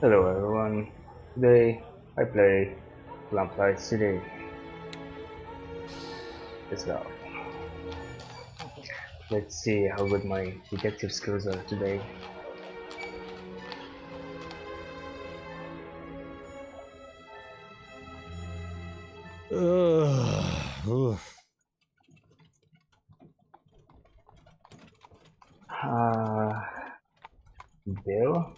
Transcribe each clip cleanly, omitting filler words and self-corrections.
Hello everyone. Today I play Lamplight City as well. Let's see how good my detective skills are today. Ugh. Uh, Bill?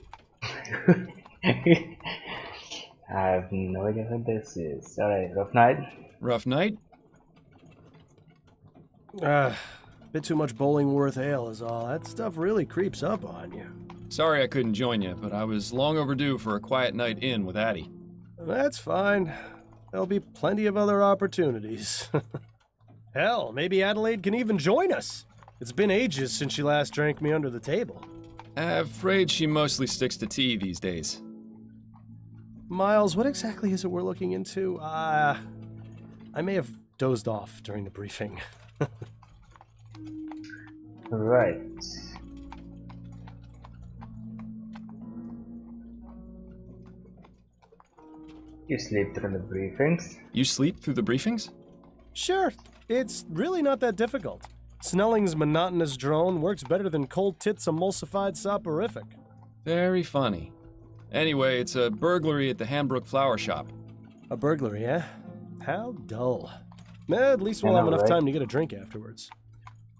I have no idea what this is. Alright, rough night? Rough night? Bit too much Bollingworth ale is all. That stuff really creeps up on you. Sorry I couldn't join you, but I was long overdue for a quiet night in with Addie. That's fine. There'll be plenty of other opportunities. Hell, maybe Adelaide can even join us. It's been ages since she last drank me under the table. Afraid she mostly sticks to tea these days. Miles, what exactly is it we're looking into? I may have dozed off during the briefing. Right. You sleep through the briefings? You sleep through the briefings? Sure, it's really not that difficult. Snelling's monotonous drone works better than Cold Tit's emulsified soporific. Very funny. Anyway, it's a burglary at the Hambrook Flower Shop. A burglary, eh? How dull. At least we'll have enough time to get a drink afterwards.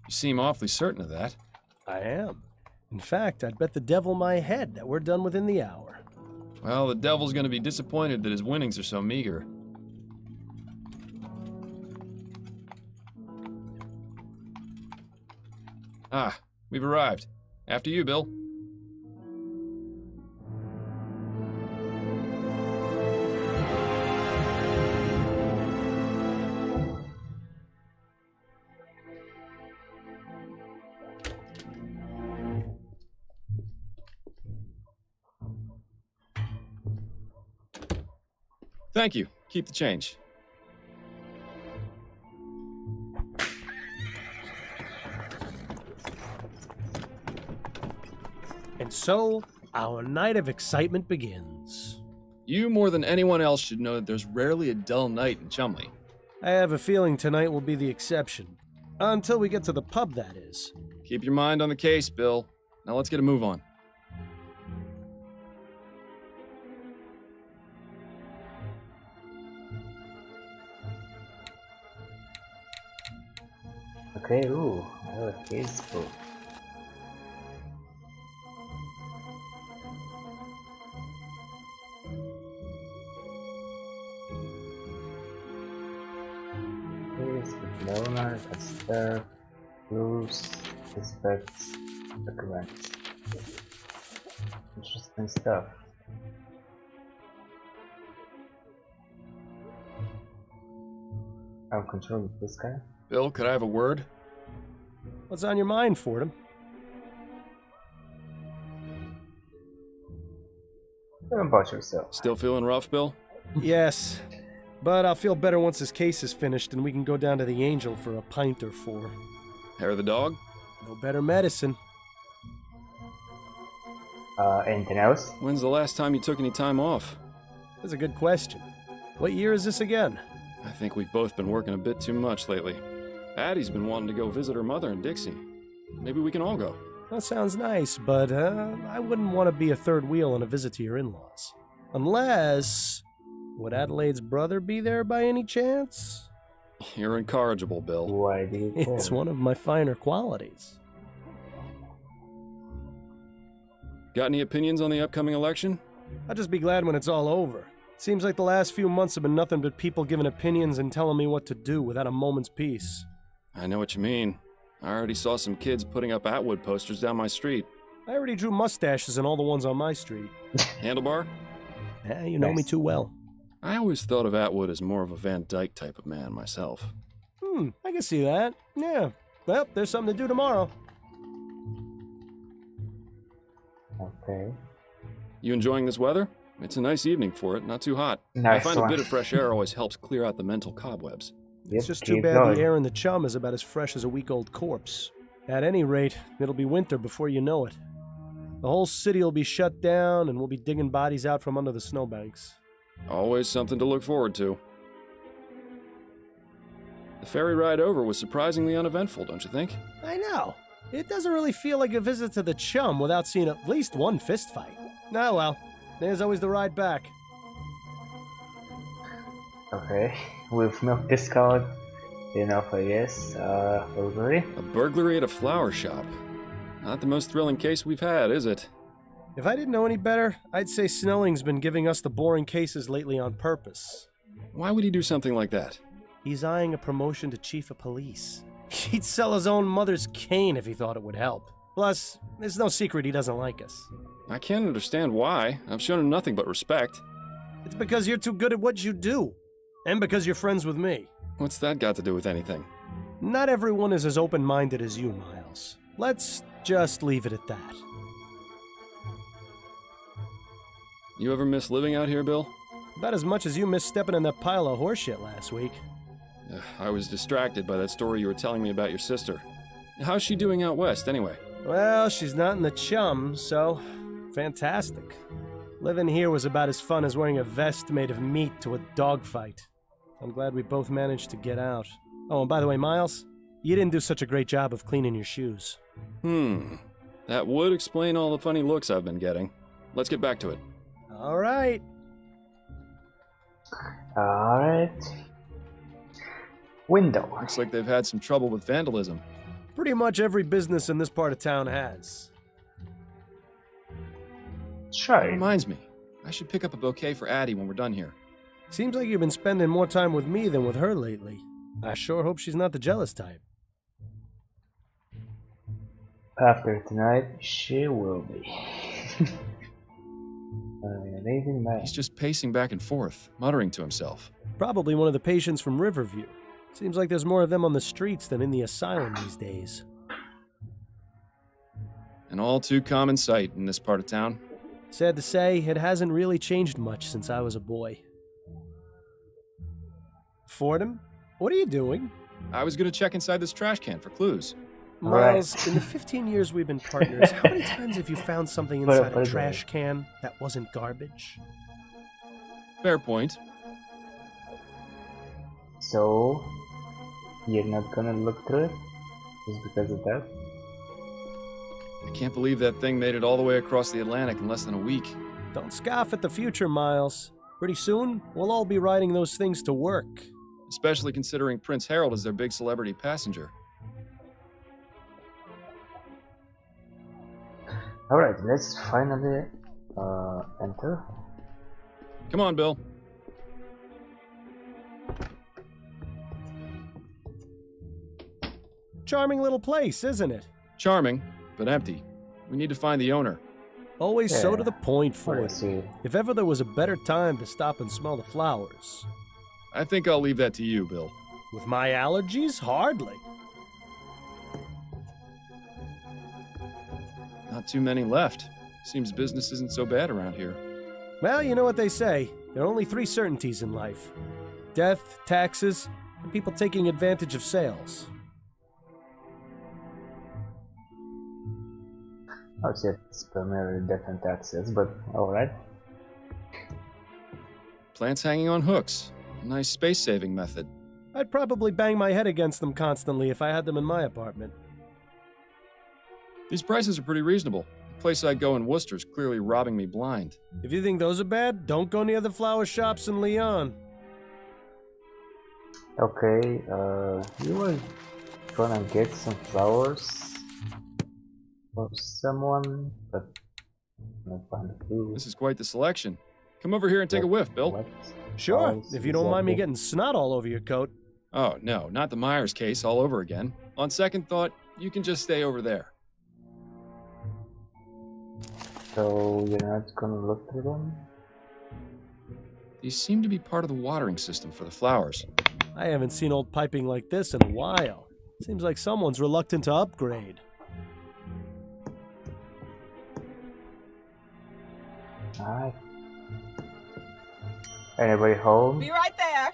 You seem awfully certain of that. I am. In fact, I'd bet the devil my head that we're done within the hour. Well, the devil's gonna be disappointed that his winnings are so meager. Ah, we've arrived. After you, Bill. Thank you. Keep the change. And so, our night of excitement begins. You, more than anyone else, should know that there's rarely a dull night in Chumley. I have a feeling tonight will be the exception. Until we get to the pub, that is. Keep your mind on the case, Bill. Now let's get a move on. Okay, ooh, I have a casebook. Case with Leonard, Esther, clues, suspects, documents. Interesting stuff. I'm controlling this guy. Bill, could I have a word? What's on your mind, Fordham? Tell him about yourself. Still feeling rough, Bill? Yes, but I'll feel better once this case is finished and we can go down to the Angel for a pint or four. Hair of the dog? No better medicine. Anything else? When's the last time you took any time off? That's a good question. What year is this again? I think we've both been working a bit too much lately. Addie's been wanting to go visit her mother in Dixie. Maybe we can all go. That sounds nice, but I wouldn't want to be a third wheel on a visit to your in-laws. Unless... Would Adelaide's brother be there by any chance? You're incorrigible, Bill. Why do you care? It's one of my finer qualities. Got any opinions on the upcoming election? I'll just be glad when it's all over. Seems like the last few months have been nothing but people giving opinions and telling me what to do without a moment's peace. I know what you mean. I already saw some kids putting up Atwood posters down my street. I already drew mustaches in all the ones on my street. Handlebar? You know me too well. I always thought of Atwood as more of a Van Dyke type of man myself. I can see that. Yeah. Well, there's something to do tomorrow. Okay. You enjoying this weather? It's a nice evening for it, not too hot. Nice I find one. a bit of fresh air always helps clear out the mental cobwebs. It's just too bad the air in the chum is about as fresh as a week-old corpse. At any rate, it'll be winter before you know it. The whole city will be shut down, and we'll be digging bodies out from under the snowbanks. Always something to look forward to. The ferry ride over was surprisingly uneventful, don't you think? I know. It doesn't really feel like a visit to the Chum without seeing at least one fistfight. Oh well, there's always the ride back. Okay, we've milked this card enough, I guess. Burglary. A burglary at a flower shop. Not the most thrilling case we've had, is it? If I didn't know any better, I'd say Snelling's been giving us the boring cases lately on purpose. Why would he do something like that? He's eyeing a promotion to chief of police. He'd sell his own mother's cane if he thought it would help. Plus, there's no secret he doesn't like us. I can't understand why. I've shown him nothing but respect. It's because you're too good at what you do. And because you're friends with me. What's that got to do with anything? Not everyone is as open-minded as you, Miles. Let's just leave it at that. You ever miss living out here, Bill? About as much as you missed stepping in that pile of horseshit last week. I was distracted by that story you were telling me about your sister. How's she doing out west, anyway? Well, she's not in the Chum, so fantastic. Living here was about as fun as wearing a vest made of meat to a dogfight. I'm glad we both managed to get out. Oh, and by the way, Miles, you didn't do such a great job of cleaning your shoes. That would explain all the funny looks I've been getting. Let's get back to it. All right. Alright. Window. Looks like they've had some trouble with vandalism. Pretty much every business in this part of town has. Try. Reminds me, I should pick up a bouquet for Addie when we're done here. Seems like you've been spending more time with me than with her lately. I sure hope she's not the jealous type. After tonight, she will be. Amazing man. He's just pacing back and forth, muttering to himself. Probably one of the patients from Riverview. Seems like there's more of them on the streets than in the asylum these days. An all too common sight in this part of town. Sad to say, it hasn't really changed much since I was a boy. Fordham, what are you doing? I was going to check inside this trash can for clues. Miles, Right. in the 15 years we've been partners, how many times have you found something inside a trash can that wasn't garbage? Fair point. So, you're not gonna look through it? Just because of that? I can't believe that thing made it all the way across the Atlantic in less than a week. Don't scoff at the future, Miles. Pretty soon, we'll all be riding those things to work. Especially considering Prince Harold is their big celebrity passenger. Alright, let's finally enter. Come on, Bill. Charming little place, isn't it? Charming, but empty. We need to find the owner. Always so Yeah. to the point, Let's Ford. see. If ever there was a better time to stop and smell the flowers. I think I'll leave that to you, Bill. With my allergies, hardly. Not too many left. Seems business isn't so bad around here. Well, you know what they say. There are only 3 certainties in life. Death, taxes, and people taking advantage of sales. I would say it's primarily death and taxes, but alright. Plants hanging on hooks. Nice space-saving method. I'd probably bang my head against them constantly if I had them in my apartment. These prices are pretty reasonable. The place I go in Worcester's clearly robbing me blind. If you think those are bad, don't go near the flower shops in Lyon. Okay, you were gonna get some flowers for someone, but I find a few. This is quite the selection. Come over here and take a whiff, Bill. What? Sure, Oh, if you don't mind me exactly. getting snot all over your coat. Oh, no, not the Myers case all over again. On second thought, you can just stay over there. So you're not gonna look through them? These seem to be part of the watering system for the flowers. I haven't seen old piping like this in a while. Seems like someone's reluctant to upgrade. Alright. Anybody home? Be right there.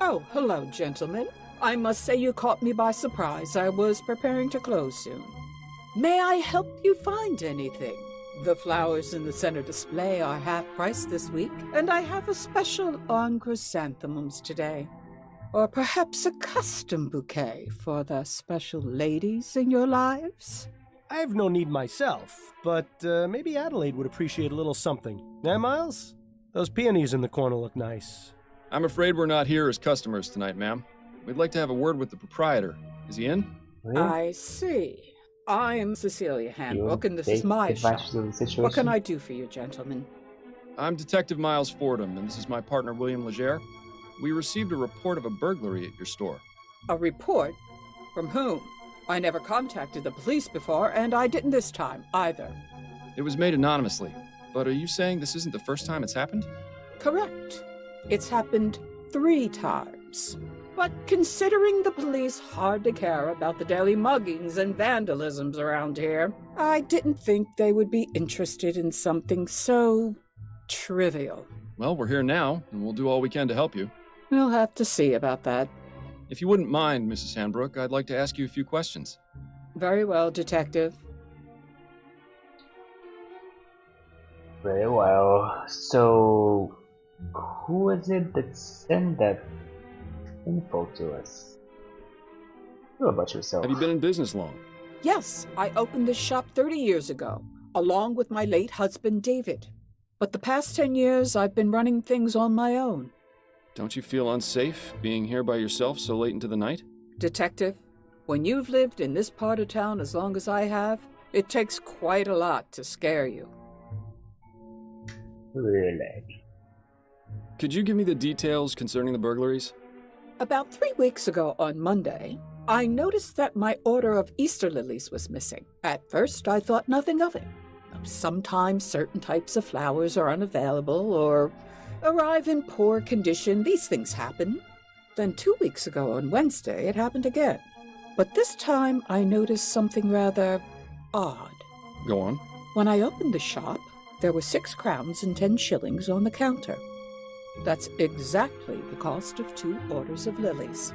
Oh, hello, gentlemen. I must say you caught me by surprise. I was preparing to close soon. May I help you find anything? The flowers in the center display are half price this week, and I have a special on chrysanthemums today. Or perhaps a custom bouquet for the special ladies in your lives? I have no need myself, but maybe Adelaide would appreciate a little something. Eh, Miles? Those peonies in the corner look nice. I'm afraid we're not here as customers tonight, ma'am. We'd like to have a word with the proprietor. Is he in? Really? I see. I'm Cecilia Handbook, You and this is take my shop. advantage of the situation? What can I do for you, gentlemen? I'm Detective Miles Fordham, and this is my partner, William Legere. We received a report of a burglary at your store. A report? From whom? I never contacted the police before, and I didn't this time, either. It was made anonymously, but are you saying this isn't the first time it's happened? Correct. It's happened 3 times. But considering the police hardly care about the daily muggings and vandalisms around here, I didn't think they would be interested in something so trivial. Well, we're here now, and we'll do all we can to help you. We'll have to see about that. If you wouldn't mind, Mrs. Handbrook, I'd like to ask you a few questions. Very well, Detective. Very well. So, who is it that sent that info to us? What about yourself? Have you been in business long? Yes, I opened this shop 30 years ago, along with my late husband, David. But the past 10 years, I've been running things on my own. Don't you feel unsafe being here by yourself so late into the night? Detective, when you've lived in this part of town as long as I have, it takes quite a lot to scare you. Really? Could you give me the details concerning the burglaries? About 3 weeks ago on Monday, I noticed that my order of Easter lilies was missing. At first, I thought nothing of it. Sometimes certain types of flowers are unavailable or arrive in poor condition. These things happen. Then 2 weeks ago on Wednesday, it happened again. But this time, I noticed something rather odd. Go on. When I opened the shop, there were 6 crowns and 10 shillings on the counter. That's exactly the cost of 2 orders of lilies.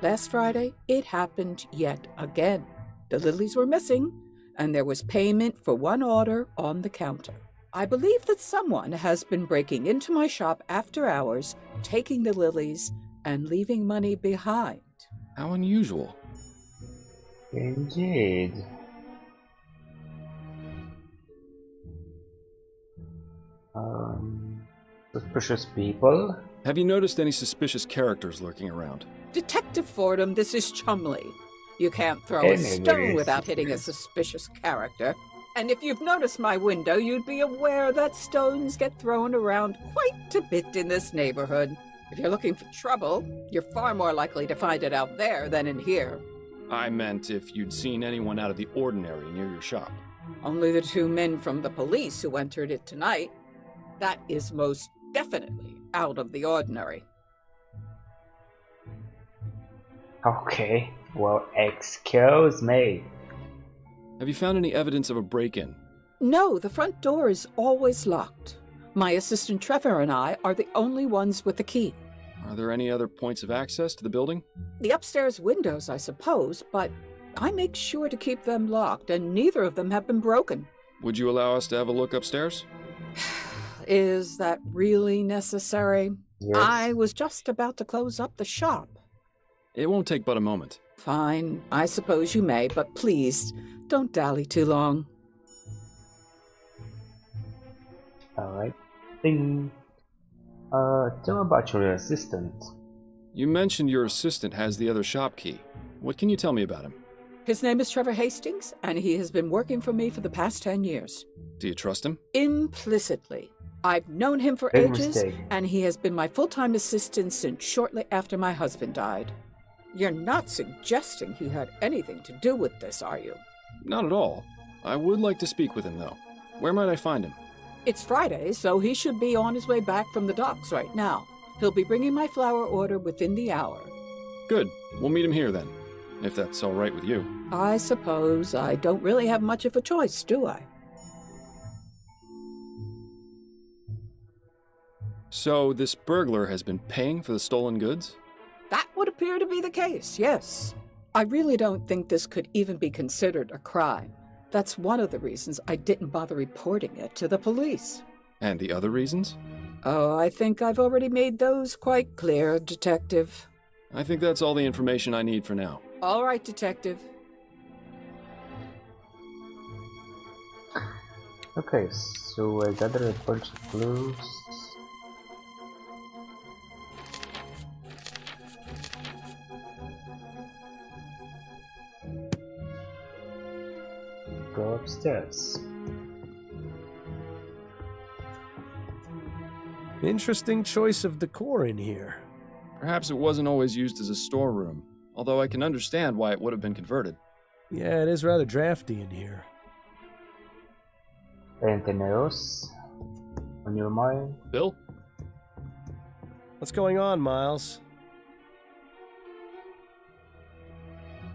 Last Friday, it happened yet again. The lilies were missing, and there was payment for 1 order on the counter. I believe that someone has been breaking into my shop after hours, taking the lilies, and leaving money behind. How unusual. Indeed. Suspicious people? Have you noticed any suspicious characters lurking around? Detective Fordham, this is Chumley. You can't throw a stone Anyways. without hitting a suspicious character. And if you've noticed my window, you'd be aware that stones get thrown around quite a bit in this neighborhood. If you're looking for trouble, you're far more likely to find it out there than in here. I meant if you'd seen anyone out of the ordinary near your shop. Only the 2 men from the police who entered it tonight. That is most definitely out of the ordinary. Okay, well, excuse me. Have you found any evidence of a break-in? No, the front door is always locked. My assistant Trevor and I are the only ones with the key. Are there any other points of access to the building? The upstairs windows, I suppose, but I make sure to keep them locked, and neither of them have been broken. Would you allow us to have a look upstairs? Is that really necessary? Yes. I was just about to close up the shop. It won't take but a moment. Fine, I suppose you may, but please, don't dally too long. Alright. Ding. Tell me about your assistant. You mentioned your assistant has the other shop key. What can you tell me about him? His name is Trevor Hastings, and he has been working for me for the past 10 years. Do you trust him? Implicitly. I've known him for Big ages, mistake. and he has been my full-time assistant since shortly after my husband died. You're not suggesting he had anything to do with this, are you? Not at all. I would like to speak with him, though. Where might I find him? It's Friday, so he should be on his way back from the docks right now. He'll be bringing my flower order within the hour. Good. We'll meet him here, then. If that's all right with you. I suppose I don't really have much of a choice, do I? So, this burglar has been paying for the stolen goods? That would appear to be the case, yes. I really don't think this could even be considered a crime. That's one of the reasons I didn't bother reporting it to the police. And the other reasons? Oh, I think I've already made those quite clear, Detective. I think that's all the information I need for now. All right, Detective. Okay, so I gathered a bunch of clues. Go upstairs. Interesting choice of decor in here. Perhaps it wasn't always used as a storeroom, although I can understand why it would have been converted. Yeah, it is rather drafty in here. Anything else on your mind? Bill? What's going on, Miles?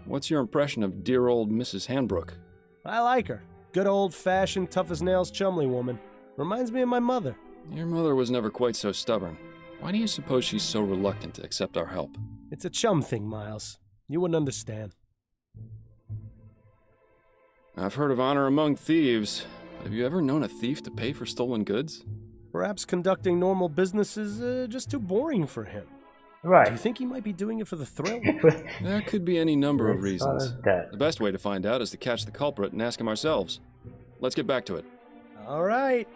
What's your impression of dear old Mrs. Hanbrook? I like her. Good old-fashioned, tough-as-nails Chumley woman. Reminds me of my mother. Your mother was never quite so stubborn. Why do you suppose she's so reluctant to accept our help? It's a chum thing, Miles. You wouldn't understand. I've heard of honor among thieves. Have you ever known a thief to pay for stolen goods? Perhaps conducting normal business is just too boring for him. Do you Right. think he might be doing it for the thrill? There could be any number of reasons. That. The best way to find out is to catch the culprit and ask him ourselves. Let's get back to it. All right.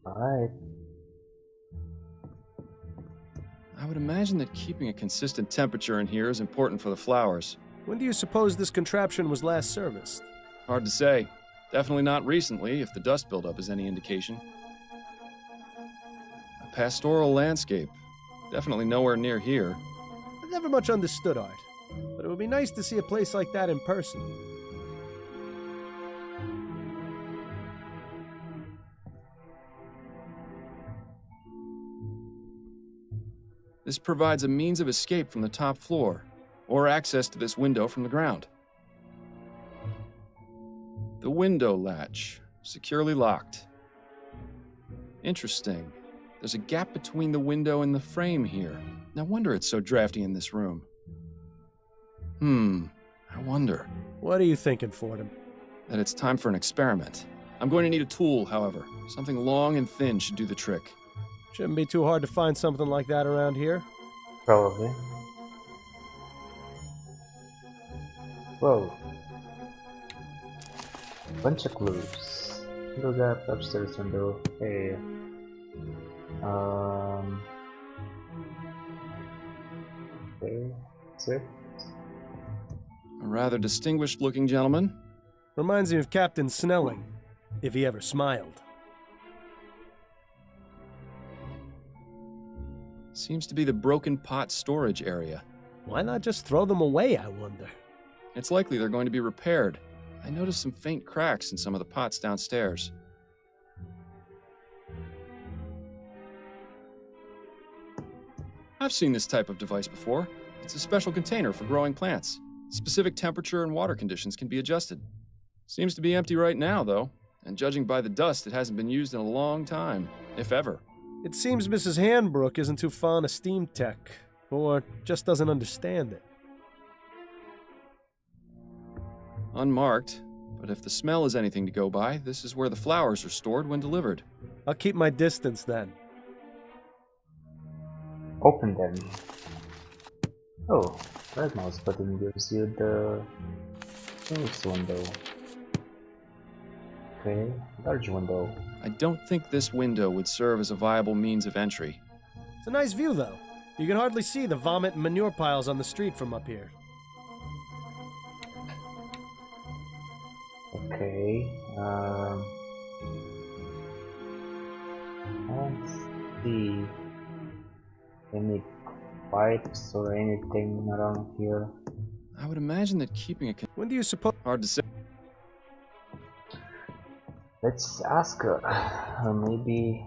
Alright. I would imagine that keeping a consistent temperature in here is important for the flowers. When do you suppose this contraption was last serviced? Hard to say. Definitely not recently, if the dust buildup is any indication. A pastoral landscape. Definitely nowhere near here. I've never much understood art, but it would be nice to see a place like that in person. This provides a means of escape from the top floor, or access to this window from the ground. The window latch, securely locked. Interesting. There's a gap between the window and the frame here. No wonder it's so drafty in this room. I wonder. What are you thinking, Fordham? That it's time for an experiment. I'm going to need a tool, however. Something long and thin should do the trick. Shouldn't be too hard to find something like that around here. Probably. Whoa. Bunch of clues. Window gap, upstairs window. Hey. Okay. That's it. A rather distinguished-looking gentleman. Reminds me of Captain Snelling, if he ever smiled. Seems to be the broken pot storage area. Why not just throw them away, I wonder? It's likely they're going to be repaired. I noticed some faint cracks in some of the pots downstairs. I've seen this type of device before. It's a special container for growing plants. Specific temperature and water conditions can be adjusted. Seems to be empty right now, though, and judging by the dust, it hasn't been used in a long time, if ever. It seems Mrs. Hanbrook isn't too fond of steam tech, or just doesn't understand it. Unmarked, but if the smell is anything to go by, this is where the flowers are stored when delivered. I'll keep my distance then. Open them. Oh, right mouse button gives you the closed window. Okay, large window. I don't think this window would serve as a viable means of entry. It's a nice view, though. You can hardly see the vomit and manure piles on the street from up here. Okay, I don't see any pipes or anything around here. I would imagine that keeping a... When do you suppose... Hard to say. Let's ask her. Maybe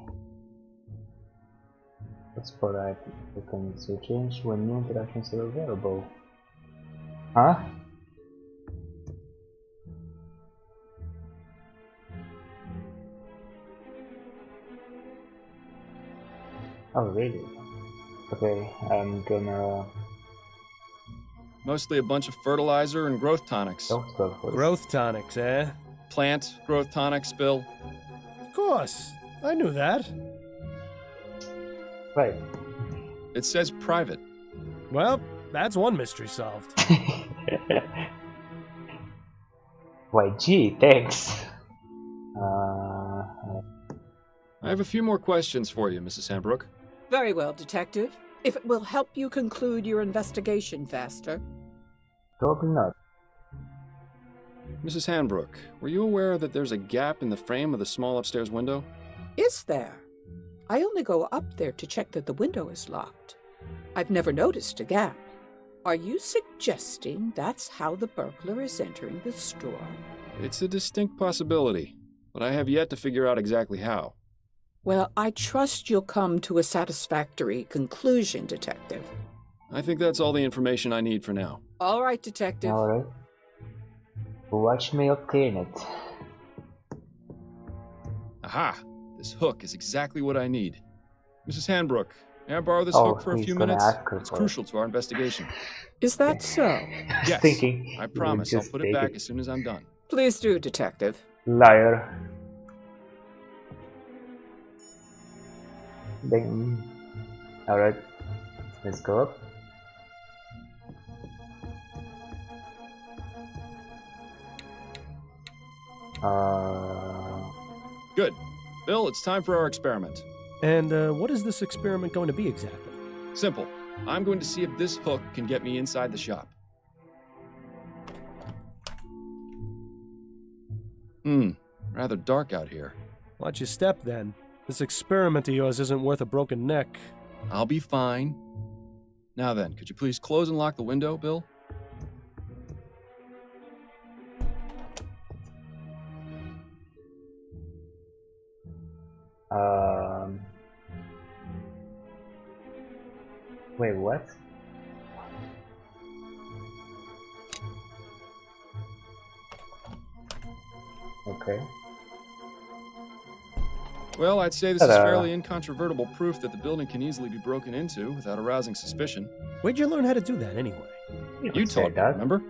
let's put that we can so change when new interactions are available. Huh? Oh really? Okay, I'm gonna Mostly a bunch of fertilizer and growth tonics. Don't go for it. Growth tonics, eh? Plant growth tonics, Bill. Of course. I knew that. Right. It says private. Well, that's one mystery solved. Why, gee, thanks. I have a few more questions for you, Mrs. Hambrook. Very well, Detective. If it will help you conclude your investigation faster. Probably not. Mrs. Hambrook, were you aware that there's a gap in the frame of the small upstairs window? Is there? I only go up there to check that the window is locked. I've never noticed a gap. Are you suggesting that's how the burglar is entering the store? It's a distinct possibility, but I have yet to figure out exactly how. Well, I trust you'll come to a satisfactory conclusion, Detective. I think that's all the information I need for now. All right, Detective. Alright. Watch me obtain it. Aha! This hook is exactly what I need. Mrs. Hambrook, may I borrow this Oh, hook for a he's few gonna minutes? ask her It's for it. crucial to our investigation. Is that so? I was Yes, thinking I you would promise I'll just put it take back as soon as I'm done. Please do, Detective. Liar. Ding. Alright. Let's go up. Good. Bill, it's time for our experiment. And what is this experiment going to be exactly? Simple. I'm going to see if this hook can get me inside the shop. Rather dark out here. Watch your step, then. This experiment of yours isn't worth a broken neck. I'll be fine. Now then, could you please close and lock the window, Bill? Wait, what? Okay. Well, I'd say this is Ta-da. fairly incontrovertible proof that the building can easily be broken into without arousing suspicion. Where'd you learn how to do that, anyway? You could say taught me, that. remember?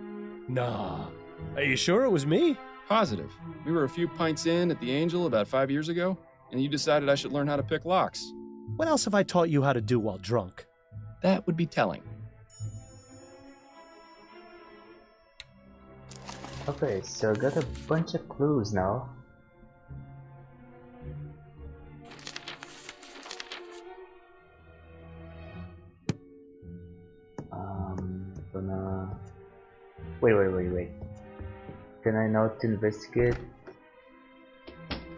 Nah. Are you sure it was me? Positive. We were a few pints in at the Angel about 5 years ago, and you decided I should learn how to pick locks. What else have I taught you how to do while drunk? That would be telling. Okay, so I got a bunch of clues now. Gonna... Wait. Can I not investigate?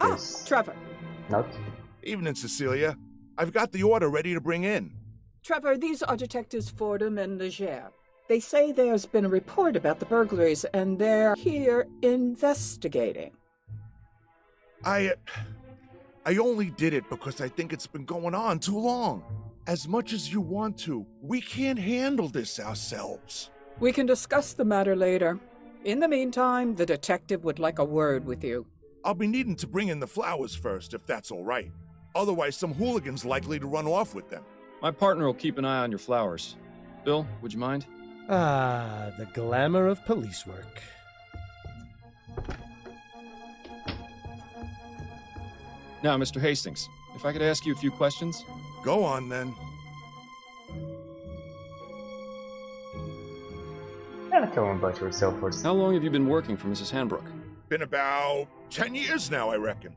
Ah, This- Trevor. Not? Evening, Cecilia. I've got the order ready to bring in. Trevor, these are Detectives Fordham and Leger. They say there's been a report about the burglaries, and they're here investigating. I only did it because I think it's been going on too long. As much as you want to, we can't handle this ourselves. We can discuss the matter later. In the meantime, the detective would like a word with you. I'll be needing to bring in the flowers first, if that's all right. Otherwise, some hooligan's likely to run off with them. My partner will keep an eye on your flowers. Bill, would you mind? Ah, the glamour of police work. Now, Mr. Hastings, if I could ask you a few questions? Go on, then. Tell me about yourself first. How long have you been working for Mrs. Hambrook? Been about 10 years now, I reckon.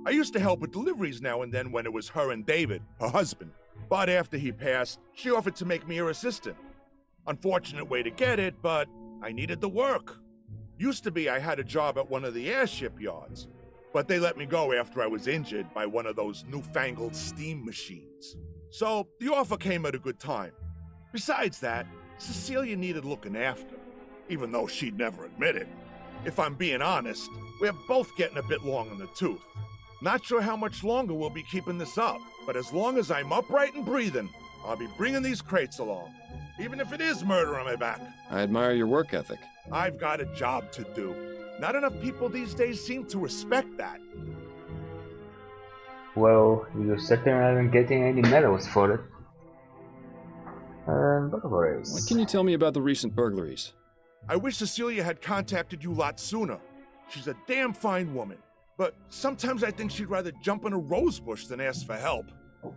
I used to help with deliveries now and then when it was her and David, her husband. But after he passed, she offered to make me her assistant. Unfortunate way to get it, but I needed the work. Used to be I had a job at one of the airship yards, but they let me go after I was injured by one of those newfangled steam machines. So the offer came at a good time. Besides that, Cecilia needed looking after, even though she'd never admit it. If I'm being honest, we're both getting a bit long in the tooth. Not sure how much longer we'll be keeping this up, but as long as I'm upright and breathing, I'll be bringing these crates along, even if it is murder on my back. I admire your work ethic. I've got a job to do. Not enough people these days seem to respect that. Well, you certainly aren't getting any medals for it. Burglaries. What can you tell me about the recent burglaries? I wish Cecilia had contacted you lot sooner. She's a damn fine woman. But sometimes I think she'd rather jump in a rose bush than ask for help.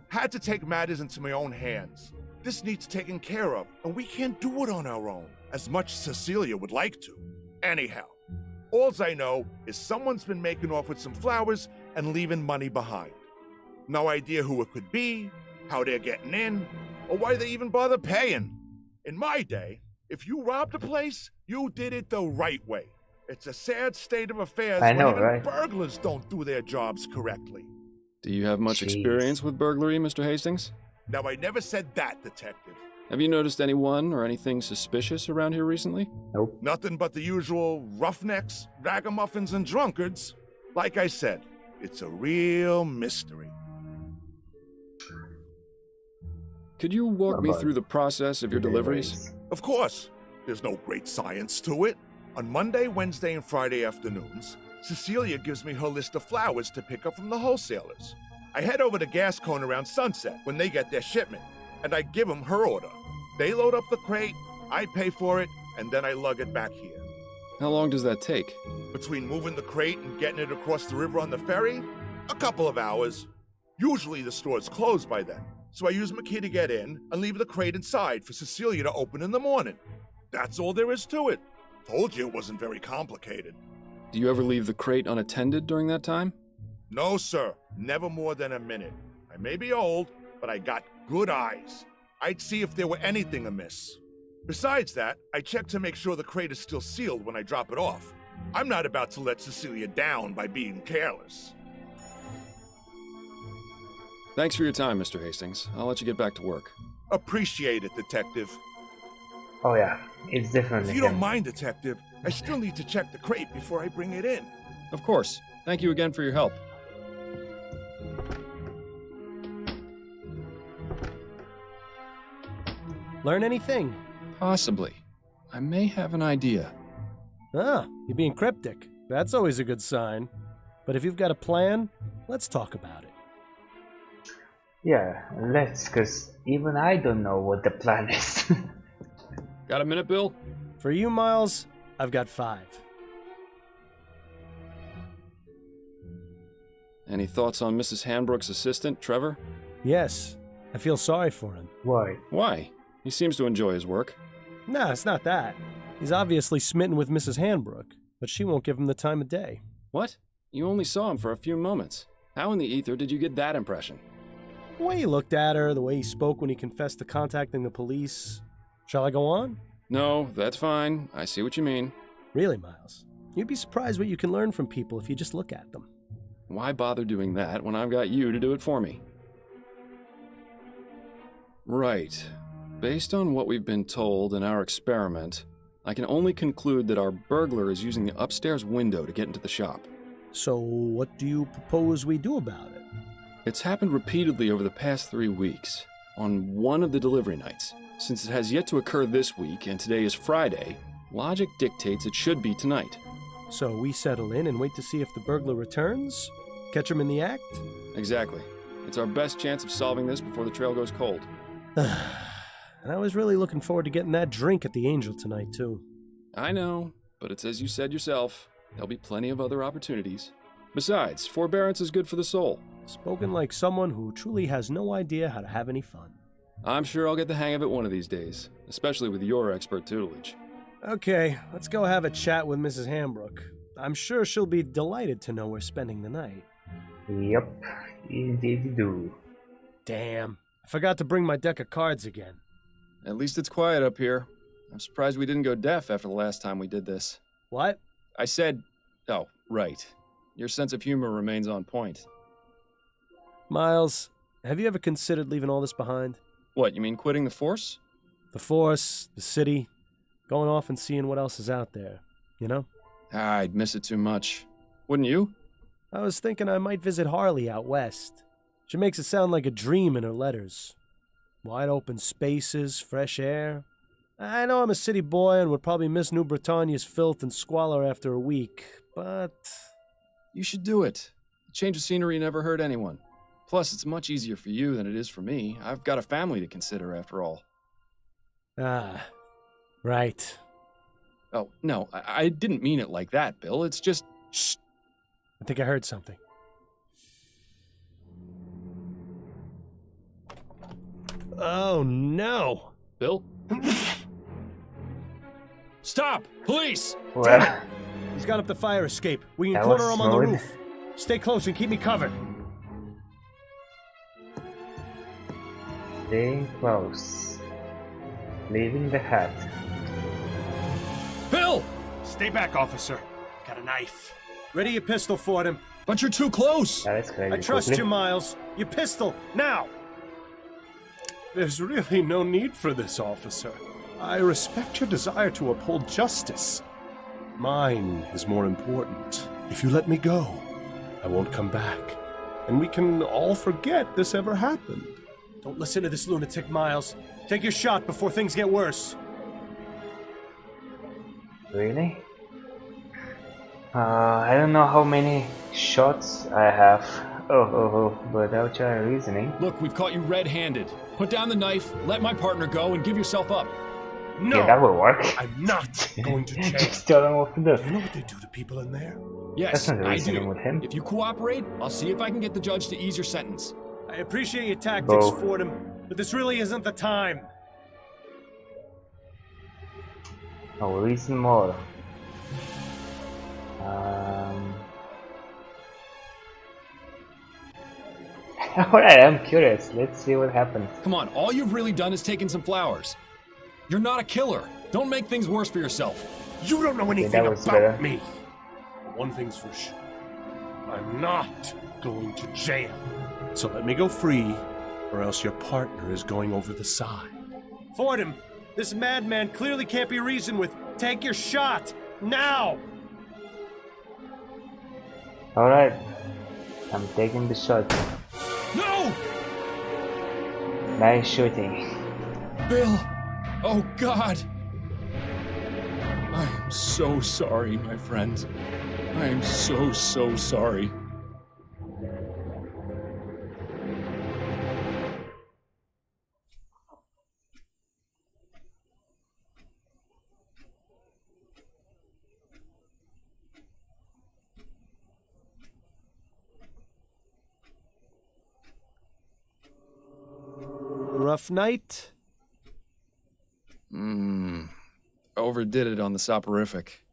Had to take matters into my own hands. This needs taken care of, and we can't do it on our own, as much as Cecilia would like to. Anyhow, alls I know is someone's been making off with some flowers and leaving money behind. No idea who it could be, how they're getting in, or why they even bother paying. In my day, if you robbed a place, you did it the right way. It's a sad state of affairs I know, when even right? burglars don't do their jobs correctly. Do you have much Jeez. experience with burglary, Mr. Hastings? Now, I never said that, Detective. Have you noticed anyone or anything suspicious around here recently? Nope. Nothing but the usual roughnecks, ragamuffins, and drunkards. Like I said, it's a real mystery. Could you walk me About through the process of your deliveries? Of course, there's no great science to it. On Monday, Wednesday, and Friday afternoons, Cecilia gives me her list of flowers to pick up from the wholesalers. I head over to Gascon around sunset when they get their shipment, and I give them her order. They load up the crate, I pay for it, and then I lug it back here. How long does that take? Between moving the crate and getting it across the river on the ferry, a couple of hours. Usually the store's closed by then, so I use my key to get in and leave the crate inside for Cecilia to open in the morning. That's all there is to it. Told you it wasn't very complicated. Do you ever leave the crate unattended during that time? No, sir. Never more than a minute. I may be old, but I got good eyes. I'd see if there were anything amiss. Besides that, I check to make sure the crate is still sealed when I drop it off. I'm not about to let Cecilia down by being careless. Thanks for your time, Mr. Hastings. I'll let you get back to work. Appreciate it, Detective. Oh yeah, it's definitely If you don't him. mind, Detective, I still need to check the crate before I bring it in. Of course. Thank you again for your help. Learn anything? Possibly. I may have an idea. Ah, you're being cryptic. That's always a good sign. But if you've got a plan, let's talk about it. Yeah, let's, cause even I don't know what the plan is. Got a minute, Bill? For you, Miles, I've got 5. Any thoughts on Mrs. Hanbrook's assistant, Trevor? Yes, I feel sorry for him. Why? Why? He seems to enjoy his work. Nah, it's not that. He's obviously smitten with Mrs. Hanbrook, but she won't give him the time of day. What? You only saw him for a few moments. How in the ether did you get that impression? The way he looked at her, the way he spoke when he confessed to contacting the police. Shall I go on? No, that's fine. I see what you mean. Really, Miles? You'd be surprised what you can learn from people if you just look at them. Why bother doing that when I've got you to do it for me? Right. Based on what we've been told in our experiment, I can only conclude that our burglar is using the upstairs window to get into the shop. So what do you propose we do about it? It's happened repeatedly over the past 3 weeks, on one of the delivery nights. Since it has yet to occur this week, and today is Friday, logic dictates it should be tonight. So we settle in and wait to see if the burglar returns? Catch him in the act? Exactly. It's our best chance of solving this before the trail goes cold. And I was really looking forward to getting that drink at the Angel tonight, too. I know, but it's as you said yourself. There'll be plenty of other opportunities. Besides, forbearance is good for the soul. Spoken like someone who truly has no idea how to have any fun. I'm sure I'll get the hang of it one of these days, especially with your expert tutelage. Okay, let's go have a chat with Mrs. Hanbrook. I'm sure she'll be delighted to know we're spending the night. Yep, indeed you do. Damn, I forgot to bring my deck of cards again. At least it's quiet up here. I'm surprised we didn't go deaf after the last time we did this. What? I said... Oh, right. Your sense of humor remains on point. Miles, have you ever considered leaving all this behind? What, you mean quitting the force? The force, the city, going off and seeing what else is out there, you know? I'd miss it too much. Wouldn't you? I was thinking I might visit Harley out west. She makes it sound like a dream in her letters. Wide open spaces, fresh air. I know I'm a city boy and would probably miss New Britannia's filth and squalor after a week, but... You should do it. A change of scenery never hurt anyone. Plus, it's much easier for you than it is for me. I've got a family to consider, after all. Ah, right. Oh, no, I didn't mean it like that, Bill. It's just... Shh. I think I heard something. Oh, no. Bill? Stop! Police! Well, He's got up the fire escape. We can That corner was him on the smooth. roof. Stay close and keep me covered. staying close. Leaving the hut. Bill! Stay back, officer. Got a knife. Ready your pistol, Fordham. But you're too close! That is crazy. I trust quickly. you, Miles. Your pistol, now! There's really no need for this, officer. I respect your desire to uphold justice. Mine is more important. If you let me go, I won't come back. And we can all forget this ever happened. Don't listen to this lunatic, Miles. Take your shot before things get worse. Really? I don't know how many shots I have. Without your reasoning. Look, we've caught you red-handed. Put down the knife, let my partner go, and give yourself up. No! Yeah, that will work. I'm not going to jail. Just tell them what to do. Do you know what they do to people in there? Yes, That's not the I reasoning do. with him. If you cooperate, I'll see if I can get the judge to ease your sentence. I appreciate your tactics, Oh. Fordham, but this really isn't the time. No, reason more. Alright, I'm curious. Let's see what happens. Come on, all you've really done is taken some flowers. You're not a killer. Don't make things worse for yourself. You don't know anything that was about better. me. One thing's for sure. I'm not going to jail. So let me go free, or else your partner is going over the side. Fordham, this madman clearly can't be reasoned with. Take your shot, now! Alright. I'm taking the shot. No! Nice shooting. Bill! Oh, God! I am so sorry, my friend. I am so sorry. Rough night? Overdid it on the soporific.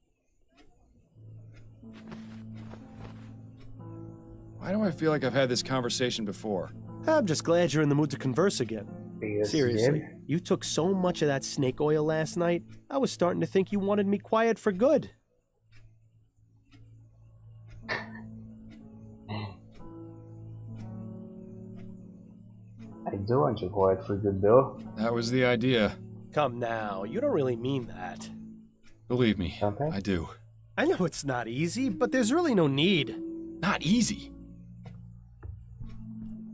Why do I feel like I've had this conversation before? I'm just glad you're in the mood to converse again. Yes, Seriously, yeah. you took so much of that snake oil last night, I was starting to think you wanted me quiet for good. I do want you quiet for good, Bill. That was the idea. Come now, you don't really mean that. Believe me, Don't I? I do. I know it's not easy, but there's really no need. Not easy.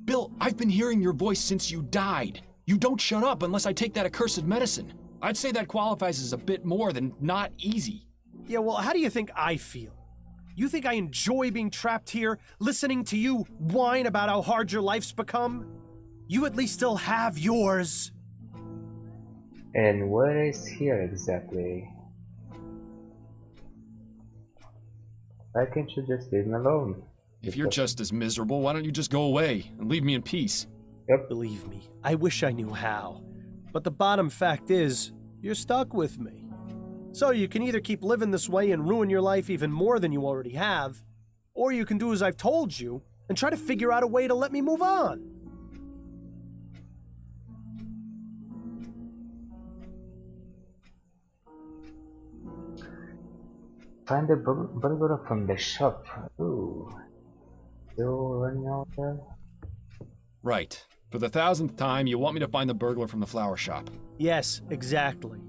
Bill, I've been hearing your voice since you died. You don't shut up unless I take that accursed medicine. I'd say that qualifies as a bit more than not easy. Yeah, well, how do you think I feel? You think I enjoy being trapped here, listening to you whine about how hard your life's become? You at least still have yours. And where is here exactly? Why can't you just leave me alone? If you're just as miserable, why don't you just go away and leave me in peace? Yep. Believe me, I wish I knew how. But the bottom fact is, you're stuck with me. So you can either keep living this way and ruin your life even more than you already have, or you can do as I've told you and try to figure out a way to let me move on. Find the burglar from the shop. Ooh. Still running out there? Right. For the 1000th time, you want me to find the burglar from the flower shop. Yes, exactly.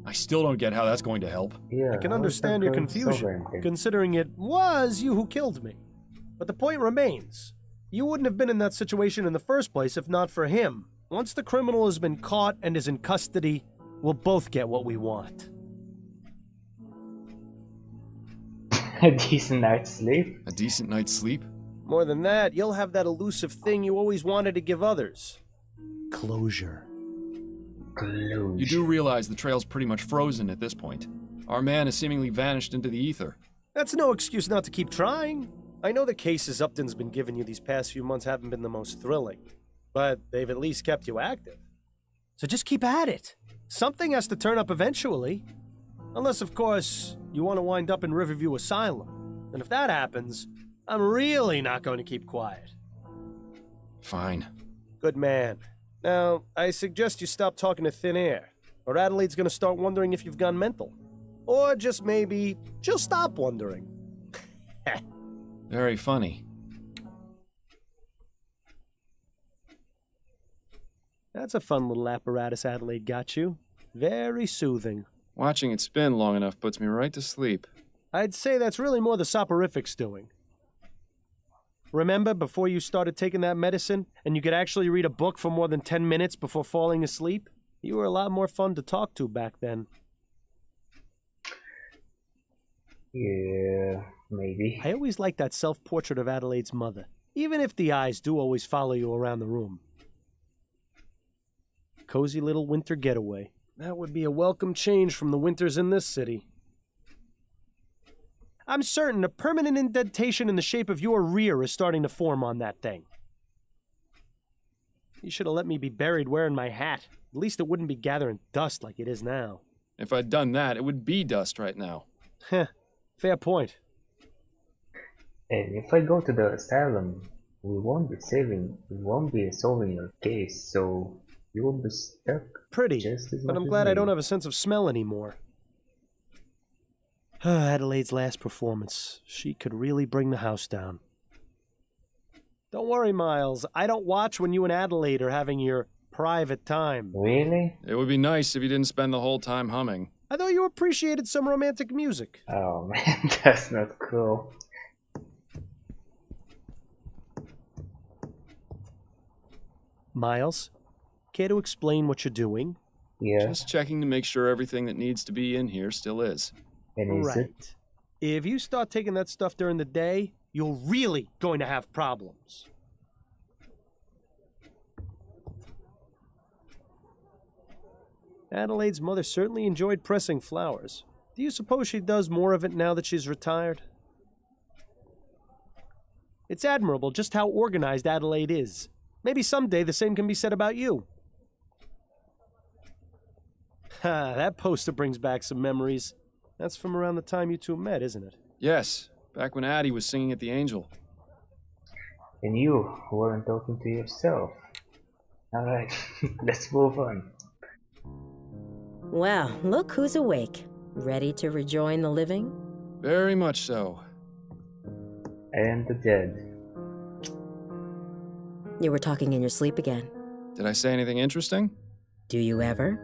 I still don't get how that's going to help. Yeah. I can how is understand that your going so confusion, rampant? considering it was you who killed me. But the point remains. You wouldn't have been in that situation in the first place if not for him. Once the criminal has been caught and is in custody, we'll both get what we want. A decent night's sleep? A decent night's sleep? More than that, you'll have that elusive thing you always wanted to give others. Closure. Conclusion. You do realize the trail's pretty much frozen at this point. Our man has seemingly vanished into the ether. That's no excuse not to keep trying. I know the cases Upton's been giving you these past few months haven't been the most thrilling, but they've at least kept you active. So just keep at it. Something has to turn up eventually. Unless, of course, you want to wind up in Riverview Asylum. And if that happens, I'm really not going to keep quiet. Fine. Good man. Now, I suggest you stop talking to thin air, or Adelaide's going to start wondering if you've gone mental. Or just maybe she'll stop wondering. Very funny. That's a fun little apparatus Adelaide got you. Very soothing. Watching it spin long enough puts me right to sleep. I'd say that's really more the soporific's doing. Remember before you started taking that medicine and you could actually read a book for more than 10 minutes before falling asleep? You were a lot more fun to talk to back then. Yeah, maybe. I always liked that self-portrait of Adelaide's mother, even if the eyes do always follow you around the room. Cozy little winter getaway. That would be a welcome change from the winters in this city. I'm certain a permanent indentation in the shape of your rear is starting to form on that thing. You should have let me be buried wearing my hat. At least it wouldn't be gathering dust like it is now. If I'd done that, it would be dust right now. Heh, fair point. And if I go to the asylum, we won't be solving your case, so you will be stuck. Pretty, just as but much I'm as glad I me. don't have a sense of smell anymore. Adelaide's last performance. She could really bring the house down. Don't worry, Miles. I don't watch when you and Adelaide are having your private time. Really? It would be nice if you didn't spend the whole time humming. I thought you appreciated some romantic music. Oh man, that's not cool. Miles, care to explain what you're doing? Yeah, Just checking to make sure everything that needs to be in here still is. and is it? Right. If you start taking that stuff during the day, you're really going to have problems. Adelaide's mother certainly enjoyed pressing flowers. Do you suppose she does more of it now that she's retired? It's admirable just how organized Adelaide is. Maybe someday the same can be said about you. Ha, that poster brings back some memories. That's from around the time you two met, isn't it? Yes, back when Addie was singing at the Angel. And you weren't talking to yourself. Alright, let's move on. Well, look who's awake. Ready to rejoin the living? Very much so. And the dead. You were talking in your sleep again. Did I say anything interesting? Do you ever?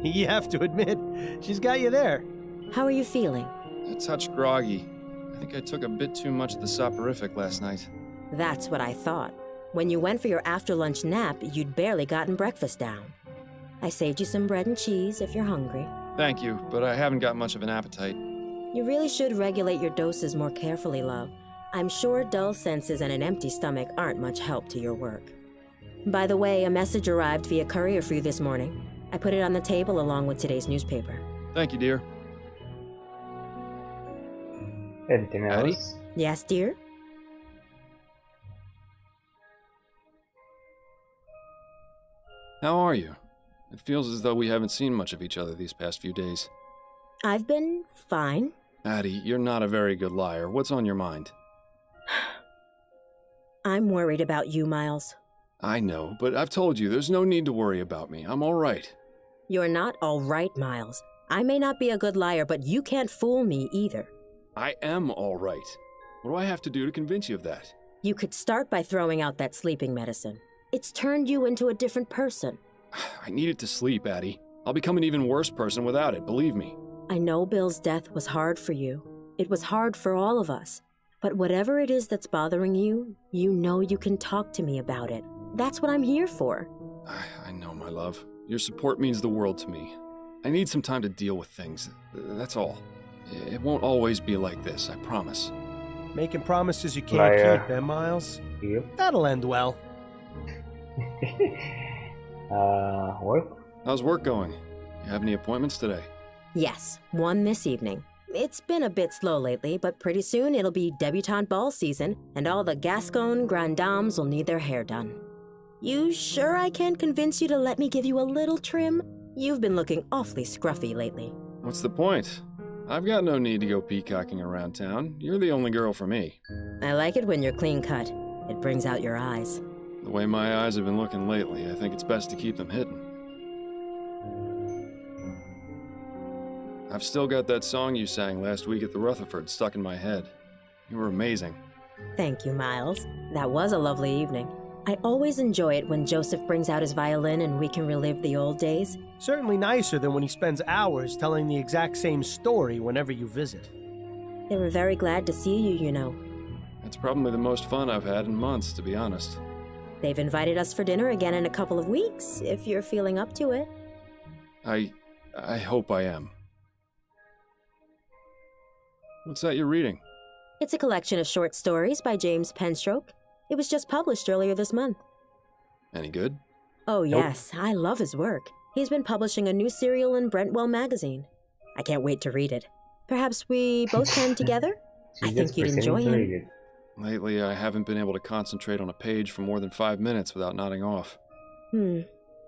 You have to admit, she's got you there. How are you feeling? A touch groggy. I think I took a bit too much of the soporific last night. That's what I thought. When you went for your after-lunch nap, you'd barely gotten breakfast down. I saved you some bread and cheese if you're hungry. Thank you, but I haven't got much of an appetite. You really should regulate your doses more carefully, love. I'm sure dull senses and an empty stomach aren't much help to your work. By the way, a message arrived via courier for you this morning. I put it on the table along with today's newspaper. Thank you, dear. Anything Addie? else? Yes, dear? How are you? It feels as though we haven't seen much of each other these past few days. I've been fine. Addie, you're not a very good liar. What's on your mind? I'm worried about you, Miles. I know, but I've told you there's no need to worry about me. I'm all right. You're not all right, Miles. I may not be a good liar, but you can't fool me either. I am all right. What do I have to do to convince you of that? You could start by throwing out that sleeping medicine. It's turned you into a different person. I needed to sleep, Addie. I'll become an even worse person without it, believe me. I know Bill's death was hard for you. It was hard for all of us. But whatever it is that's bothering you, you know you can talk to me about it. That's what I'm here for. I know, my love. Your support means the world to me. I need some time to deal with things. That's all. It won't always be like this, I promise. Making promises you can't Liar. keep, eh, Miles? Yep. That'll end well. Work? How's work going? You have any appointments today? Yes, one this evening. It's been a bit slow lately, but pretty soon it'll be debutante ball season, and all the Gascon grand dames will need their hair done. You sure I can't convince you to let me give you a little trim? You've been looking awfully scruffy lately. What's the point? I've got no need to go peacocking around town. You're the only girl for me. I like it when you're clean cut. It brings out your eyes. The way my eyes have been looking lately, I think it's best to keep them hidden. I've still got that song you sang last week at the Rutherford stuck in my head. You were amazing. Thank you, Miles. That was a lovely evening. I always enjoy it when Joseph brings out his violin and we can relive the old days. Certainly nicer than when he spends hours telling the exact same story whenever you visit. They were very glad to see you, you know. It's probably the most fun I've had in months, to be honest. They've invited us for dinner again in a couple of weeks, if you're feeling up to it. I hope I am. What's that you're reading? It's a collection of short stories by James Penstroke. It was just published earlier this month. Any good? Oh, yes. I love his work. He's been publishing a new serial in Brentwell magazine. I can't wait to read it. Perhaps we both can together? I think you'd enjoy him. Lately, I haven't been able to concentrate on a page for more than 5 minutes without nodding off.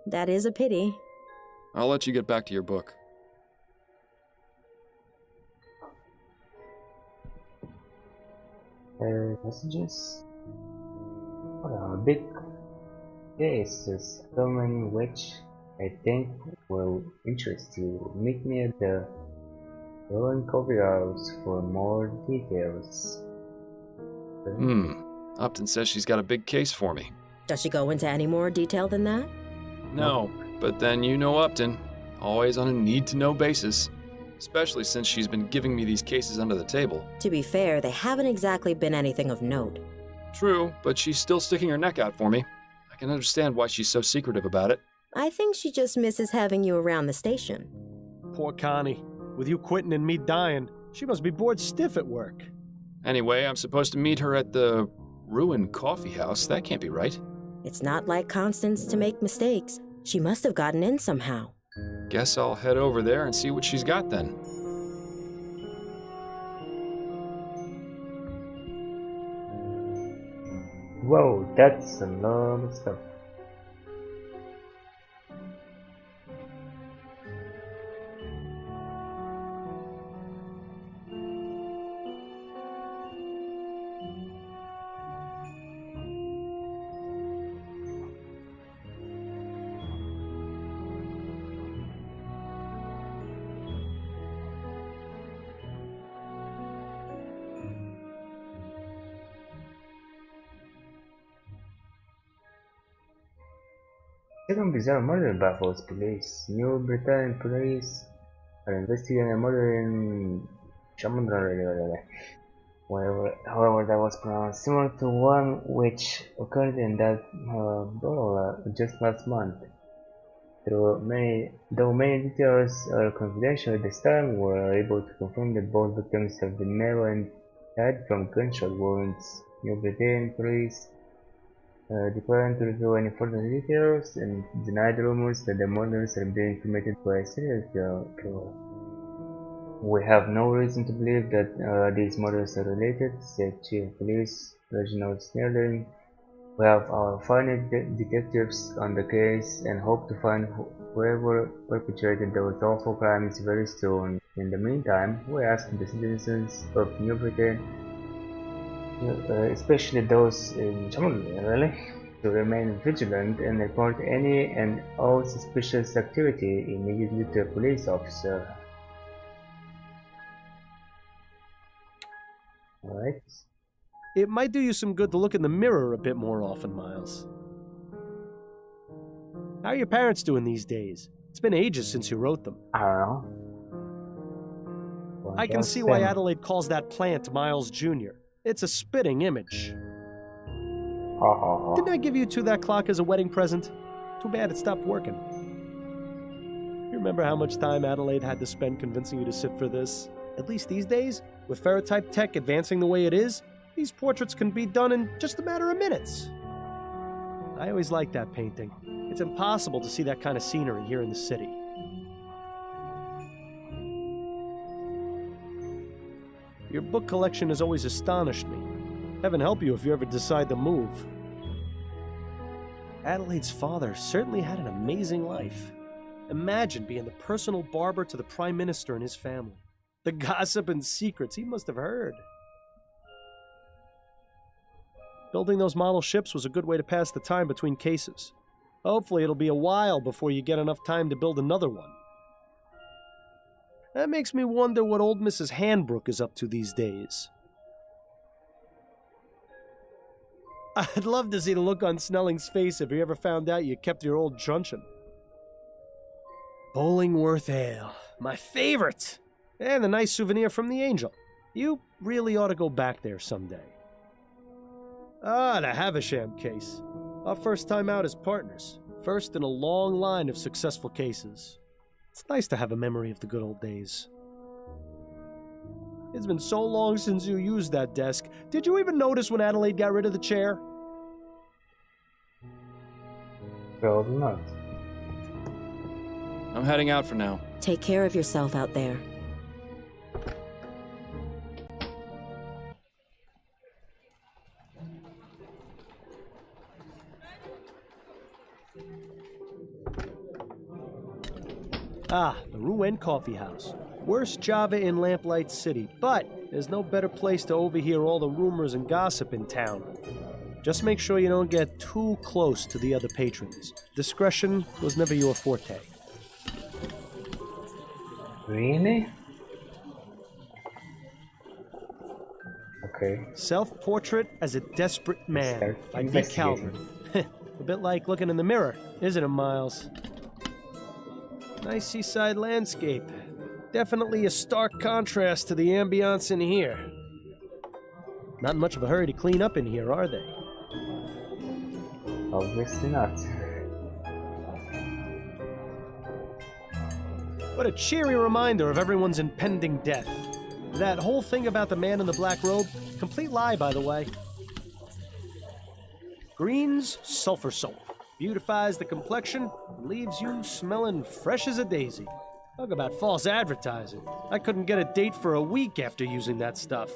That is a pity. I'll let you get back to your book. Messages? Well, a big case is coming which I think will interest you. Meet me at the Rowan Coffee House for more details. Upton says she's got a big case for me. Does she go into any more detail than that? No, but then you know Upton. Always on a need-to-know basis. Especially since she's been giving me these cases under the table. To be fair, they haven't exactly been anything of note. True, but she's still sticking her neck out for me. I can understand why she's so secretive about it. I think she just misses having you around the station. Poor Connie. With you quitting and me dying, she must be bored stiff at work. Anyway, I'm supposed to meet her at the Ruin Coffee House. That can't be right. It's not like Constance to make mistakes. She must have gotten in somehow. Guess I'll head over there and see what she's got then. Whoa, that's a lot of stuff. Second bizarre murder baffles police. New Britain police are investigating a murder in Cymon. However, that was pronounced similar to one which occurred in that borough just last month. Though many details are confidential at this time, we are able to confirm that both victims have been male and died from gunshot wounds. New Britain police declined to reveal any further details and denied rumors that the murders are being committed by a serial killer. We have no reason to believe that these murders are related, said Chief of Police Reginald Snelling. We have our finest detectives on the case and hope to find whoever perpetrated those awful crimes very soon. In the meantime, we ask the citizens of New Britain, especially those in Cymon, to remain vigilant and report any and all suspicious activity immediately to a police officer. Alright. It might do you some good to look in the mirror a bit more often, Miles. How are your parents doing these days? It's been ages since you wrote them. I don't know. I can see why Adelaide calls that plant Miles Jr. It's a spitting image. Didn't I give you that clock as a wedding present? Too bad it stopped working. You remember how much time Adelaide had to spend convincing you to sit for this? At least these days, with ferrotype tech advancing the way it is, these portraits can be done in just a matter of minutes. I always liked that painting. It's impossible to see that kind of scenery here in the city. Your book collection has always astonished me. Heaven help you if you ever decide to move. Adelaide's father certainly had an amazing life. Imagine being the personal barber to the Prime Minister and his family. The gossip and secrets he must have heard. Building those model ships was a good way to pass the time between cases. Hopefully it'll be a while before you get enough time to build another one. That makes me wonder what old Mrs. Handbrook is up to these days. I'd love to see the look on Snelling's face if he ever found out you kept your old truncheon. Bollingworth Ale, my favorite! And a nice souvenir from the Angel. You really ought to go back there someday. Ah, the Havisham case. Our first time out as partners. First in a long line of successful cases. It's nice to have a memory of the good old days. It's been so long since you used that desk. Did you even notice when Adelaide got rid of the chair? Probably not. I'm heading out for now. Take care of yourself out there. Ah, the Rouen Coffee House. Worst Java in Lamplight City, but there's no better place to overhear all the rumors and gossip in town. Just make sure you don't get too close to the other patrons. Discretion was never your forte. Really? Okay. Self-Portrait as a Desperate Man Start by D. investigating. Calvert. A bit like looking in the mirror, isn't it, Miles? Nice seaside landscape. Definitely a stark contrast to the ambiance in here. Not in much of a hurry to clean up in here, are they? Obviously not. What a cheery reminder of everyone's impending death. That whole thing about the man in the black robe, complete lie, by the way. Green's sulfur soap. Beautifies the complexion and leaves you smelling fresh as a daisy. Talk about false advertising. I couldn't get a date for a week after using that stuff.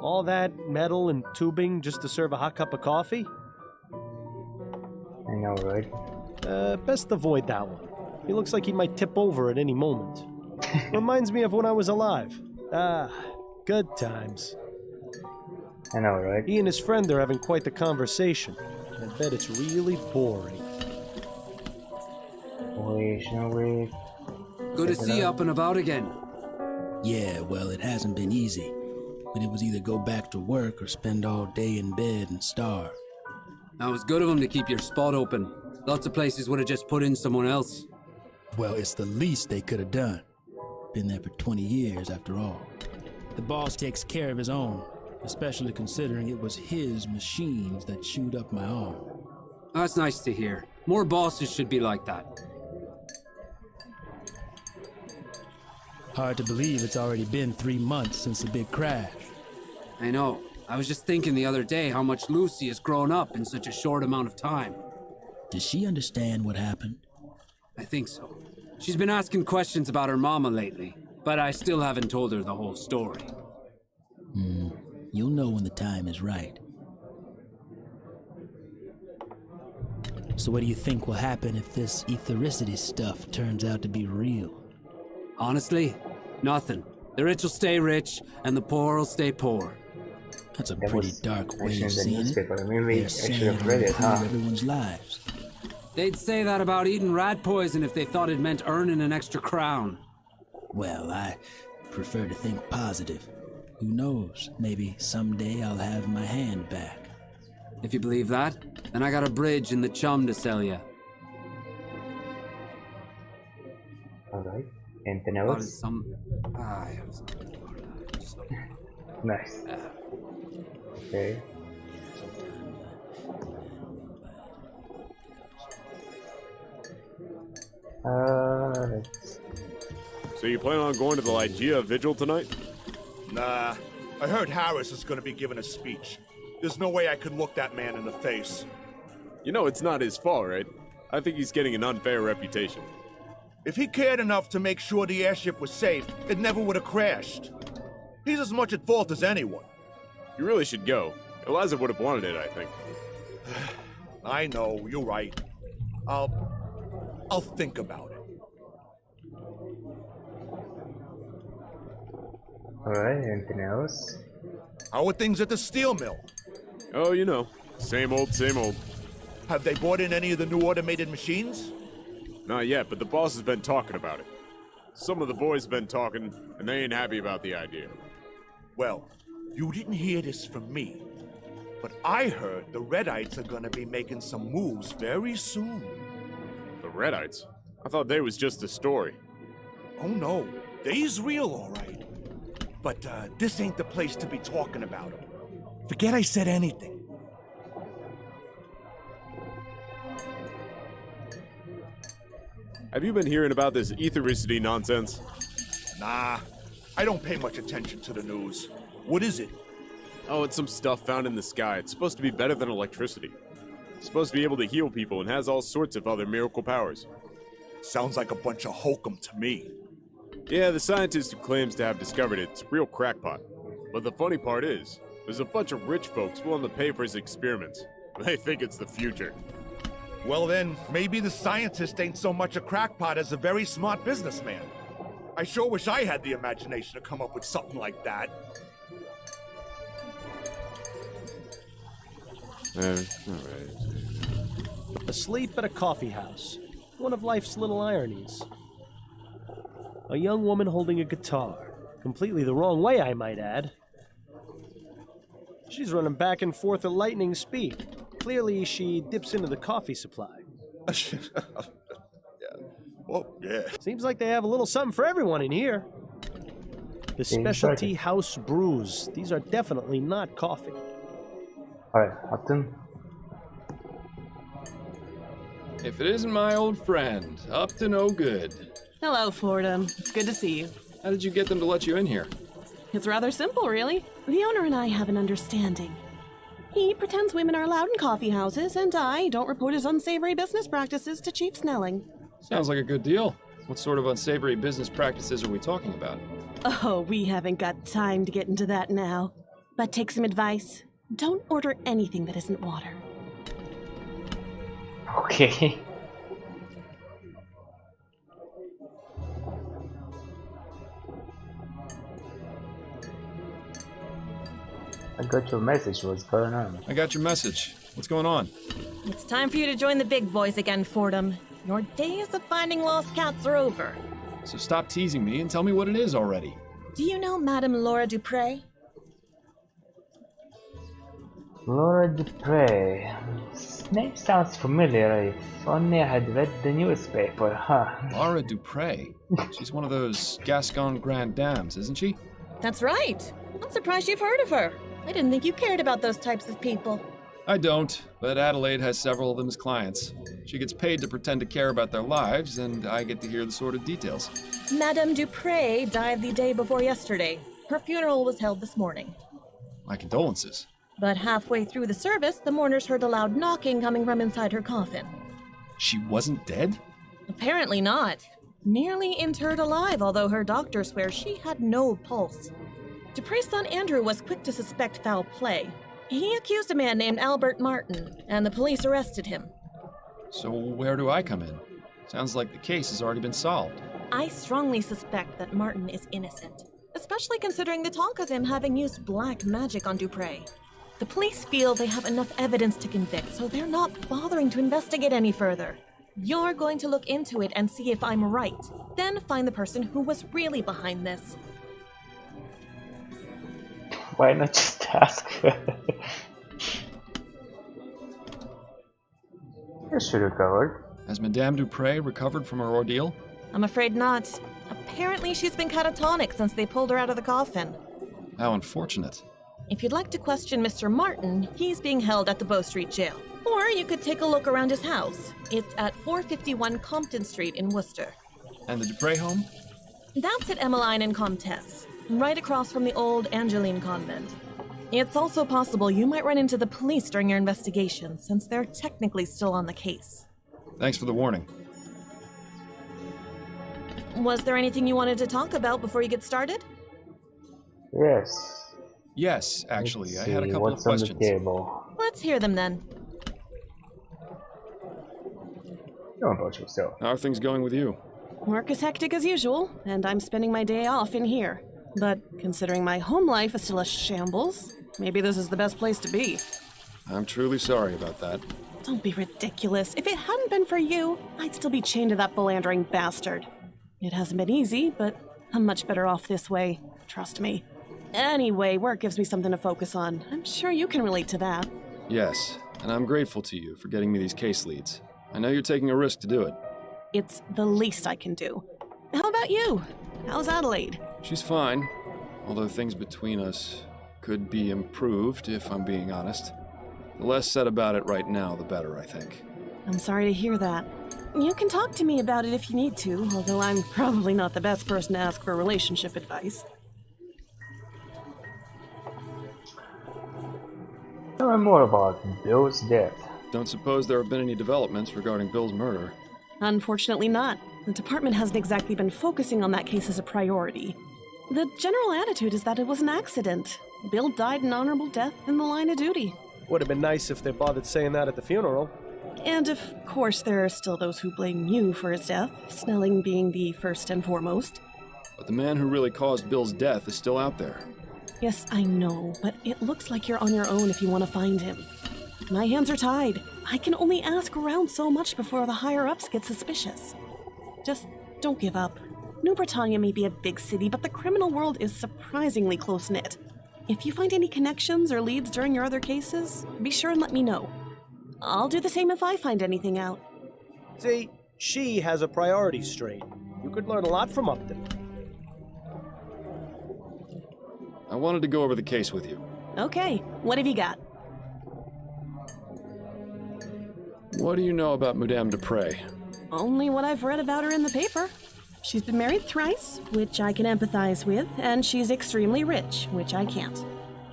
All that metal and tubing just to serve a hot cup of coffee? I know, right? Best avoid that one. He looks like he might tip over at any moment. Reminds me of when I was alive. Ah, good times. I know, right? He and his friend are having quite the conversation. I bet it's really boring. Shall we? Good to see you up and about again. Yeah, well, it hasn't been easy. But it was either go back to work or spend all day in bed and starve. Now, it was good of them to keep your spot open. Lots of places would have just put in someone else. Well, it's the least they could have done. Been there for 20 years, after all. The boss takes care of his own, especially considering it was his machines that chewed up my arm. That's nice to hear. More bosses should be like that. Hard to believe it's already been 3 months since the big crash. I know. I was just thinking the other day how much Lucy has grown up in such a short amount of time. Does she understand what happened? I think so. She's been asking questions about her mama lately, but I still haven't told her the whole story. You'll know when the time is right. So what do you think will happen if this ethericity stuff turns out to be real? Honestly, nothing. The rich will stay rich, and the poor will stay poor. That's a That pretty was dark way actually in of the seeing it. newspaper. Maybe I They're should saying have read it, it'll huh? improve everyone's lives. They'd say that about eating rat poison if they thought it meant earning an extra crown. Well, I prefer to think positive. Who knows? Maybe someday I'll have my hand back. If you believe that, then I got a bridge in the chum to sell you. Alright. Anything What else? is some... I have something for that. So, Nice. Okay. Let's... So you plan on going to the Lygia Vigil tonight? Nah. I heard Harris is going to be giving a speech. There's no way I could look that man in the face. You know it's not his fault, right? I think he's getting an unfair reputation. If he cared enough to make sure the airship was safe, it never would have crashed. He's as much at fault as anyone. You really should go. Eliza would have wanted it, I think. I know, you're right. I'll think about it. Alright, anything else? How are things at the steel mill? Oh, you know. Same old, same old. Have they bought in any of the new automated machines? Not yet, but the boss has been talking about it. Some of the boys have been talking, and they ain't happy about the idea. Well, you didn't hear this from me, but I heard the Redites are gonna be making some moves very soon. The Redites? I thought they was just a story. Oh no, they's real all right. But this ain't the place to be talking about them. Forget I said anything. Have you been hearing about this ethericity nonsense? Nah, I don't pay much attention to the news. What is it? Oh, it's some stuff found in the sky. It's supposed to be better than electricity. It's supposed to be able to heal people and has all sorts of other miracle powers. Sounds like a bunch of hokum to me. Yeah, the scientist who claims to have discovered it's a real crackpot. But the funny part is, there's a bunch of rich folks willing to pay for his experiments. They think it's the future. Well then, maybe the scientist ain't so much a crackpot as a very smart businessman. I sure wish I had the imagination to come up with something like that. Alright. Asleep at a coffee house. One of life's little ironies. A young woman holding a guitar. Completely the wrong way, I might add. She's running back and forth at lightning speed. Clearly, she dips into the coffee supply. Yeah. Seems like they have a little something for everyone in here. The specialty house brews. These are definitely not coffee. Alright, Upton. If it isn't my old friend, up to no good. Hello, Fordham. It's good to see you. How did you get them to let you in here? It's rather simple, really. The owner and I have an understanding. He pretends women are allowed in coffee houses, and I don't report his unsavory business practices to Chief Snelling. Sounds like a good deal. What sort of unsavory business practices are we talking about? Oh, we haven't got time to get into that now. But take some advice. Don't order anything that isn't water. Okay. I got your message. What's going on? I got your message. What's going on? It's time for you to join the big boys again, Fordham. Your days of finding lost cats are over. So stop teasing me and tell me what it is already. Do you know Madame Laura Dupre? Laura Dupre. Name sounds familiar. If only I had read the newspaper, huh? Laura Dupre? She's one of those Gascon Grand Dames, isn't she? That's right. I'm surprised you've heard of her. I didn't think you cared about those types of people. I don't, but Adelaide has several of them as clients. She gets paid to pretend to care about their lives, and I get to hear the sort of details. Madame Dupre died the day before yesterday. Her funeral was held this morning. My condolences. But halfway through the service, the mourners heard a loud knocking coming from inside her coffin. She wasn't dead? Apparently not. Nearly interred alive, although her doctor swears she had no pulse. Dupre's son Andrew was quick to suspect foul play. He accused a man named Albert Martin, and the police arrested him. So where do I come in? Sounds like the case has already been solved. I strongly suspect that Martin is innocent, especially considering the talk of him having used black magic on Dupre. The police feel they have enough evidence to convict, so they're not bothering to investigate any further. You're going to look into it and see if I'm right, then find the person who was really behind this. Why not just ask her? She recovered. Has Madame Dupre recovered from her ordeal? I'm afraid not. Apparently she's been catatonic since they pulled her out of the coffin. How unfortunate. If you'd like to question Mr. Martin, he's being held at the Bow Street Jail. Or you could take a look around his house. It's at 451 Compton Street in Worcester. And the Dupre home? That's at Emmeline and Comtesse, right across from the old Angeline convent. It's also possible you might run into the police during your investigation, since they're technically still on the case. Thanks for the warning. Was there anything you wanted to talk about before you get started? Yes. Yes, actually, Let's I had a see couple of what's on the questions. table. Let's hear them then. Tell me about yourself. How are things going with you? Work is hectic as usual, and I'm spending my day off in here. But considering my home life is still a shambles, maybe this is the best place to be. I'm truly sorry about that. Don't be ridiculous. If it hadn't been for you, I'd still be chained to that philandering bastard. It hasn't been easy, but I'm much better off this way. Trust me. Anyway, work gives me something to focus on. I'm sure you can relate to that. Yes, and I'm grateful to you for getting me these case leads. I know you're taking a risk to do it. It's the least I can do. How about you? How's Adelaide? She's fine, although things between us could be improved, if I'm being honest. The less said about it right now, the better, I think. I'm sorry to hear that. You can talk to me about it if you need to, although I'm probably not the best person to ask for relationship advice. Tell me more about Bill's death. Don't suppose there have been any developments regarding Bill's murder. Unfortunately not. The department hasn't exactly been focusing on that case as a priority. The general attitude is that it was an accident. Bill died an honorable death in the line of duty. Would have been nice if they bothered saying that at the funeral. And of course there are still those who blame you for his death, Snelling being the first and foremost. But the man who really caused Bill's death is still out there. Yes, I know, but it looks like you're on your own if you want to find him. My hands are tied. I can only ask around so much before the higher-ups get suspicious. Just don't give up. New Britannia may be a big city, but the criminal world is surprisingly close-knit. If you find any connections or leads during your other cases, be sure and let me know. I'll do the same if I find anything out. See, she has a priority straight. You could learn a lot from Upton. I wanted to go over the case with you. Okay, what have you got? What do you know about Madame Dupre? Only what I've read about her in the paper. She's been married thrice, which I can empathize with, and she's extremely rich, which I can't.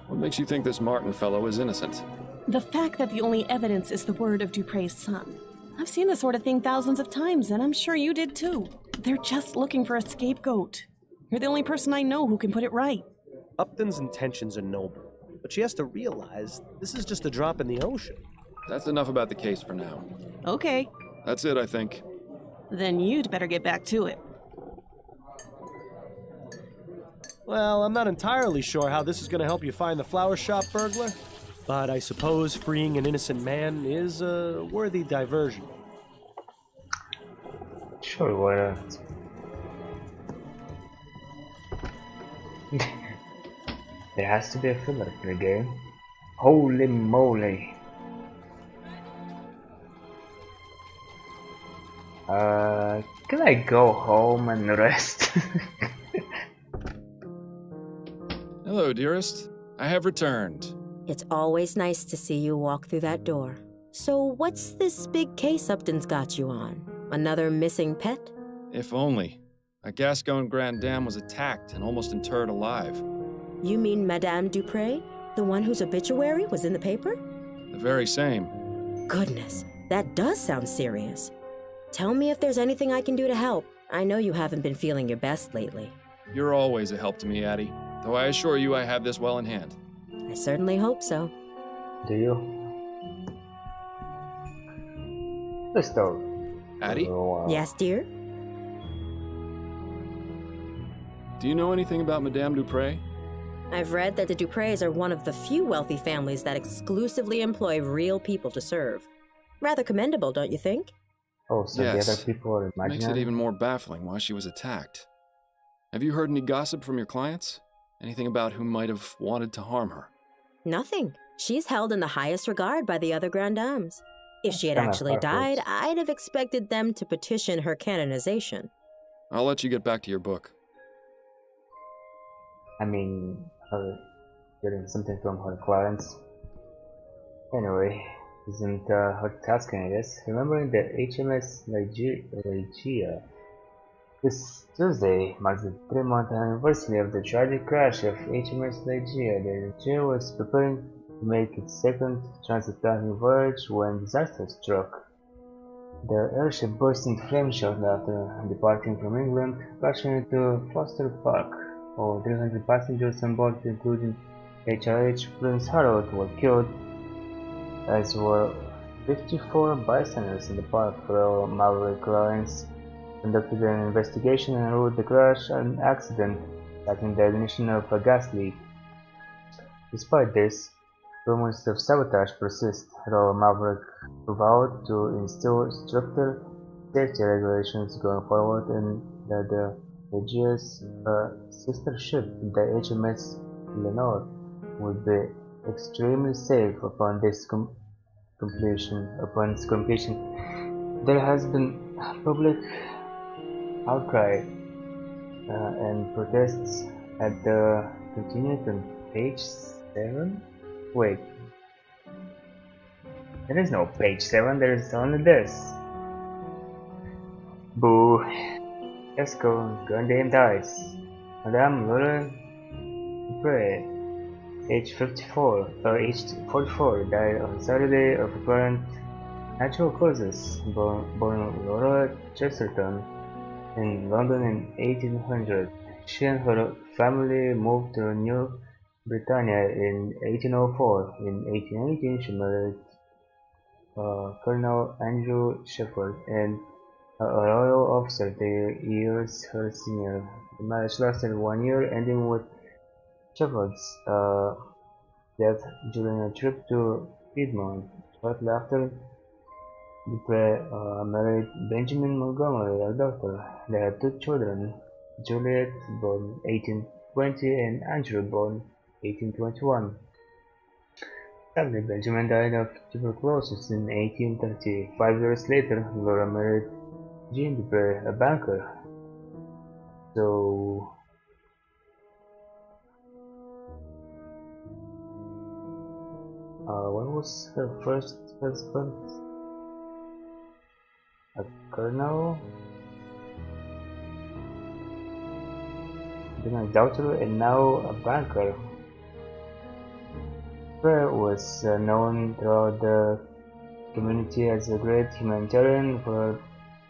What makes you think this Martin fellow is innocent? The fact that the only evidence is the word of Dupre's son. I've seen this sort of thing thousands of times, and I'm sure you did too. They're just looking for a scapegoat. You're the only person I know who can put it right. Upton's intentions are noble, but she has to realize this is just a drop in the ocean. That's enough about the case for now. Okay, That's it, I think. then you'd better get back to it. Well, I'm not entirely sure how this is going to help you find the flower shop burglar, but I suppose freeing an innocent man is a worthy diversion. Sure, why not? There has to be a filler in the game. Holy moly. Can I go home and rest? Hello, dearest. I have returned. It's always nice to see you walk through that door. So what's this big case Upton's got you on? Another missing pet? If only. A Gascon Grand Dame was attacked and almost interred alive. You mean Madame Dupre? The one whose obituary was in the paper? The very same. Goodness, that does sound serious. Tell me if there's anything I can do to help. I know you haven't been feeling your best lately. You're always a help to me, Addie. Though I assure you I have this well in hand. I certainly hope so. Do you? Let's talk. Addie? Yes, dear? Do you know anything about Madame Dupre? I've read that the Dupres are one of the few wealthy families that exclusively employ real people to serve. Rather commendable, don't you think? Oh, so Yes. the other people are Makes it imaginary? even more baffling why she was attacked. Have you heard any gossip from your clients? Anything about who might have wanted to harm her? Nothing. She's held in the highest regard by the other Grand Dames. If she had Kinda actually died, backwards. I'd have expected them to petition her canonization. I'll let you get back to your book. I mean, her getting something from her clients. Anyway, isn't her task, I guess? Remembering the HMS Ligeia This Tuesday marks the 3-month anniversary of the tragic crash of HMS Nigeria. The Nigeria was preparing to make its second transatlantic voyage when disaster struck. The airship burst into flames shortly after departing from England, crashing into Foster Park. All 300 passengers on board, including HRH Prince Harold, were killed, as were 54 bystanders in the park. Royal Maverick Lines conducted an investigation and ruled the crash an accident, citing the ignition of a gas leak. Despite this, rumors of sabotage persist. Royal Maverick vowed to instill stricter safety regulations going forward and that the Nigeria's sister ship, the HMS Lenore, would be extremely safe upon its completion. There has been public outcry and protests at the continued on page 7. Wait, there is no page 7, there is only this. Boo. Let's go, goddamn dice. Madame Laura Dupre, age 44, died on Saturday of apparent natural causes, born Laura Chesterton in London in 1800. She and her family moved to New Britannia in 1804. In 1818, she married Colonel Andrew Shepherd, and a royal officer 3 years her senior. The marriage lasted 1 year, ending with Shepherd's death during a trip to Piedmont. Shortly after, Dupre married Benjamin Montgomery, a doctor. They had 2 children, Juliet, born 1820, and Andrew, born 1821. Sadly, Benjamin died of tuberculosis in 1830. 5 years later, Laura married Jean Dupre, a banker. So, what was her first husband? A colonel, then a doctor, and now a banker. Dupre was known throughout the community as a great humanitarian for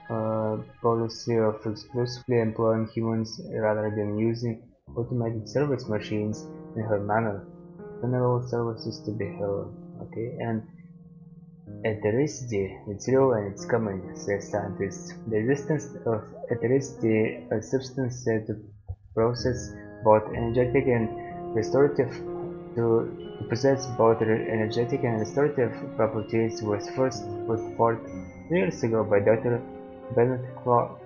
her policy of exclusively employing humans rather than using automated service machines in her manner. General services to be held. Okay, and ethericity, it's real and it's coming, says scientists. The existence of ethericity, a substance said to process both energetic and restorative to possess both energetic and restorative properties, was first put forth 3 years ago by Dr. Bernard Clark.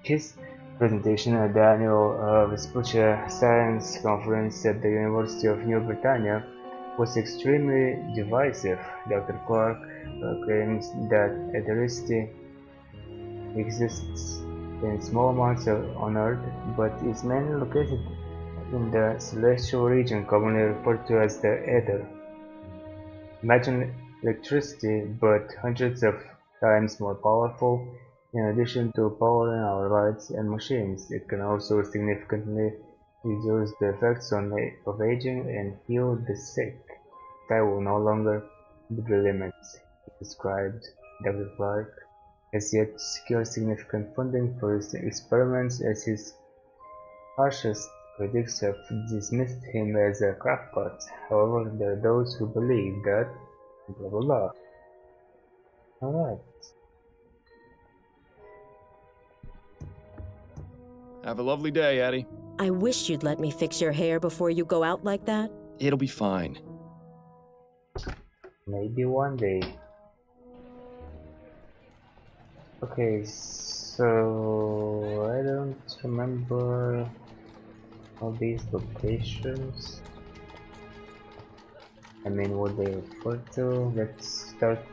His presentation at the annual Vespuccia Science Conference at the University of New Britannia was extremely divisive. Dr. Clark claims that ethericity exists in small amounts on Earth, but is mainly located in the celestial region commonly referred to as the ether. Imagine electricity, but hundreds of times more powerful. In addition to powering our lights and machines, it can also significantly reduce the effects of aging and heal the sick. Sky will no longer be the limit, he described. Dr. Clark has yet to secure significant funding for his experiments, as his harshest critics have dismissed him as a crackpot. However, there are those who believe that blah blah blah. Alright. Have a lovely day, Addie. I wish you'd let me fix your hair before you go out like that. It'll be fine. Maybe one day. Okay, so I don't remember all these locations. I mean, what they refer to. Let's start.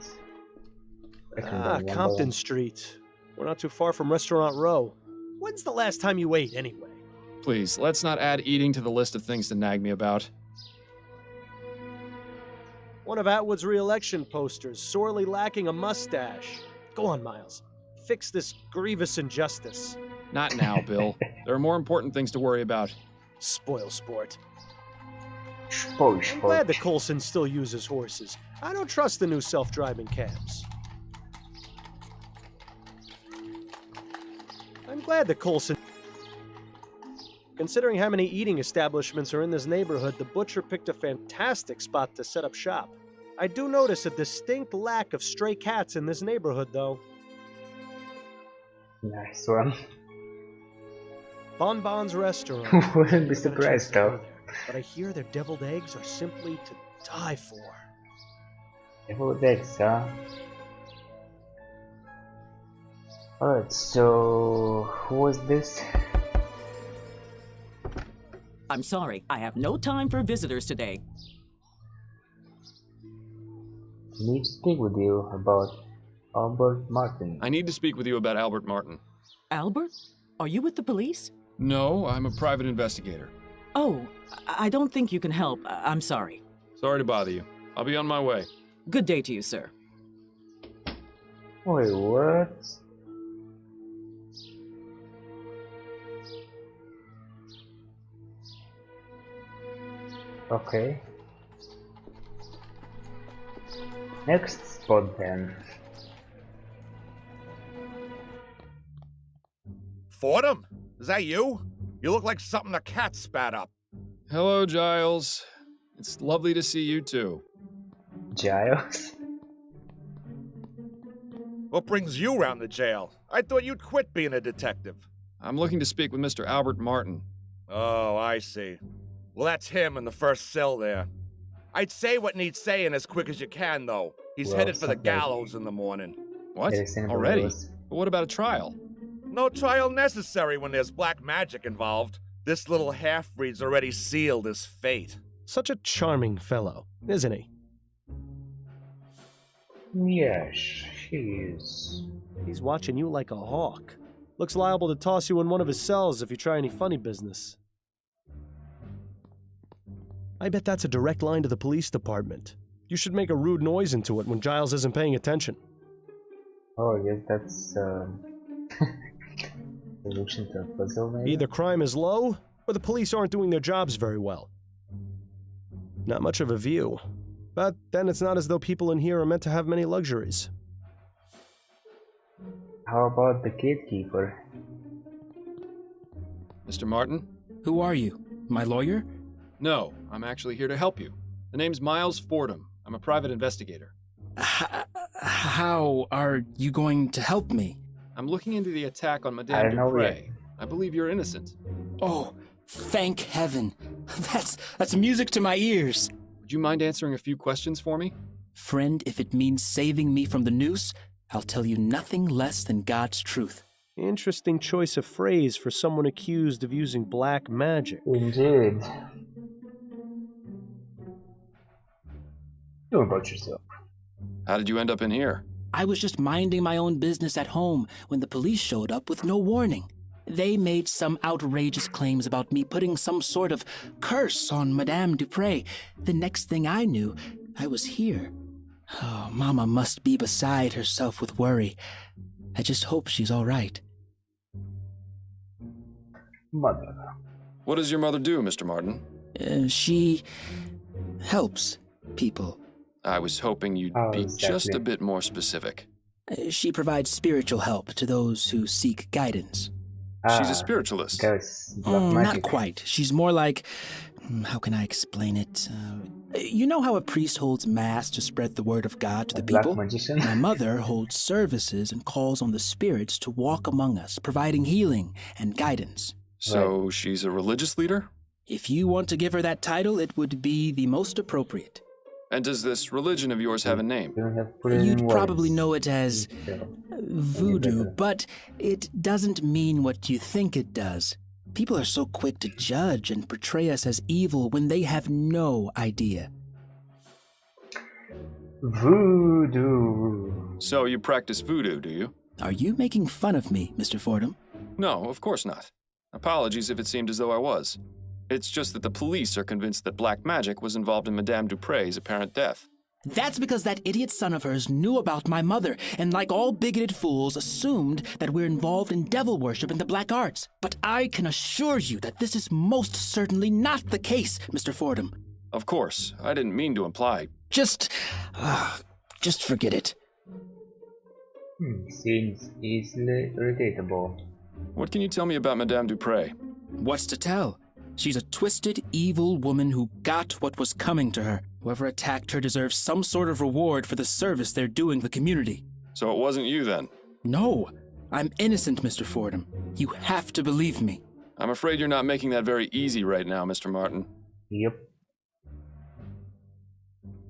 Compton Street. We're not too far from Restaurant Row. When's the last time you ate, anyway? Please, let's not add eating to the list of things to nag me about. One of Atwood's re-election posters, sorely lacking a mustache. Go on, Miles. fix this grievous injustice. Not now, Bill. There are more important things to worry about. Spoil sport. Spoil I'm glad the sport. Coulson still uses horses. I don't trust the new self-driving cabs. I'm glad the Coulson... Considering how many eating establishments are in this neighborhood, the butcher picked a fantastic spot to set up shop. I do notice a distinct lack of stray cats in this neighborhood, though. Nice one. Bonbon's restaurant. Wouldn't be Never got a chance surprised to go though. there, but I hear their deviled eggs are simply to die for. Deviled eggs, huh? Alright, so who was this? I'm sorry, I have no time for visitors today. I need to speak with you about Albert Martin. I need to speak with you about Albert Martin. Albert? Are you with the police? No, I'm a private investigator. Oh, I don't think you can help. I'm sorry. Sorry to bother you. I'll be on my way. Good day to you, sir. Wait, what? Okay. Next spot then. Fordham? Is that you? You look like something a cat spat up. Hello, Giles. It's lovely to see you too. Giles? What brings you round the jail? I thought you'd quit being a detective. I'm looking to speak with Mr. Albert Martin. Oh, I see. Well, that's him in the first cell there. I'd say what needs saying as quick as you can, though. He's Well, headed for the something. gallows in the morning. What? Yes, and Already? was- But what about a trial? No trial necessary when there's black magic involved. This little half-breed's already sealed his fate. Such a charming fellow, isn't he? Yes, she is. He's watching you like a hawk. Looks liable to toss you in one of his cells if you try any funny business. I bet that's a direct line to the police department. You should make a rude noise into it when Giles isn't paying attention. Oh, I guess that's solution to a puzzle, maybe? Either crime is low, or the police aren't doing their jobs very well. Not much of a view. But then it's not as though people in here are meant to have many luxuries. How about the gatekeeper? Mr. Martin? Who are you? My lawyer? No, I'm actually here to help you. The name's Miles Fordham. I'm a private investigator. How are you going to help me? I'm looking into the attack on I Madame don't know Dupre. yet. I believe you're innocent. Oh, thank heaven. That's music to my ears. Would you mind answering a few questions for me? Friend, if it means saving me from the noose, I'll tell you nothing less than God's truth. Interesting choice of phrase for someone accused of using black magic. Indeed. Do about yourself. How did you end up in here? I was just minding my own business at home when the police showed up with no warning. They made some outrageous claims about me putting some sort of curse on Madame Dupre. The next thing I knew, I was here. Oh, Mama must be beside herself with worry. I just hope she's all right. Mother. What does your mother do, Mr. Martin? She helps people. I was hoping you'd Oh, be exactly. just a bit more specific. She provides spiritual help to those who seek guidance. She's a spiritualist. There's black Not magic. quite. She's more like... how can I explain it? You know how a priest holds mass to spread the word of God to the Black people? magician. My mother holds services and calls on the spirits to walk among us, providing healing and guidance. So she's a religious leader? If you want to give her that title, it would be the most appropriate. And does this religion of yours have a name? You don't have to put it in You'd probably words. know it as So, voodoo, better. but it doesn't mean what you think it does. People are so quick to judge and portray us as evil when they have no idea. Voodoo. So you practice voodoo, do you? Are you making fun of me, Mr. Fordham? No, of course not. Apologies if it seemed as though I was. It's just that the police are convinced that black magic was involved in Madame Dupre's apparent death. That's because that idiot son of hers knew about my mother, and like all bigoted fools, assumed that we're involved in devil worship and the black arts. But I can assure you that this is most certainly not the case, Mr. Fordham. Of course, I didn't mean to imply. Just forget it. Seems easily irritatable. What can you tell me about Madame Dupre? What's to tell? She's a twisted, evil woman who got what was coming to her. Whoever attacked her deserves some sort of reward for the service they're doing the community. So it wasn't you then? No, I'm innocent, Mr. Fordham. You have to believe me. I'm afraid you're not making that very easy right now, Mr. Martin. Yep.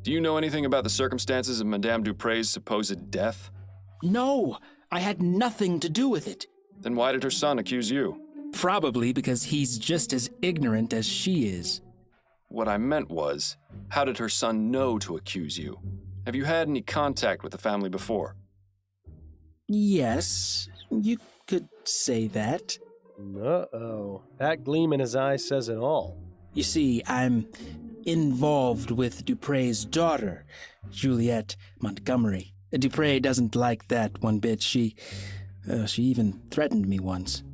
Do you know anything about the circumstances of Madame Dupre's supposed death? No, I had nothing to do with it. Then why did her son accuse you? Probably because he's just as ignorant as she is. What I meant was, how did her son know to accuse you? Have you had any contact with the family before? Yes, you could say that. Uh-oh. That gleam in his eye says it all. You see, I'm involved with Dupre's daughter, Juliet Montgomery. Dupre doesn't like that one bit. She even threatened me once.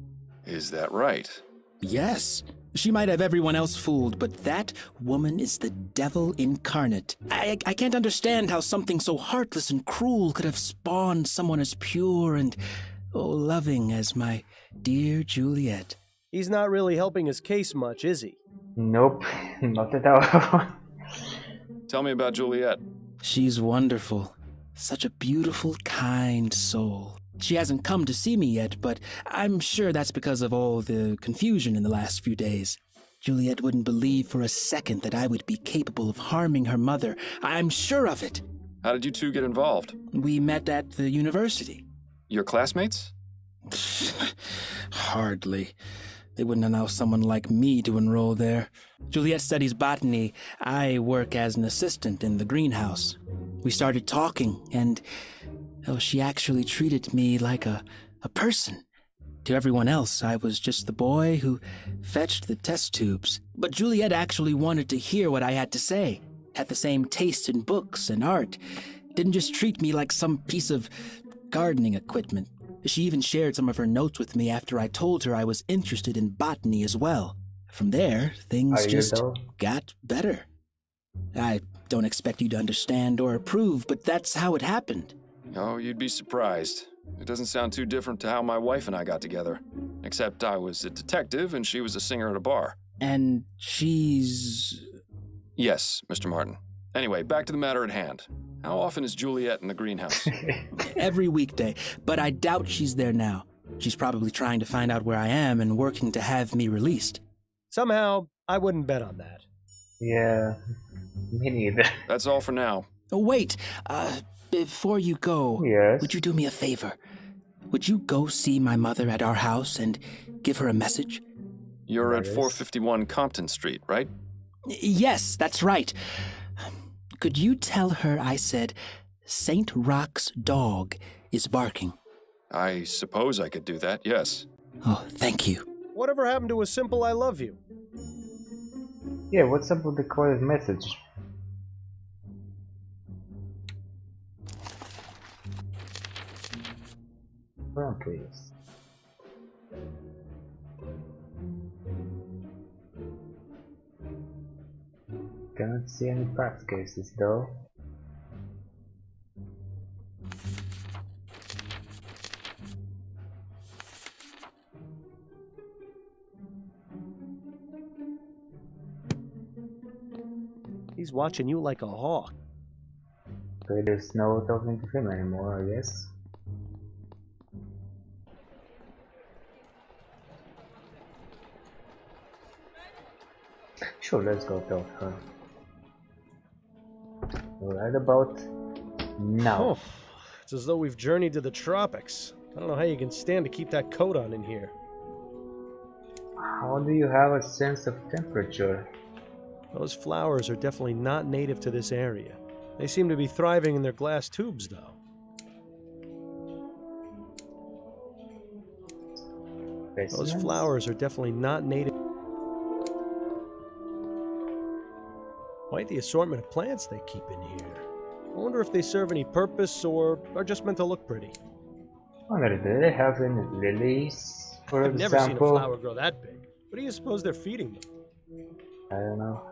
Is that right? Yes. She might have everyone else fooled, but that woman is the devil incarnate. I can't understand how something so heartless and cruel could have spawned someone as pure and loving as my dear Juliet. He's not really helping his case much, is he? Nope, not at all. Tell me about Juliet. She's wonderful. Such a beautiful, kind soul. She hasn't come to see me yet, but I'm sure that's because of all the confusion in the last few days. Juliet wouldn't believe for a second that I would be capable of harming her mother. I'm sure of it. How did you two get involved? We met at the university. Your classmates? Hardly. They wouldn't allow someone like me to enroll there. Juliet studies botany. I work as an assistant in the greenhouse. We started talking, and she actually treated me like a person. To everyone else, I was just the boy who fetched the test tubes. But Juliet actually wanted to hear what I had to say, had the same taste in books and art, didn't just treat me like some piece of gardening equipment. She even shared some of her notes with me after I told her I was interested in botany as well. From there, things just got better. I don't expect you to understand or approve, but that's how it happened. Oh, you'd be surprised. It doesn't sound too different to how my wife and I got together. Except I was a detective and she was a singer at a bar. And she's... Yes, Mr. Martin. Anyway, back to the matter at hand. How often is Juliet in the greenhouse? Every weekday, but I doubt she's there now. She's probably trying to find out where I am and working to have me released. Somehow, I wouldn't bet on that. Yeah, me neither. That's all for now. Oh, wait, before you go, yes. Would you do me a favor? Would you go see my mother at our house and give her a message? You're at 451 Compton Street, right? Yes, that's right. Could you tell her I said St. Rock's dog is barking? I suppose I could do that, yes. Oh, thank you. Whatever happened to a simple I love you? Yeah, what's up with the coded message? Run, please. Cannot see any parts cases though. He's watching you like a hawk. Okay, there's no talking to him anymore, I guess. Sure, let's go talk to her. Right about now. Oh, it's as though we've journeyed to the tropics. I don't know how you can stand to keep that coat on in here. How do you have a sense of temperature? Those flowers are definitely not native to this area. They seem to be thriving in their glass tubes, though. Those flowers are definitely not native. Quite the assortment of plants they keep in here. I wonder if they serve any purpose or are just meant to look pretty. I wonder, do they have any lilies, for I've never seen a example? flower grow that big. What do you suppose they're feeding them? I don't know.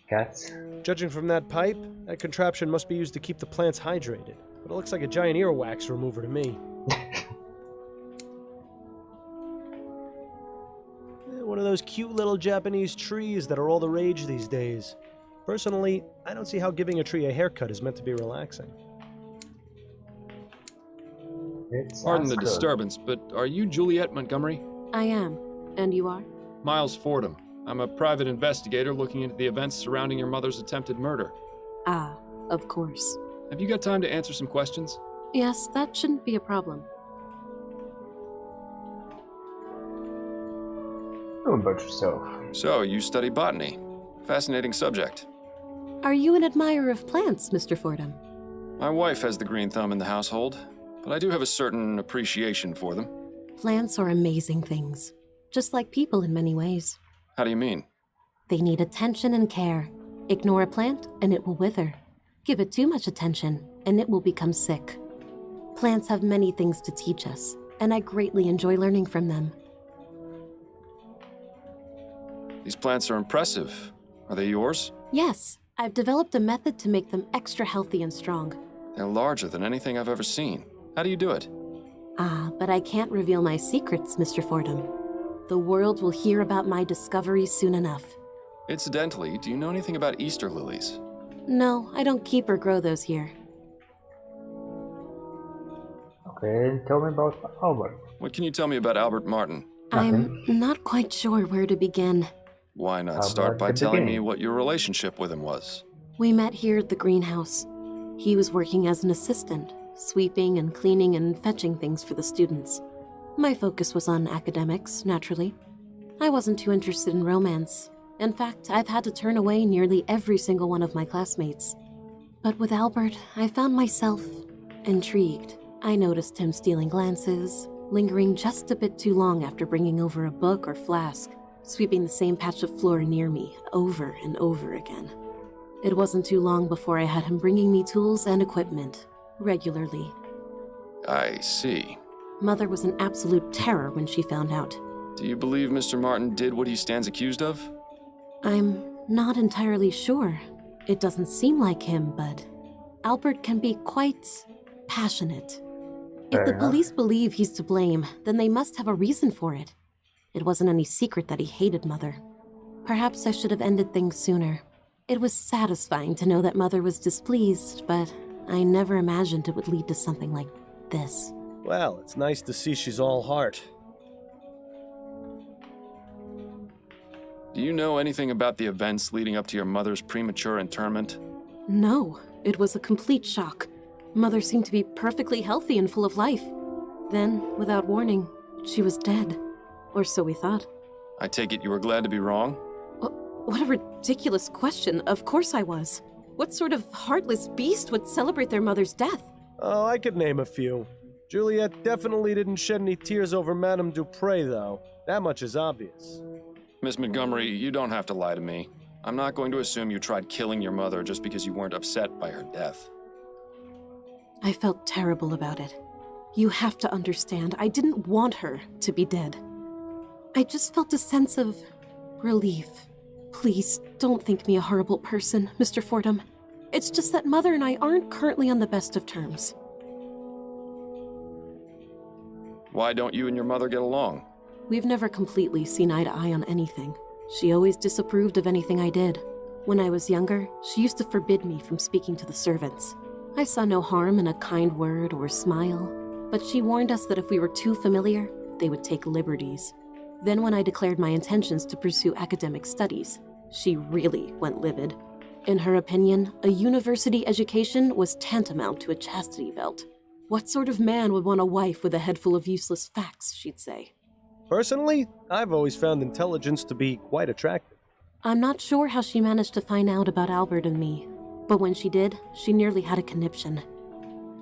Cats? Judging from that pipe, that contraption must be used to keep the plants hydrated. But it looks like a giant earwax remover to me. One of those cute little Japanese trees that are all the rage these days. Personally, I don't see how giving a tree a haircut is meant to be relaxing. Pardon the disturbance, but are you Juliet Montgomery? I am. And you are? Miles Fordham. I'm a private investigator looking into the events surrounding your mother's attempted murder. Ah, of course. Have you got time to answer some questions? Yes, that shouldn't be a problem. Tell me about yourself. So, you study botany. Fascinating subject. Are you an admirer of plants, Mr. Fordham? My wife has the green thumb in the household, but I do have a certain appreciation for them. Plants are amazing things, just like people in many ways. How do you mean? They need attention and care. Ignore a plant, and it will wither. Give it too much attention, and it will become sick. Plants have many things to teach us, and I greatly enjoy learning from them. These plants are impressive. Are they yours? Yes, I've developed a method to make them extra healthy and strong. They're larger than anything I've ever seen. How do you do it? Ah, but I can't reveal my secrets, Mr. Fordham. The world will hear about my discoveries soon enough. Incidentally, do you know anything about Easter lilies? No, I don't keep or grow those here. Okay, tell me about Albert. What can you tell me about Albert Martin? I'm not quite sure where to begin. Why not How start about by the telling me beginning? what your relationship with him was? We met here at the greenhouse. He was working as an assistant, sweeping and cleaning and fetching things for the students. My focus was on academics, naturally. I wasn't too interested in romance. In fact, I've had to turn away nearly every single one of my classmates. But with Albert, I found myself intrigued. I noticed him stealing glances, lingering just a bit too long after bringing over a book or flask, sweeping the same patch of floor near me over and over again. It wasn't too long before I had him bringing me tools and equipment, regularly. I see. Mother was an absolute terror when she found out. Do you believe Mr. Martin did what he stands accused of? I'm not entirely sure. It doesn't seem like him, but Albert can be quite passionate. If the police believe he's to blame, then they must have a reason for it. It wasn't any secret that he hated Mother. Perhaps I should have ended things sooner. It was satisfying to know that Mother was displeased, but I never imagined it would lead to something like this. Well, it's nice to see she's all heart. Do you know anything about the events leading up to your mother's premature interment? No, it was a complete shock. Mother seemed to be perfectly healthy and full of life. Then, without warning, she was dead. Or so we thought. I take it you were glad to be wrong? What a ridiculous question. Of course I was. What sort of heartless beast would celebrate their mother's death? Oh, I could name a few. Juliet definitely didn't shed any tears over Madame Dupre, though. That much is obvious. Miss Montgomery, you don't have to lie to me. I'm not going to assume you tried killing your mother just because you weren't upset by her death. I felt terrible about it. You have to understand, I didn't want her to be dead. I just felt a sense of relief. Please, don't think me a horrible person, Mr. Fordham. It's just that Mother and I aren't currently on the best of terms. Why don't you and your mother get along? We've never completely seen eye to eye on anything. She always disapproved of anything I did. When I was younger, she used to forbid me from speaking to the servants. I saw no harm in a kind word or smile, but she warned us that if we were too familiar, they would take liberties. Then when I declared my intentions to pursue academic studies, she really went livid. In her opinion, a university education was tantamount to a chastity belt. What sort of man would want a wife with a head full of useless facts, she'd say. Personally, I've always found intelligence to be quite attractive. I'm not sure how she managed to find out about Albert and me, but when she did, she nearly had a conniption.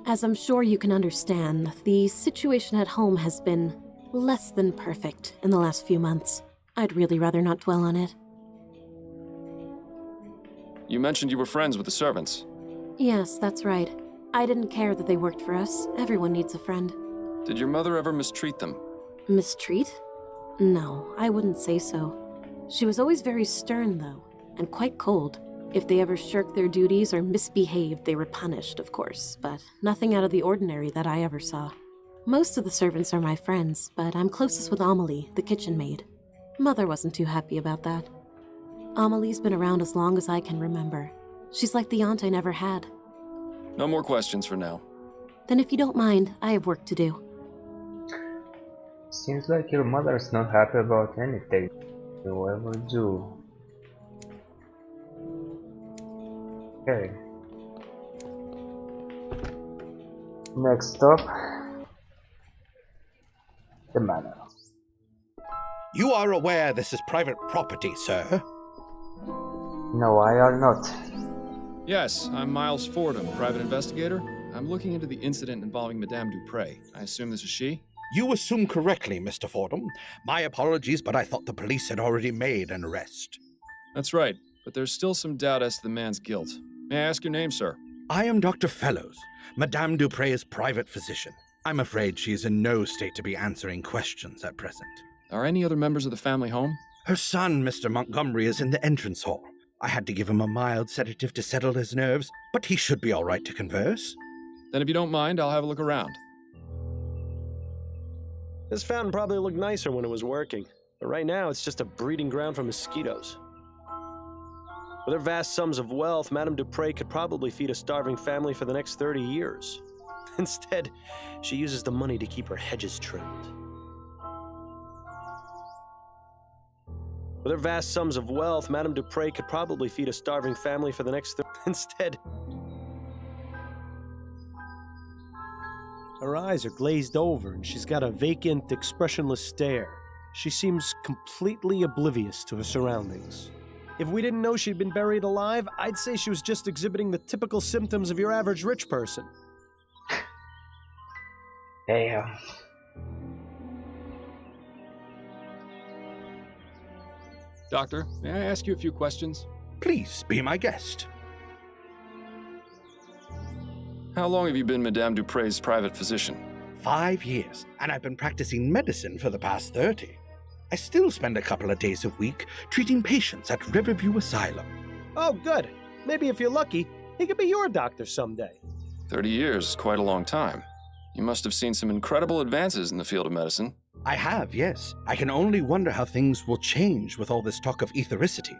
As I'm sure you can understand, the situation at home has been less than perfect in the last few months. I'd really rather not dwell on it. You mentioned you were friends with the servants. Yes, that's right. I didn't care that they worked for us. Everyone needs a friend. Did your mother ever mistreat them? Mistreat? No, I wouldn't say so. She was always very stern, though, and quite cold. If they ever shirked their duties or misbehaved, they were punished, of course, but nothing out of the ordinary that I ever saw. Most of the servants are my friends, but I'm closest with Amelie, the kitchen maid. Mother wasn't too happy about that. Amelie's been around as long as I can remember. She's like the aunt I never had. No more questions for now. Then if you don't mind, I have work to do. Seems like your mother's not happy about anything you ever do. Okay. Next stop, the manor. You are aware this is private property, sir? No, I are not. Yes, I'm Miles Fordham, private investigator. I'm looking into the incident involving Madame Dupre. I assume this is she? You assume correctly, Mr. Fordham. My apologies, but I thought the police had already made an arrest. That's right, but there's still some doubt as to the man's guilt. May I ask your name, sir? I am Dr. Fellows, Madame Dupre's private physician. I'm afraid she is in no state to be answering questions at present. Are any other members of the family home? Her son, Mr. Montgomery, is in the entrance hall. I had to give him a mild sedative to settle his nerves, but he should be all right to converse. Then if you don't mind, I'll have a look around. This fountain probably looked nicer when it was working, but right now it's just a breeding ground for mosquitoes. With her vast sums of wealth, Madame Dupre could probably feed a starving family for the next 30 years. Instead, she uses the money to keep her hedges trimmed. With her vast sums of wealth, Madame Dupre could probably feed a starving family for the next Instead, her eyes are glazed over and she's got a vacant, expressionless stare. She seems completely oblivious to her surroundings. If we didn't know she'd been buried alive, I'd say she was just exhibiting the typical symptoms of your average rich person. Damn. Doctor, may I ask you a few questions? Please, be my guest. How long have you been Madame Dupre's private physician? 5 years, and I've been practicing medicine for the past 30. I still spend a couple of days a week treating patients at Riverview Asylum. Oh, good. Maybe if you're lucky, he could be your doctor someday. 30 years is quite a long time. You must have seen some incredible advances in the field of medicine. I have, yes. I can only wonder how things will change with all this talk of ethericity.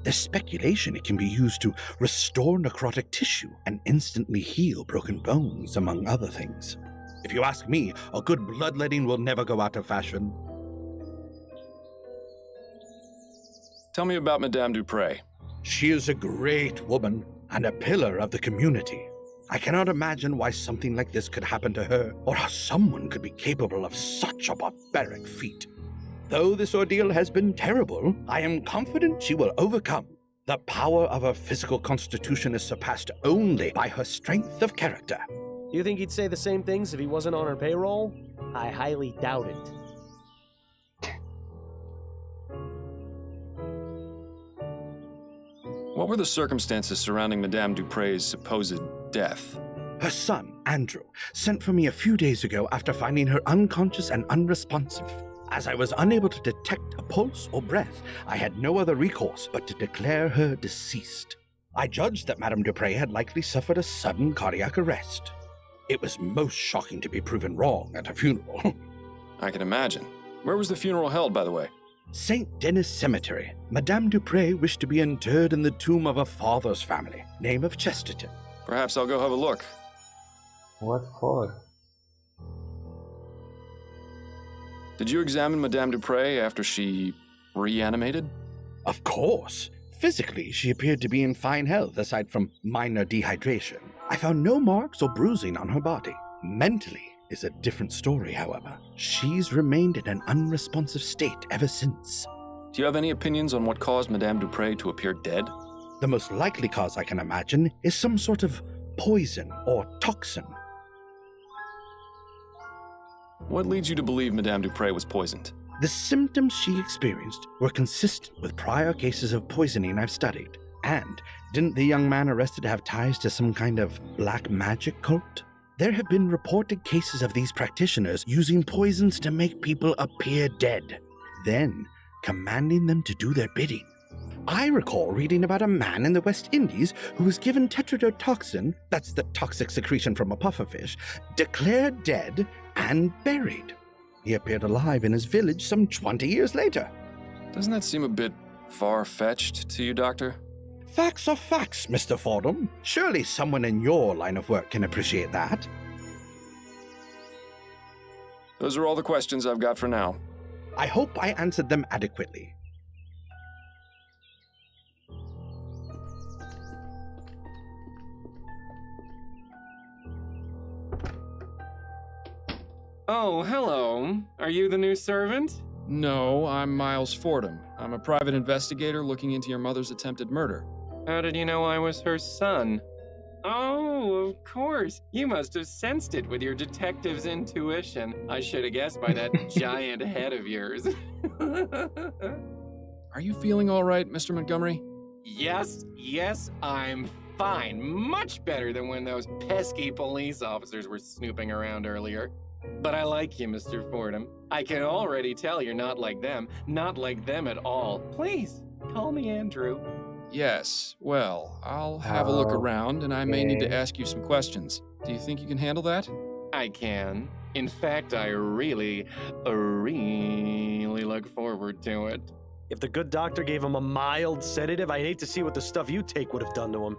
There's speculation it can be used to restore necrotic tissue and instantly heal broken bones, among other things. If you ask me, a good bloodletting will never go out of fashion. Tell me about Madame Dupre. She is a great woman and a pillar of the community. I cannot imagine why something like this could happen to her, or how someone could be capable of such a barbaric feat. Though this ordeal has been terrible, I am confident she will overcome. The power of her physical constitution is surpassed only by her strength of character. You think he'd say the same things if he wasn't on her payroll? I highly doubt it. What were the circumstances surrounding Madame Dupre's supposed death? Her son, Andrew, sent for me a few days ago after finding her unconscious and unresponsive. As I was unable to detect a pulse or breath, I had no other recourse but to declare her deceased. I judged that Madame Dupre had likely suffered a sudden cardiac arrest. It was most shocking to be proven wrong at a funeral. I can imagine. Where was the funeral held, by the way? St. Denis Cemetery. Madame Dupre wished to be interred in the tomb of her father's family, name of Chesterton. Perhaps I'll go have a look. What for? Did you examine Madame Dupre after she reanimated? Of course. Physically, she appeared to be in fine health aside from minor dehydration. I found no marks or bruising on her body. Mentally is a different story, however. She's remained in an unresponsive state ever since. Do you have any opinions on what caused Madame Dupre to appear dead? The most likely cause I can imagine is some sort of poison or toxin. What leads you to believe Madame Dupre was poisoned? The symptoms she experienced were consistent with prior cases of poisoning I've studied. And didn't the young man arrested have ties to some kind of black magic cult? There have been reported cases of these practitioners using poisons to make people appear dead, then commanding them to do their bidding. I recall reading about a man in the West Indies who was given tetrodotoxin, that's the toxic secretion from a pufferfish, declared dead and buried. He appeared alive in his village some 20 years later. Doesn't that seem a bit far-fetched to you, Doctor? Facts are facts, Mr. Fordham. Surely someone in your line of work can appreciate that. Those are all the questions I've got for now. I hope I answered them adequately. Oh, hello. Are you the new servant? No, I'm Miles Fordham. I'm a private investigator looking into your mother's attempted murder. How did you know I was her son? Oh, of course. You must have sensed it with your detective's intuition. I should have guessed by that giant head of yours. Are you feeling all right, Mr. Montgomery? Yes, I'm fine. Much better than when those pesky police officers were snooping around earlier. But I like you, Mr. Fordham. I can already tell you're not like them at all. Please, call me Andrew. Yes, well, I'll have a look around, and I may need to ask you some questions. Do you think you can handle that? I can. In fact, I really look forward to it. If the good doctor gave him a mild sedative, I'd hate to see what the stuff you take would have done to him.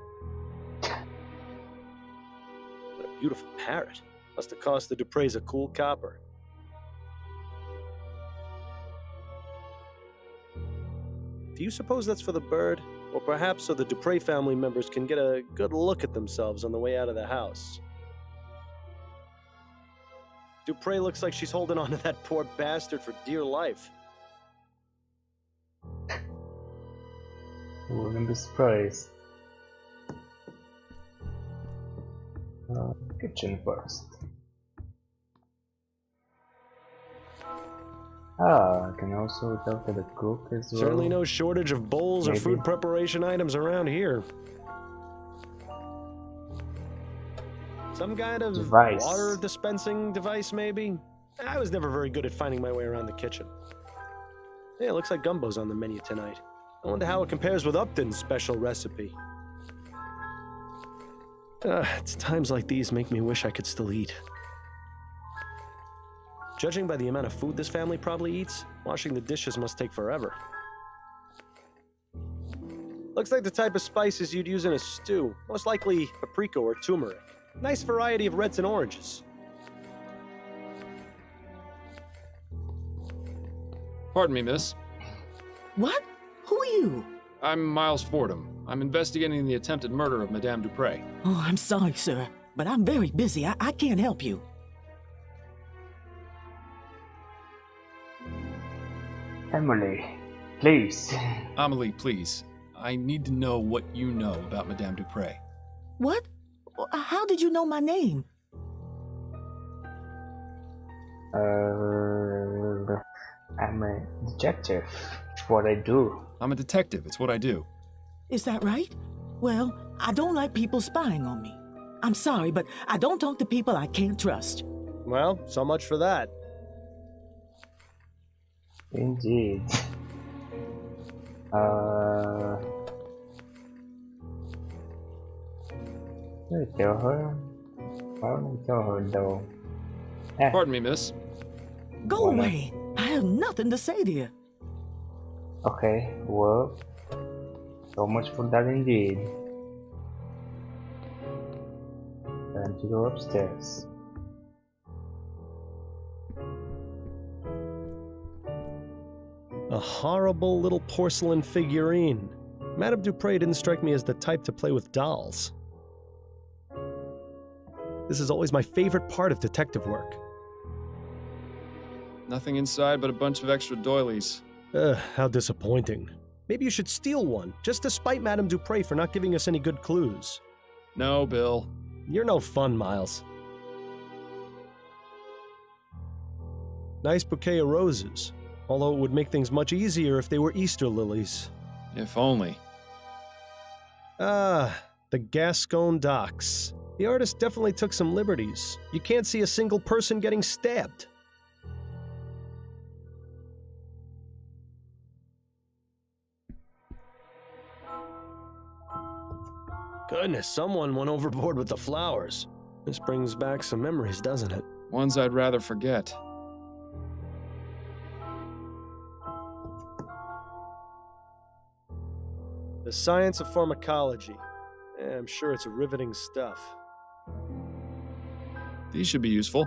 What a beautiful parrot. Must have cost the Dupreys a cool copper. Do you suppose that's for the bird? Or perhaps so the Duprey family members can get a good look at themselves on the way out of the house? Duprey looks like she's holding on to that poor bastard for dear life. Wouldn't be surprised. Kitchen first. I can also talk to the cook as well. Certainly no shortage of bowls or food preparation items around here. Some kind of water dispensing device, maybe? I was never very good at finding my way around the kitchen. Yeah, it looks like gumbo's on the menu tonight. I wonder how it compares with Upton's special recipe. It's times like these make me wish I could still eat. Judging by the amount of food this family probably eats, washing the dishes must take forever. Looks like the type of spices you'd use in a stew, most likely paprika or turmeric. Nice variety of reds and oranges. Pardon me, miss. What? Who are you? I'm Miles Fordham. I'm investigating the attempted murder of Madame Duprey. Oh, I'm sorry, sir, but I'm very busy. I can't help you. Emily, please. Amelie, please. I need to know what you know about Madame Duprey. What? How did you know my name? I'm a detective. It's what I do. I'm a detective. It's what I do. Is that right? Well, I don't like people spying on me. I'm sorry, but I don't talk to people I can't trust. Well, so much for that. Indeed. Should I tell her? Why don't I tell her though? Pardon me, miss. Go away. I have nothing to say to you. Okay, well, so much for that indeed. Time to go upstairs. A horrible little porcelain figurine. Madame Duprey didn't strike me as the type to play with dolls. This is always my favorite part of detective work. Nothing inside but a bunch of extra doilies. How disappointing. Maybe you should steal one, just to spite Madame Duprey for not giving us any good clues. No, Bill. You're no fun, Miles. Nice bouquet of roses. Although it would make things much easier if they were Easter lilies. If only. Ah, the Gascon docks. The artist definitely took some liberties. You can't see a single person getting stabbed. Goodness, someone went overboard with the flowers. This brings back some memories, doesn't it? Ones I'd rather forget. The science of pharmacology. I'm sure it's riveting stuff. These should be useful.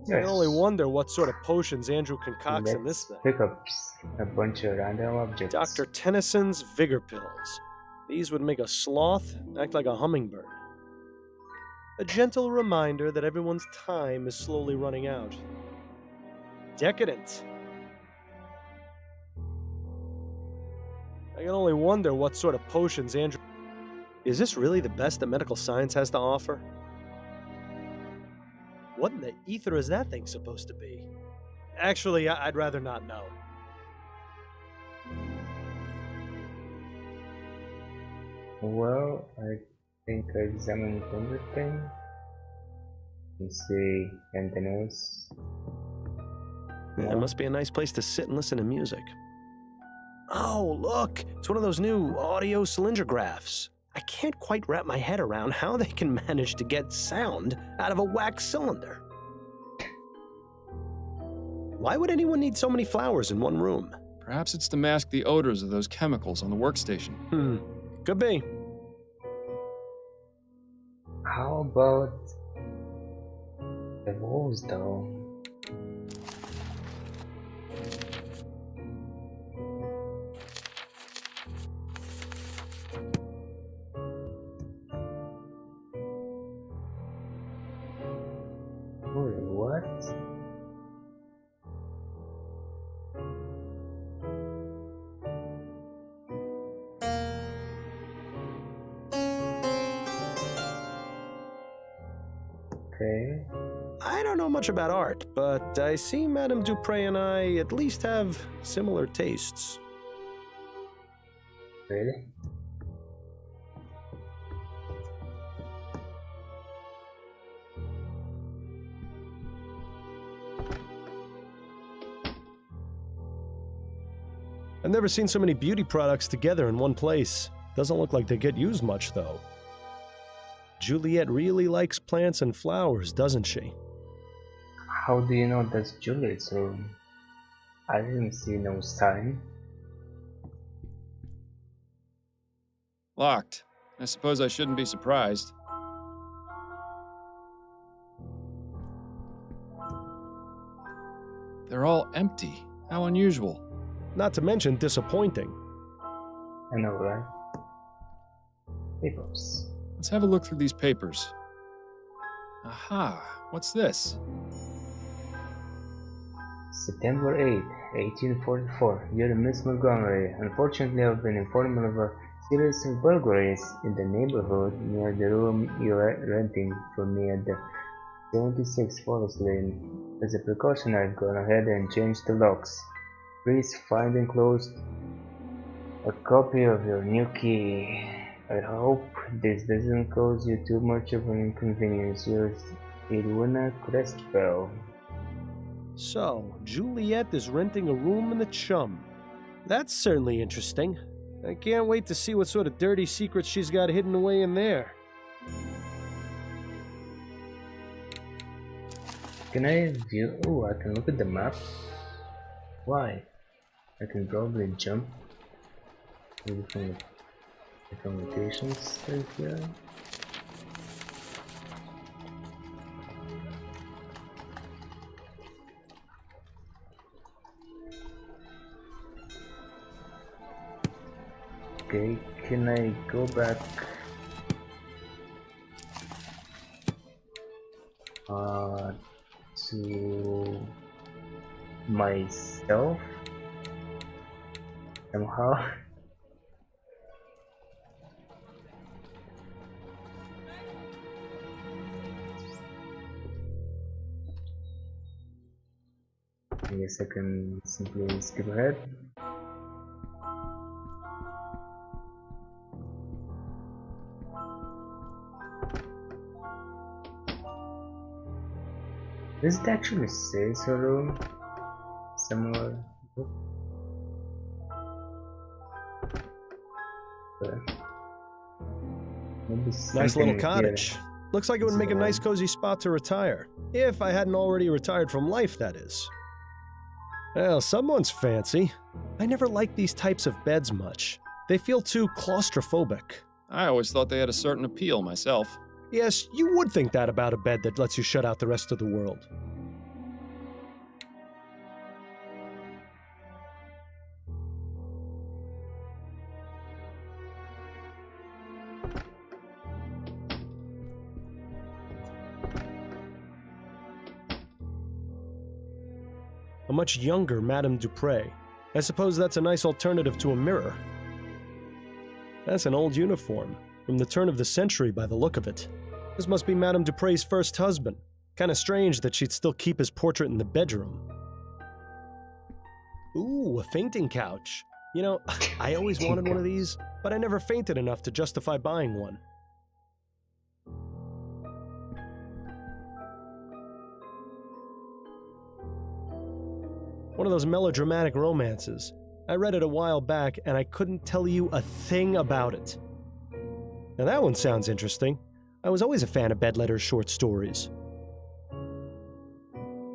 I can only wonder what sort of potions Andrew concocts in this Let's thing. pick up a bunch of random objects. Dr. Tennyson's vigor pills. These would make a sloth act like a hummingbird. A gentle reminder that everyone's time is slowly running out. Decadent. I can only wonder what sort of potions Andrew... Is this really the best that medical science has to offer? What in the ether is that thing supposed to be? Actually, I'd rather not know. Well, I think I examined everything. You see anything else? Yeah, it must be a nice place to sit and listen to music. Oh, look! It's one of those new audio cylindergraphs. I can't quite wrap my head around how they can manage to get sound out of a wax cylinder. Why would anyone need so many flowers in one room? Perhaps it's to mask the odors of those chemicals on the workstation. Could be. How about the walls, though? What? Okay. I don't know much about art, but I see Madame Dupre and I at least have similar tastes. Really? I've never seen so many beauty products together in one place. Doesn't look like they get used much, though. Juliet really likes plants and flowers, doesn't she? How do you know that's Juliet's room? I didn't see no sign. Locked. I suppose I shouldn't be surprised. They're all empty. How unusual. Not to mention disappointing. I know, right? Papers. Let's have a look through these papers. Aha, what's this? September 8, 1844. Dear Miss Montgomery, unfortunately I've been informed of a series of burglaries in the neighborhood near the room you're renting for me at the 76 Forest Lane. As a precaution, I've gone ahead and changed the locks. Please find enclosed a copy of your new key. I hope this doesn't cause you too much of an inconvenience. Yours, Edwina Crestwell. So, Juliet is renting a room in the Chum. That's certainly interesting. I can't wait to see what sort of dirty secrets she's got hidden away in there. Can I view? Oh, I can look at the map. Why? I can probably jump to different locations right here. Okay, can I go back to myself somehow? I guess I can simply skip ahead. Does it actually say so room? Somewhere? Maybe Nice little something cottage. here. Looks like it would make a nice cozy spot to retire. If I hadn't already retired from life, that is. Well, someone's fancy. I never liked these types of beds much. They feel too claustrophobic. I always thought they had a certain appeal myself. Yes, you would think that about a bed that lets you shut out the rest of the world. A much younger Madame Dupre. I suppose that's a nice alternative to a mirror. That's an old uniform, from the turn of the century by the look of it. This must be Madame Dupre's first husband. Kinda strange that she'd still keep his portrait in the bedroom. Ooh, a fainting couch. You know, I always wanted one of these, but I never fainted enough to justify buying one. One of those melodramatic romances. I read it a while back, and I couldn't tell you a thing about it. Now that one sounds interesting. I was always a fan of Bedletter's short stories.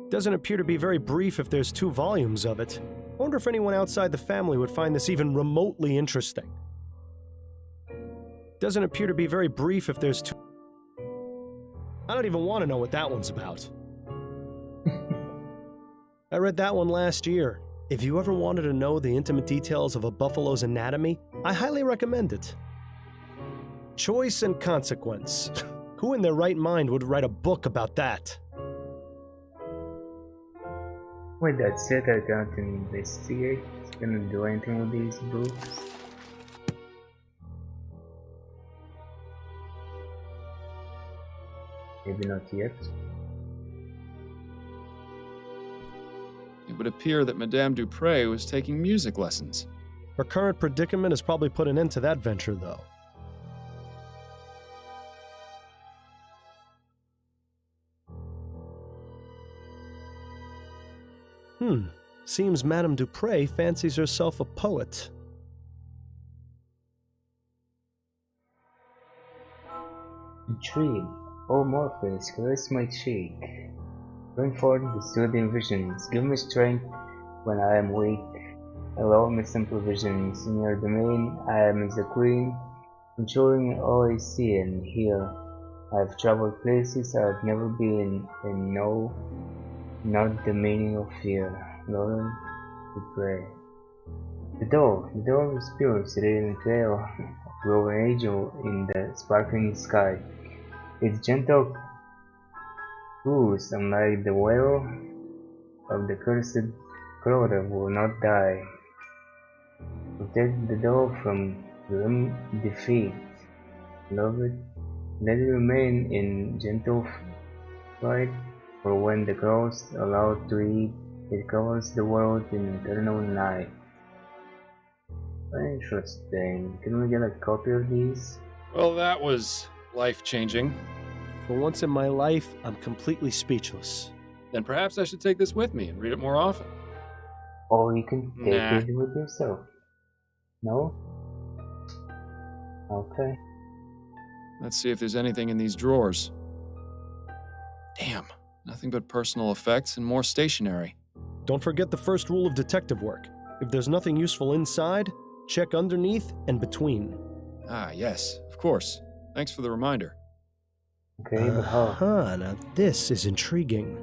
Doesn't appear to be very brief if there's 2 volumes of it. I wonder if anyone outside the family would find this even remotely interesting. Doesn't appear to be very brief if there's 2... I don't even want to know what that one's about. I read that one last year. If you ever wanted to know the intimate details of a buffalo's anatomy, I highly recommend it. Choice and consequence. Who in their right mind would write a book about that? Wait, that's it? I can't investigate? Can I do anything with these books? Maybe not yet. It would appear that Madame Dupre was taking music lessons. Her current predicament has probably put an end to that venture, though. Seems Madame Dupre fancies herself a poet. Intrigue. Oh Morpheus, caress my cheek. Bring forth the soothing visions. Give me strength when I am weak. Allow me simple visions. In your domain I am as a queen, controlling all I see and hear. I have traveled places I have never been, and know not the meaning of fear. Lauren Dupre. The door of spirits, radiant veil, a glowing angel in the sparkling sky. Its gentle cruise, unlike the wail of the cursed crow that will not die. Protect the door from grim defeat. Beloved, let it remain in gentle flight, for when the crows allowed to eat, it covers the world in eternal night. Interesting. Can we get a copy of these? Well, that was life-changing. For once in my life, I'm completely speechless. Then perhaps I should take this with me and read it more often. Or you can take it with yourself. No? Okay. Let's see if there's anything in these drawers. Damn, nothing but personal effects and more stationery. Don't forget the first rule of detective work. If there's nothing useful inside, check underneath and between. Ah, yes, of course. Thanks for the reminder. Okay, but how? Now this is intriguing.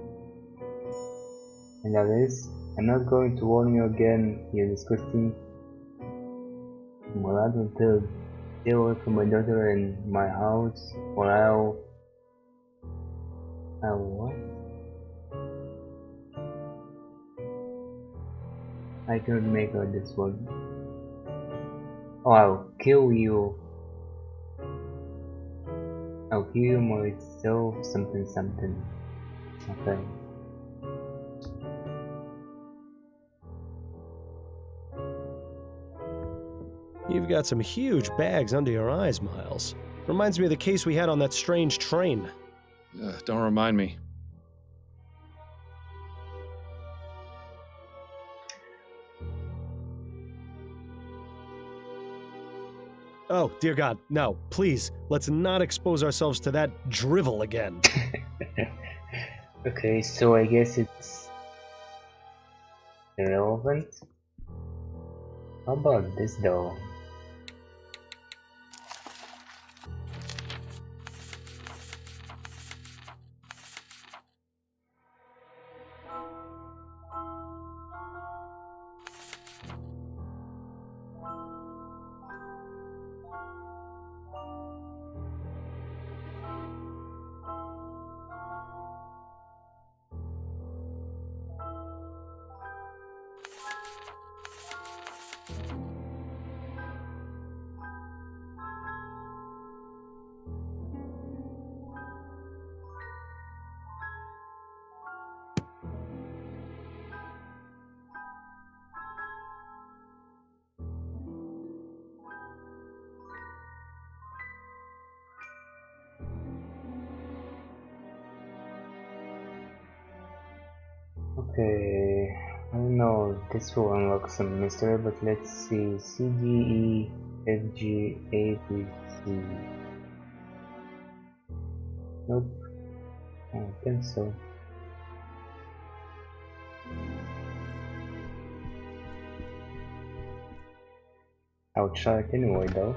And that is, I'm not going to warn you again, you disgusting mulatto pig. Stay away from my daughter and my house, or I'll what? I cannot make out this one. Oh, I'll kill you. I'll kill you myself, something something. Okay. You've got some huge bags under your eyes, Miles. Reminds me of the case we had on that strange train. Don't remind me. Oh, dear God, no. Please, let's not expose ourselves to that drivel again. Okay, so I guess it's irrelevant. How about this though? Okay, I don't know, this will unlock some mystery, but let's see. C, D, E, F, G, A, B, C. Nope, I don't think so. I'll try it anyway though.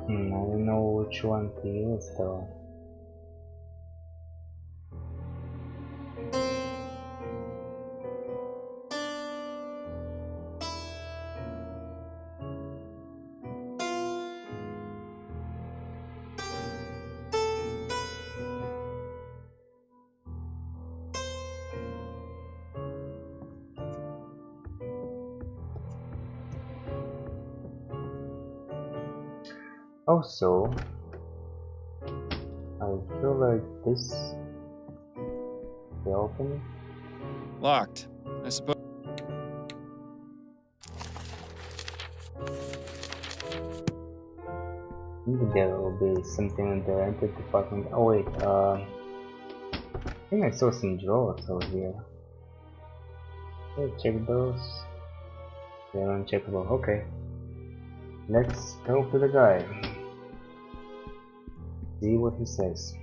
I don't know which one to use though. Also, I feel like this will open. Locked. I suppose. Maybe there will be something in the enter department. Oh wait, I think I saw some drawers over here. Okay, check those. They're uncheckable. Okay. Let's talk to the guy. See what he says.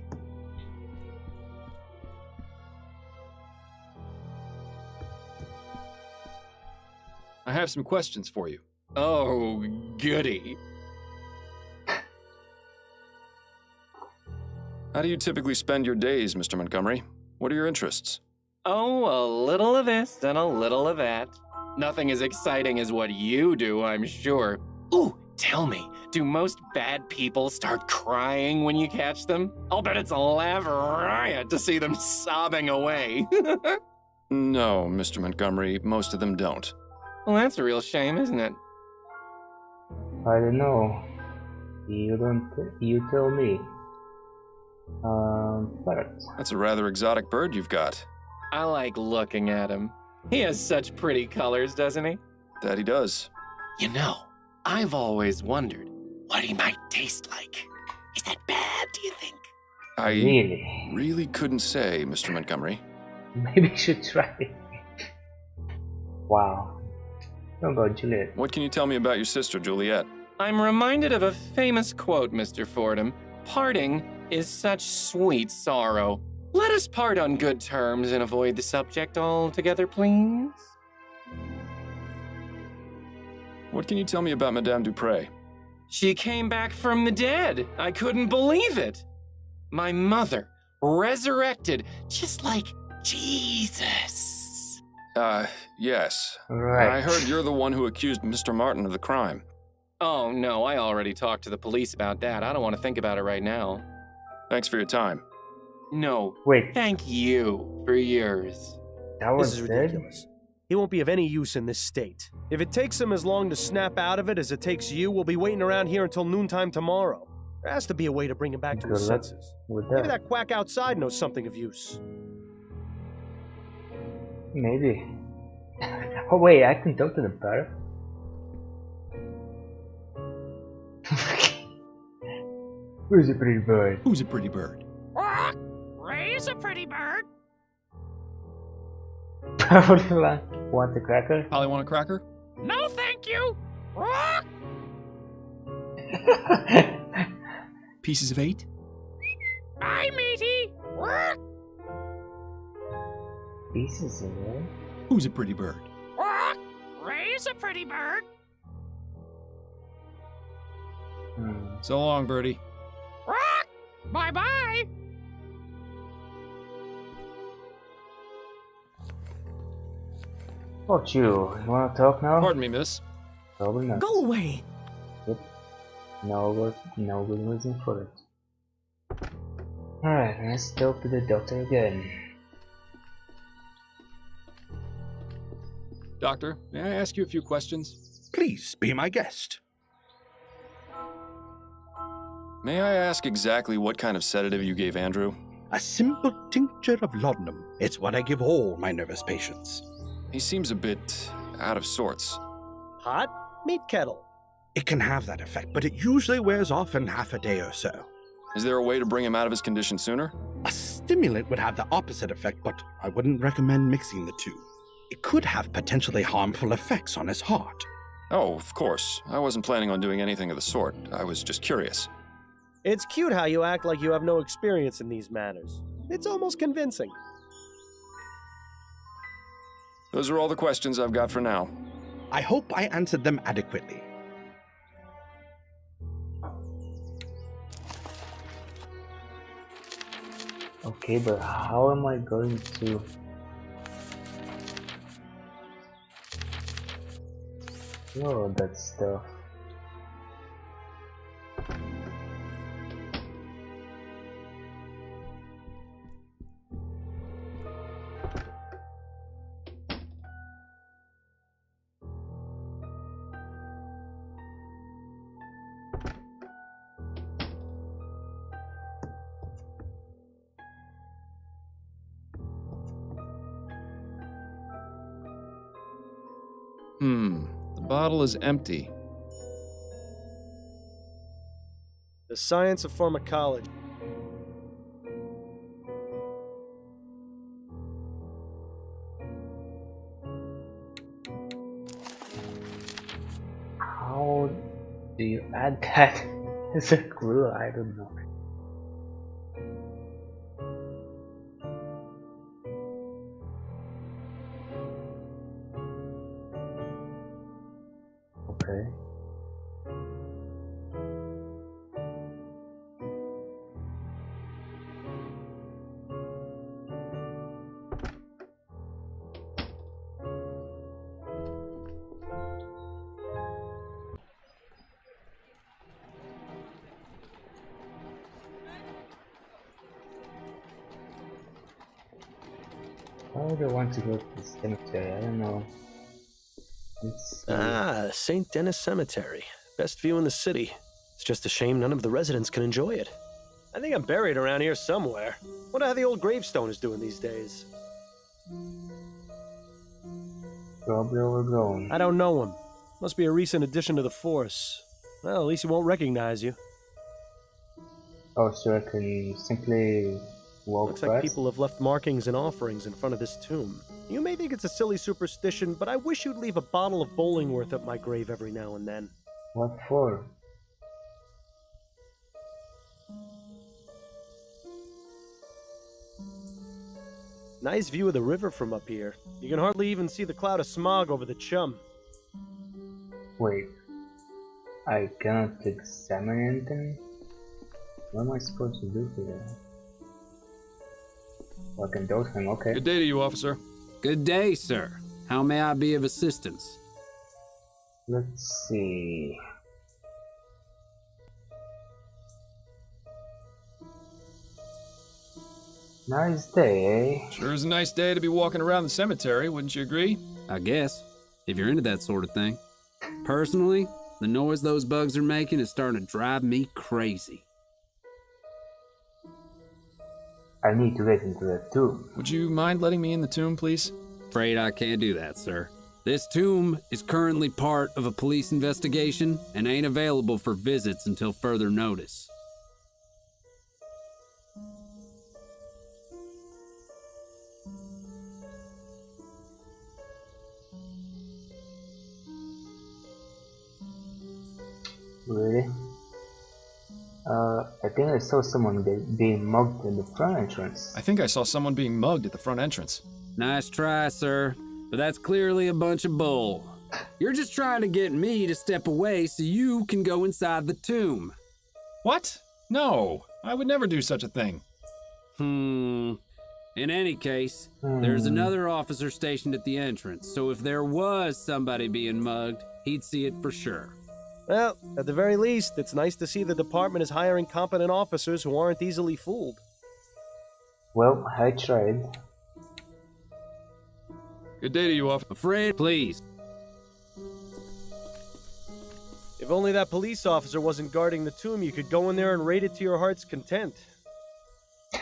I have some questions for you. Oh, goody. How do you typically spend your days, Mr. Montgomery? What are your interests? Oh, a little of this and a little of that. Nothing as exciting as what you do, I'm sure. Ooh, tell me, do most bad people start crying when you catch them? I'll bet it's a laugh riot to see them sobbing away. No, Mr. Montgomery, most of them don't. Well, that's a real shame, isn't it? I don't know. You tell me. Parrot. That's a rather exotic bird you've got. I like looking at him. He has such pretty colors, doesn't he? That he does. You know, I've always wondered what he might taste like. Is that bad, do you think? I Really? really couldn't say, Mr. Montgomery. Maybe you should try it. Wow. How about Juliet? What can you tell me about your sister, Juliet? I'm reminded of a famous quote, Mr. Fordham. Parting is such sweet sorrow. Let us part on good terms and avoid the subject altogether, please. What can you tell me about Madame Dupre? She came back from the dead. I couldn't believe it. My mother, resurrected, just like Jesus. Yes. Right. I heard you're the one who accused Mr. Martin of the crime. Oh, no, I already talked to the police about that. I don't want to think about it right now. Thanks for your time. No. Wait. Thank you for yours. That This was is dead? ridiculous. He won't be of any use in this state. If it takes him as long to snap out of it as it takes you, we'll be waiting around here until noontime tomorrow. There has to be a way to bring him back to his Good luck senses. with Maybe that. that quack outside knows something of use. Maybe. Oh wait, I can talk to the parrot? Who's a pretty bird? Who's a pretty bird? Ray's a pretty bird. Want a cracker? Holly, want a cracker? No, thank you. Pieces of 8? Bye, matey. Pieces of it? Who's a pretty bird? Ray's a pretty bird. So long, birdie. Bye-bye. About you wanna talk now? Pardon me, miss. Probably not. Go away. Yep. No good reason for it. Alright, let's talk to the doctor again. Doctor, may I ask you a few questions? Please be my guest. May I ask exactly what kind of sedative you gave Andrew? A simple tincture of laudanum. It's what I give all my nervous patients. He seems a bit out of sorts. Hot? Meat kettle. It can have that effect, but it usually wears off in half a day or so. Is there a way to bring him out of his condition sooner? A stimulant would have the opposite effect, but I wouldn't recommend mixing the two. It could have potentially harmful effects on his heart. Oh, of course. I wasn't planning on doing anything of the sort. I was just curious. It's cute how you act like you have no experience in these matters. It's almost convincing. Those are all the questions I've got for now. I hope I answered them adequately. Okay, but how am I going to... know that stuff? The bottle is empty. The science of pharmacology. How do you add that as a glue? I don't know. Okay. Why would I want to go to the cemetery? I don't know. St. Denis Cemetery. Best view in the city. It's just a shame none of the residents can enjoy it. I think I'm buried around here somewhere. Wonder how the old gravestone is doing these days. Probably overgrown. I don't know him. Must be a recent addition to the force. Well, at least he won't recognize you. Oh, so I can simply walk Looks past? like people have left markings and offerings in front of this tomb. You may think it's a silly superstition, but I wish you'd leave a bottle of Bollingworth at my grave every now and then. What for? Nice view of the river from up here. You can hardly even see the cloud of smog over the Chum. Wait. I cannot examine anything? What am I supposed to do here? I can dose him, okay. Good day to you, officer. Good day, sir. How may I be of assistance? Let's see. Nice day, eh? Sure is a nice day to be walking around the cemetery, wouldn't you agree? I guess, if you're into that sort of thing. Personally, the noise those bugs are making is starting to drive me crazy. I need to get into that tomb. Would you mind letting me in the tomb, please? afraid I can't do that, sir. This tomb is currently part of a police investigation and ain't available for visits until further notice. Really? I think I saw someone being mugged in the front entrance. I think I saw someone being mugged at the front entrance. Nice try, sir, but that's clearly a bunch of bull. You're just trying to get me to step away so you can go inside the tomb. What? No, I would never do such a thing. In any case, there's another officer stationed at the entrance, so if there was somebody being mugged, he'd see it for sure. Well, at the very least, it's nice to see the department is hiring competent officers who aren't easily fooled. Well, I tried. Good day to you, officer. Afraid, please. If only that police officer wasn't guarding the tomb, you could go in there and raid it to your heart's content. The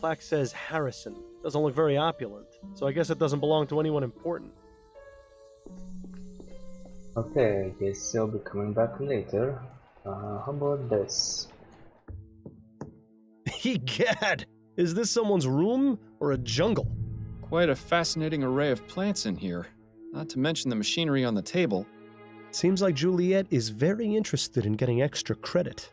plaque says Harrison. Doesn't look very opulent, so I guess it doesn't belong to anyone important. Okay, I guess I'll be coming back later. How about this? Egad! Is this someone's room or a jungle? Quite a fascinating array of plants in here, not to mention the machinery on the table. Seems like Juliet is very interested in getting extra credit.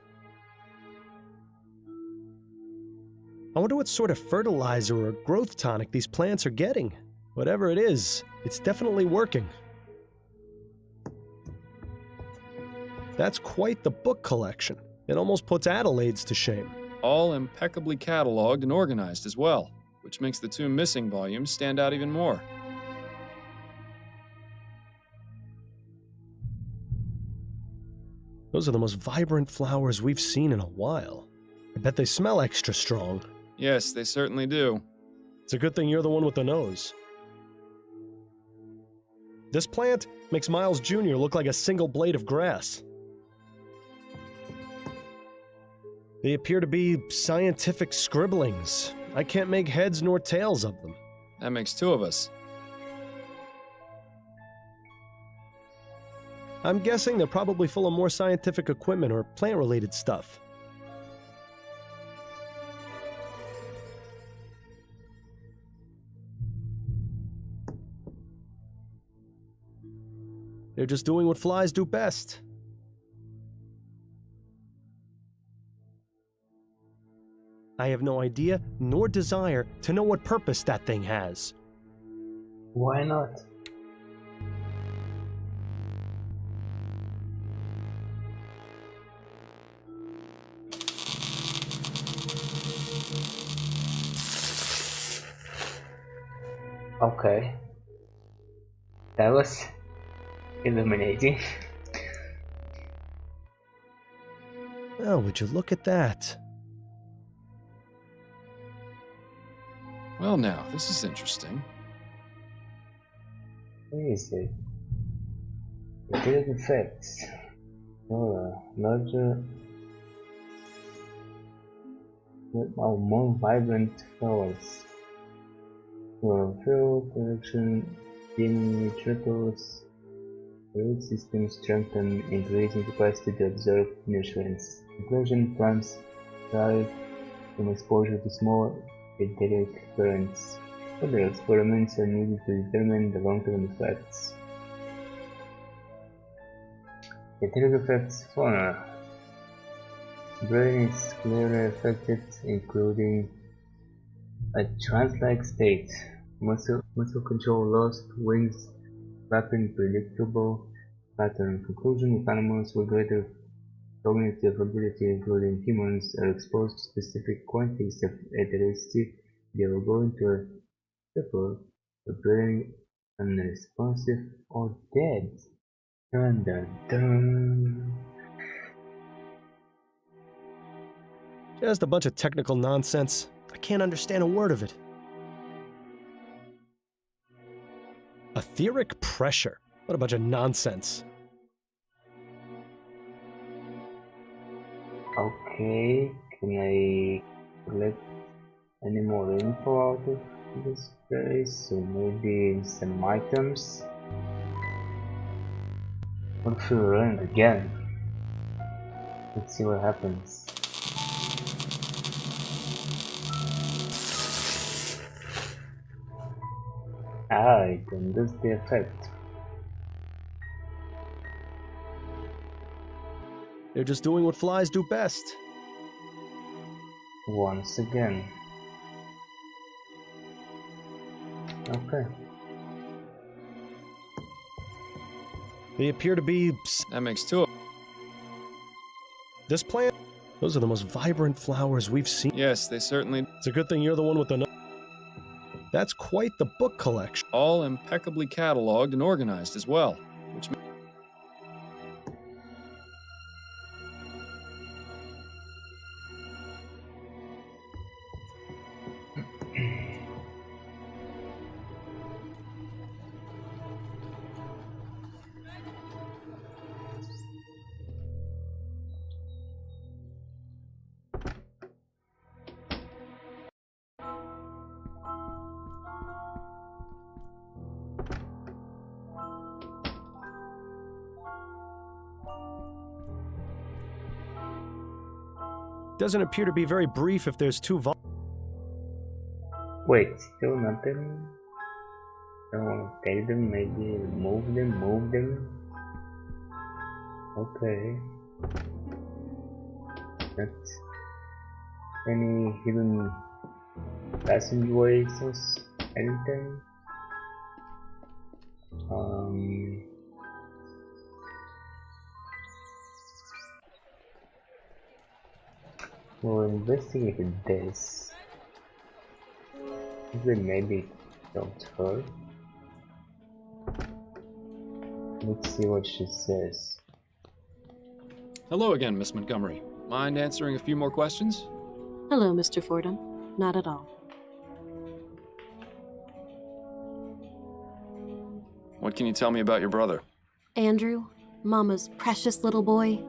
I wonder what sort of fertilizer or growth tonic these plants are getting. Whatever it is, it's definitely working. That's quite the book collection. It almost puts Adelaide's to shame. All impeccably cataloged and organized as well, which makes the two missing volumes stand out even more. Those are the most vibrant flowers we've seen in a while. I bet they smell extra strong. Yes, they certainly do. It's a good thing you're the one with the nose. This plant makes Miles Jr. look like a single blade of grass. They appear to be scientific scribblings. I can't make heads nor tails of them. That makes two of us. I'm guessing they're probably full of more scientific equipment or plant-related stuff. They're just doing what flies do best. I have no idea nor desire to know what purpose that thing has. Why not? Okay. That was illuminating. Oh, would you look at that? Well now, this is interesting. Where is it? Material effects. Larger, more vibrant flowers. Field production, dimming trickles. Root system strengthen, increasing capacity to absorb nutrients. Conclusion: plants thrive from exposure to small etheric currents. Further experiments are needed to determine the long-term effects. Etheric effects: fauna. Brain is clearly affected, including a trance-like state, muscle control lost, wings flapping, predictable pattern. Conclusion: if animals with greater cognitive ability, including humans, are exposed to specific quantities of ethericity, they will go into a stupor, appearing unresponsive or dead. Dun dun dun. Just a bunch of technical nonsense. I can't understand a word of it. Etheric pressure. What a bunch of nonsense. Okay, can I collect Any more info out of this place? So maybe some items? What if we run again? Let's see what happens. It does the effect. They're just doing what flies do best. Once again. Okay. They appear to be... That makes two of them. This plant... Those are the most vibrant flowers we've seen. Yes, they certainly... It's a good thing you're the one with the... That's quite the book collection. All impeccably cataloged and organized as well, which... Doesn't appear to be very brief if there's two Wait, still nothing? I don't want to take them, maybe move them. Okay. Not any hidden passageways or anything? We'll investigate this. Then maybe it don't hurt. Let's see what she says. Hello again, Miss Montgomery. Mind answering a few more questions? Hello, Mr. Fordham. Not at all. What can you tell me about your brother? Andrew, Mama's precious little boy.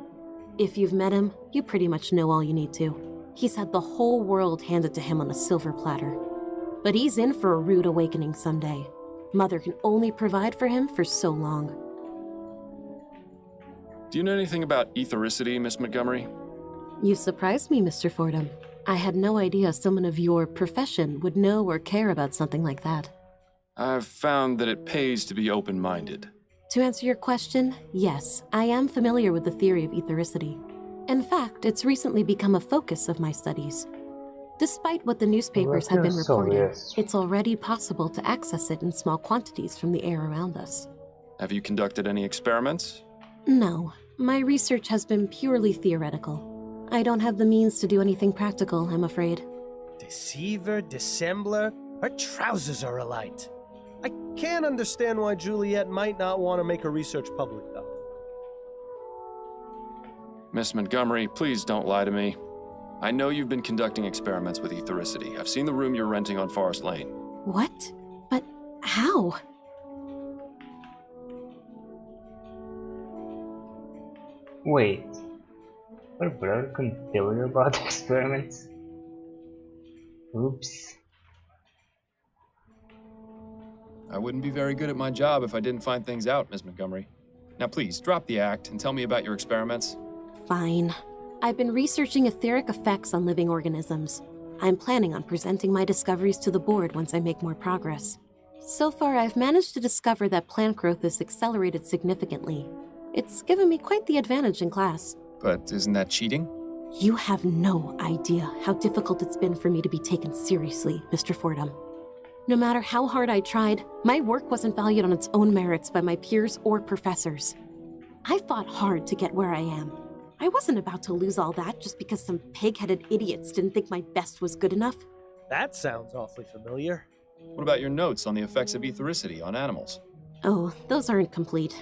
If you've met him, you pretty much know all you need to. He's had the whole world handed to him on a silver platter. But he's in for a rude awakening someday. Mother can only provide for him for so long. Do you know anything about ethericity, Miss Montgomery? You surprised me, Mr. Fordham. I had no idea someone of your profession would know or care about something like that. I've found that it pays to be open-minded. To answer your question, yes, I am familiar with the theory of ethericity. In fact, it's recently become a focus of my studies. Despite what the newspapers have been reporting, it's already possible to access it in small quantities from the air around us. Have you conducted any experiments? No, my research has been purely theoretical. I don't have the means to do anything practical, I'm afraid. Deceiver, dissembler, her trousers are alight. I can't understand why Juliet might not want to make her research public, though. Miss Montgomery, please don't lie to me. I know you've been conducting experiments with ethericity. I've seen the room you're renting on Forest Lane. What? But how? Wait. Her brother can tell you about experiments? Oops. I wouldn't be very good at my job if I didn't find things out, Miss Montgomery. Now please, drop the act and tell me about your experiments. Fine. I've been researching etheric effects on living organisms. I'm planning on presenting my discoveries to the board once I make more progress. So far, I've managed to discover that plant growth is accelerated significantly. It's given me quite the advantage in class. But isn't that cheating? You have no idea how difficult it's been for me to be taken seriously, Mr. Fordham. No matter how hard I tried, my work wasn't valued on its own merits by my peers or professors. I fought hard to get where I am. I wasn't about to lose all that just because some pig-headed idiots didn't think my best was good enough. That sounds awfully familiar. What about your notes on the effects of ethericity on animals? Oh, those aren't complete.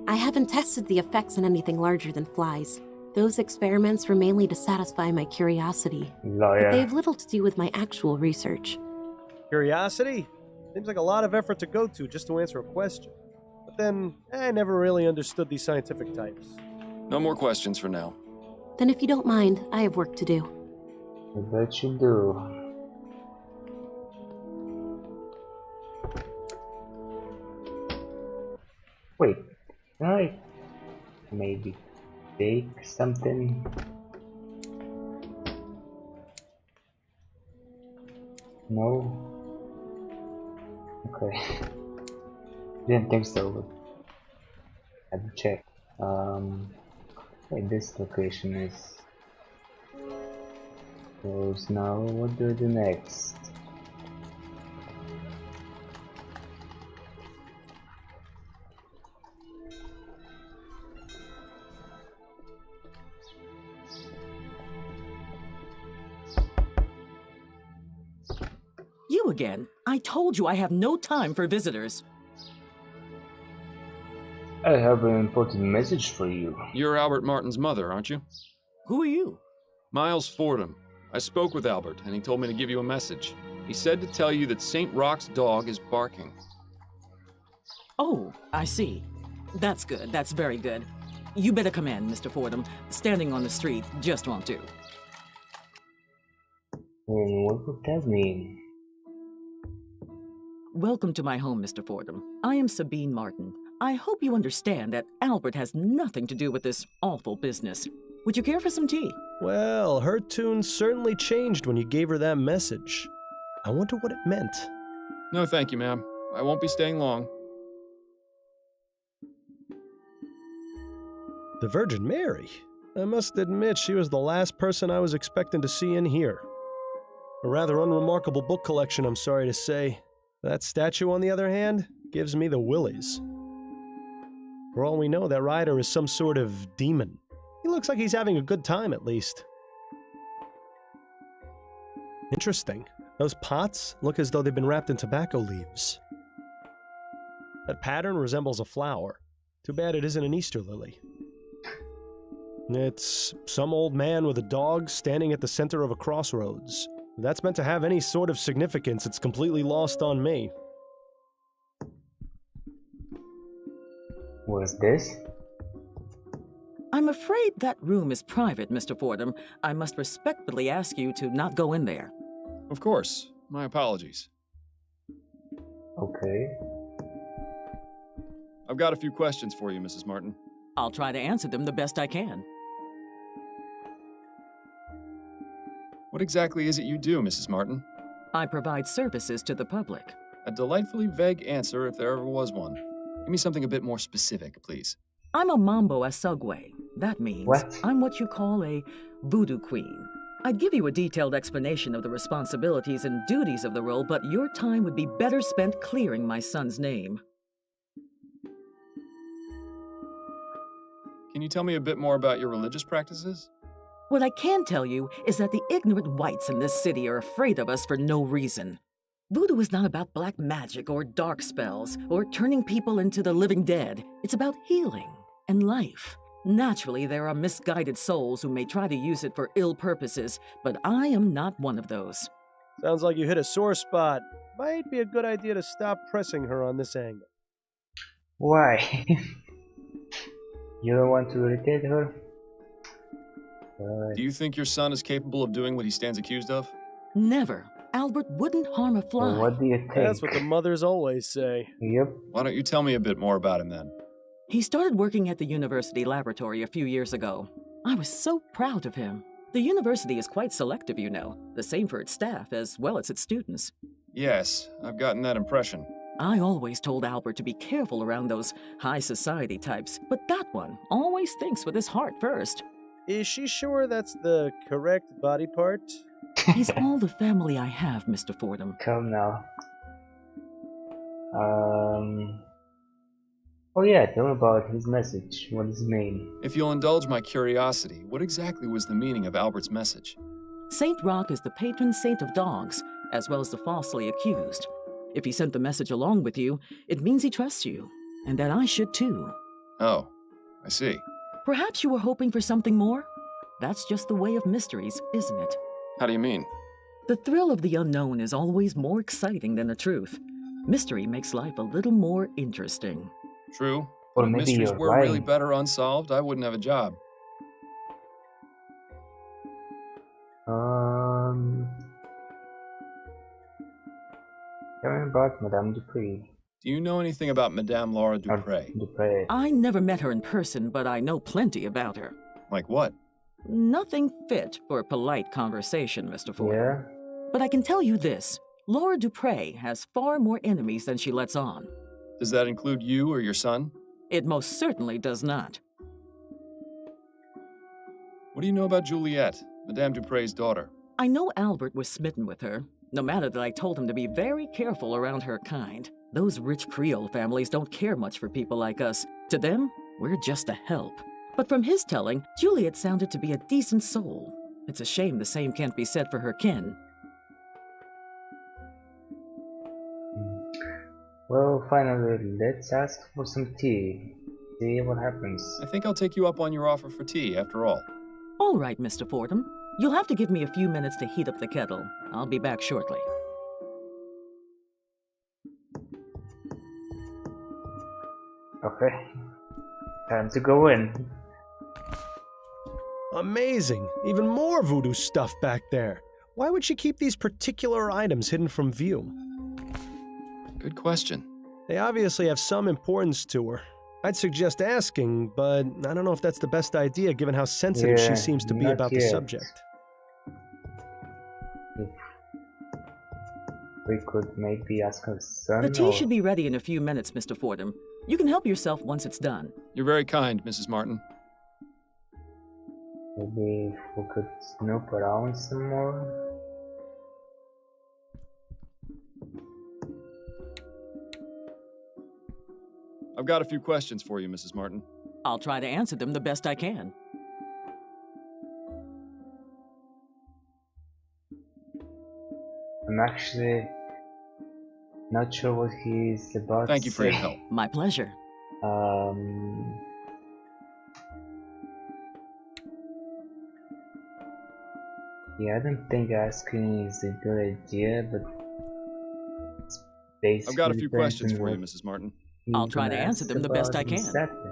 I haven't tested the effects on anything larger than flies. Those experiments were mainly to satisfy my curiosity. But they have little to do with my actual research. Curiosity? Seems like a lot of effort to go to just to answer a question. But then, I never really understood these scientific types. No more questions for now. Then if you don't mind, I have work to do. I bet you do. maybe take something. No. Okay. Didn't think so, but I have to check. Wait, this location is closed now. What do I do next? You again? I told you I have no time for visitors. I have an important message for you. You're Albert Martin's mother, aren't you? Who are you? Miles Fordham. I spoke with Albert, and he told me to give you a message. He said to tell you that St. Roch's dog is barking. Oh, I see. That's good. That's very good. You better come in, Mr. Fordham. Standing on the street just won't do. What would that mean? Welcome to my home, Mr. Fordham. I am Sabine Martin. I hope you understand that Albert has nothing to do with this awful business. Would you care for some tea? Well, her tune certainly changed when you gave her that message. I wonder what it meant. No, thank you, ma'am. I won't be staying long. The Virgin Mary? I must admit she was the last person I was expecting to see in here. A rather unremarkable book collection, I'm sorry to say. That statue, on the other hand, gives me the willies. For all we know, that rider is some sort of demon. He looks like he's having a good time, at least. Interesting. Those pots look as though they've been wrapped in tobacco leaves. That pattern resembles a flower. Too bad it isn't an Easter lily. It's some old man with a dog standing at the center of a crossroads. If that's meant to have any sort of significance, it's completely lost on me. What is this? I'm afraid that room is private, Mr. Fordham. I must respectfully ask you to not go in there. Of course. My apologies. Okay. I've got a few questions for you, Mrs. Martin. I'll try to answer them the best I can. What exactly is it you do, Mrs. Martin? I provide services to the public. A delightfully vague answer if there ever was one. Give me something a bit more specific, please. I'm a Mambo Asugwe. That means I'm what you call a voodoo queen. I'd give you a detailed explanation of the responsibilities and duties of the role, but your time would be better spent clearing my son's name. Can you tell me a bit more about your religious practices? What I can tell you is that the ignorant whites in this city are afraid of us for no reason. Voodoo is not about black magic or dark spells or turning people into the living dead. It's about healing and life. Naturally, there are misguided souls who may try to use it for ill purposes, but I am not one of those. Sounds like you hit a sore spot. Might be a good idea to stop pressing her on this angle. Why? You don't want to irritate her? Do you think your son is capable of doing what he stands accused of? Never. Albert wouldn't harm a fly. Well, what do you think? That's what the mothers always say. Yep. Why don't you tell me a bit more about him then? He started working at the university laboratory a few years ago. I was so proud of him. The university is quite selective, you know. The same for its staff as well as its students. Yes, I've gotten that impression. I always told Albert to be careful around those high society types, but that one always thinks with his heart first. Is she sure that's the correct body part? He's all the family I have, Mr. Fordham. Come now. Oh yeah, tell me about his message. What does it mean? If you'll indulge my curiosity, what exactly was the meaning of Albert's message? Saint Roch is the patron saint of dogs, as well as the falsely accused. If he sent the message along with you, it means he trusts you, and that I should too. Oh, I see. Perhaps you were hoping for something more? That's just the way of mysteries, isn't it? How do you mean? The thrill of the unknown is always more exciting than the truth. Mystery makes life a little more interesting. True. Or But if maybe mysteries you're were lying. really better unsolved, I wouldn't have a job. Tell me about Madame Dupree. Do you know anything about Madame Laura Dupre? I never met her in person, but I know plenty about her. Like what? Nothing fit for a polite conversation, Mr. Fordham. Yeah. But I can tell you this. Laura Dupre has far more enemies than she lets on. Does that include you or your son? It most certainly does not. What do you know about Juliet, Madame Dupre's daughter? I know Albert was smitten with her, no matter that I told him to be very careful around her kind. Those rich Creole families don't care much for people like us. To them, we're just a help. But from his telling, Juliet sounded to be a decent soul. It's a shame the same can't be said for her kin. Well, finally, let's ask for some tea. See what happens. I think I'll take you up on your offer for tea, after all. All right, Mr. Fordham. You'll have to give me a few minutes to heat up the kettle. I'll be back shortly. Okay. Time to go in. Amazing! Even more voodoo stuff back there. Why would she keep these particular items hidden from view? Good question. They obviously have some importance to her. I'd suggest asking, but I don't know if that's the best idea given how sensitive she seems to be about the subject. We could maybe ask her son. The tea should be ready in a few minutes, Mr. Fordham. You can help yourself once it's done. You're very kind, Mrs. Martin. Maybe we could snoop around some more. I've got a few questions for you, Mrs. Martin. I'll try to answer them the best I can. I'm actually not sure what he's about. Thank you for your help. My pleasure. Yeah, I don't think asking is a good idea, but it's basically I've got a few questions depends on for you, what Mrs. Martin. he's I'll try to gonna answer ask them the best about I can. exactly.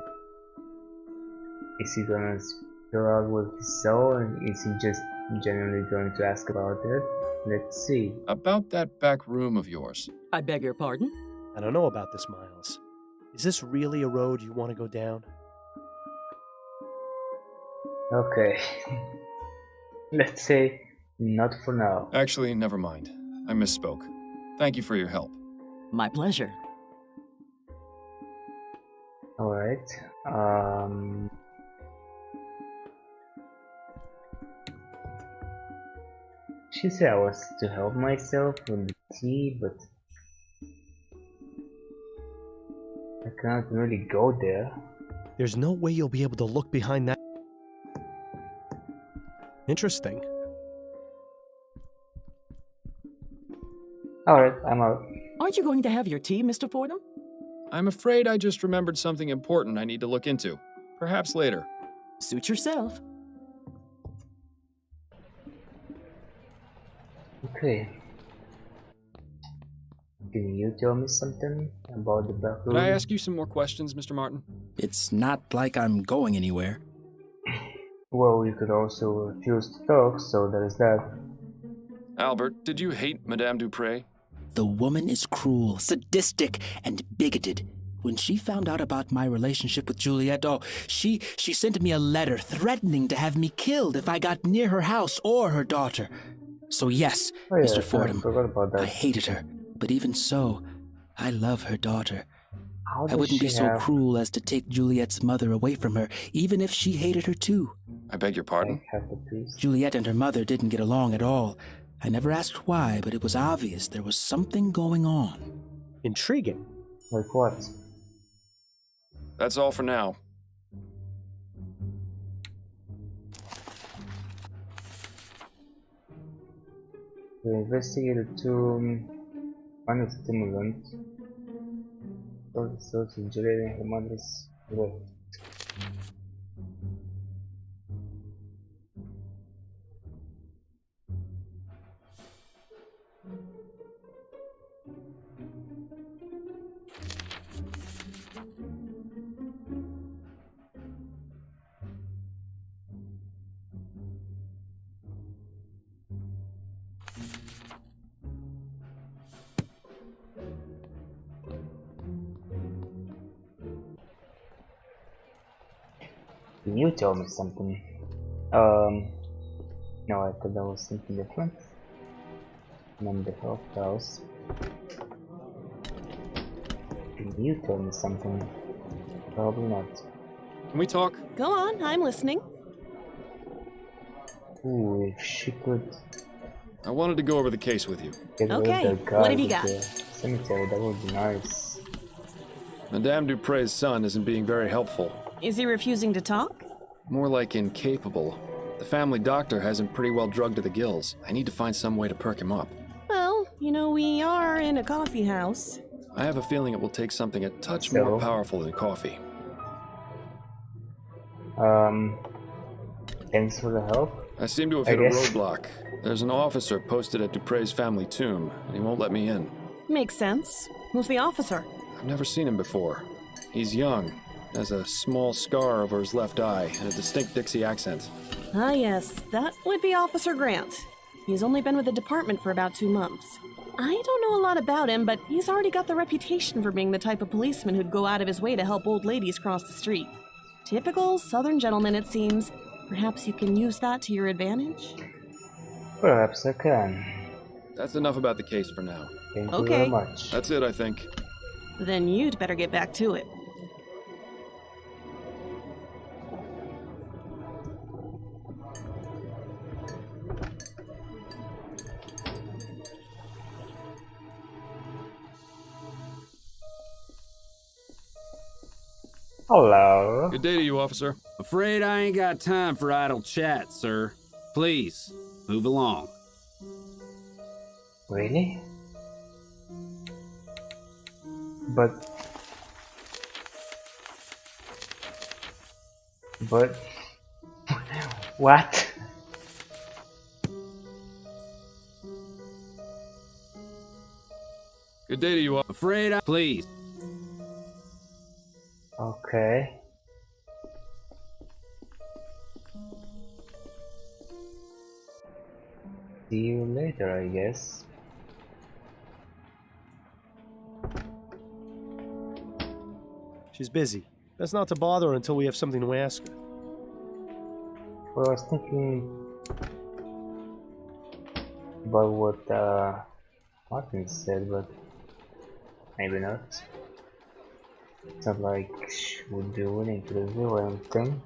Is he gonna spill out with his soul, or is he just genuinely going to ask about it? Let's see. About that back room of yours. I beg your pardon? I don't know about this, Miles. Is this really a road you want to go down? Okay. Let's say not for now. Actually, never mind. I misspoke. Thank you for your help. My pleasure. Alright. She said I was to help myself with the tea, but I can't really go there. There's no way you'll be able to look behind that. Interesting. Alright, I'm out. Aren't you going to have your tea, Mr. Fordham? I'm afraid I just remembered something important I need to look into. Perhaps later. Suit yourself. Okay. Can you tell me something about the back room? Could I ask you some more questions, Mr. Martin? It's not like I'm going anywhere. Well, you could also refuse to talk, so there's that. Albert, did you hate Madame Dupre? The woman is cruel, sadistic, and bigoted. When she found out about my relationship with Juliet, she sent me a letter threatening to have me killed if I got near her house or her daughter. So yes, Mr. Fordham, I hated her. But even so, I love her daughter. I wouldn't be so cruel as to take Juliet's mother away from her, even if she hated her too. I beg your pardon? Juliet and her mother didn't get along at all. I never asked why, but it was obvious there was something going on. Intriguing. Like what? That's all for now. We investigated two stimulant. So generating her mother's growth. You told me something. No, I thought that was something different. From the health house. You told me something. Probably not. Can we talk? Go on, I'm listening. Ooh, if she could I wanted to go over the case with you. get rid Okay, of the guy what have you with got? the cemetery, that would be nice. Madame Dupre's son isn't being very helpful. Is he refusing to talk? More like incapable. The family doctor has him pretty well drugged to the gills. I need to find some way to perk him up. Well, you know, we are in a coffee house. I have a feeling it will take something a touch So? more powerful than coffee. Thanks for the help. I seem to have I hit a guess. roadblock. There's an officer posted at Dupre's family tomb, and he won't let me in. Makes sense. Who's the officer? I've never seen him before. He's young, has a small scar over his left eye, and a distinct Dixie accent. Ah, yes, that would be Officer Grant. He's only been with the department for about 2 months. I don't know a lot about him, but he's already got the reputation for being the type of policeman who'd go out of his way to help old ladies cross the street. Typical Southern gentleman, it seems. Perhaps you can use that to your advantage? Perhaps I can. That's enough about the case for now. Thank you Okay. very much. That's it, I think. Then you'd better get back to it. Hello. Good day to you, officer. Afraid I ain't got time for idle chat, sir. Please, move along. Really? But what? Good day to you, officer. Afraid I... Please. Okay. See you later, I guess. She's busy. Best not to bother her until we have something to ask her. Well, I was thinking about what Martin said, but maybe not. It's not like she would be willing to reveal anything.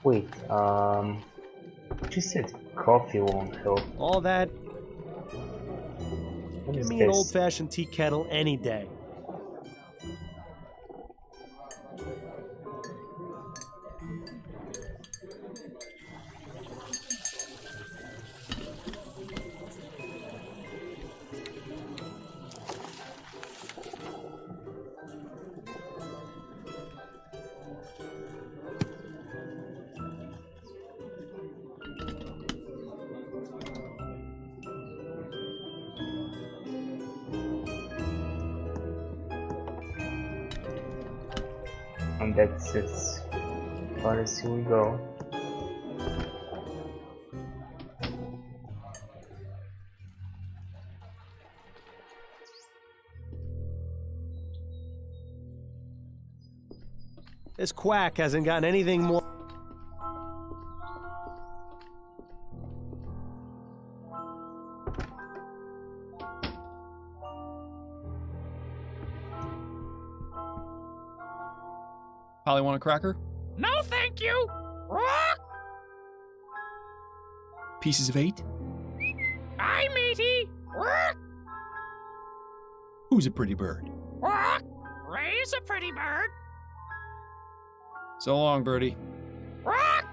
Wait, she said coffee won't help. All that. What Give is me an this? old-fashioned tea kettle any day. And that's as far as we go. This quack hasn't gotten anything more. Polly, want a cracker? No, thank you. Rock! Pieces of 8? Hi, matey. Rock! Who's a pretty bird? Rock! Ray's a pretty bird. So long, birdie. Rock!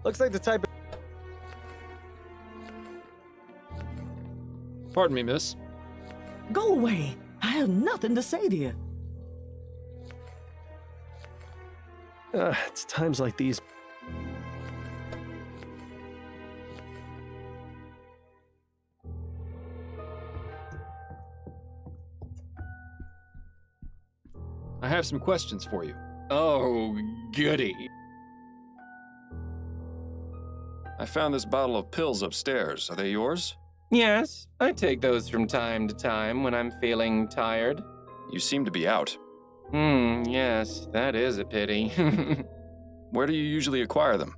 Looks like the type of... Pardon me, miss. Go away. I have nothing to say to you. It's times like these. I have some questions for you. Oh, goody. I found this bottle of pills upstairs. Are they yours? Yes, I take those from time to time when I'm feeling tired. You seem to be out. Yes, that is a pity. Where do you usually acquire them?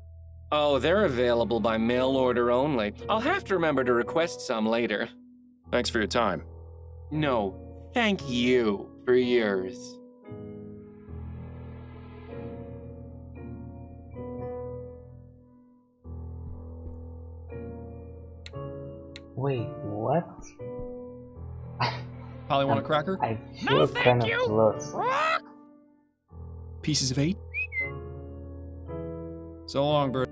Oh, they're available by mail order only. I'll have to remember to request some later. Thanks for your time. No, thank you for yours. Wait, what? Probably want a cracker? I feel kind of lost. Pieces of 8? So long, bird.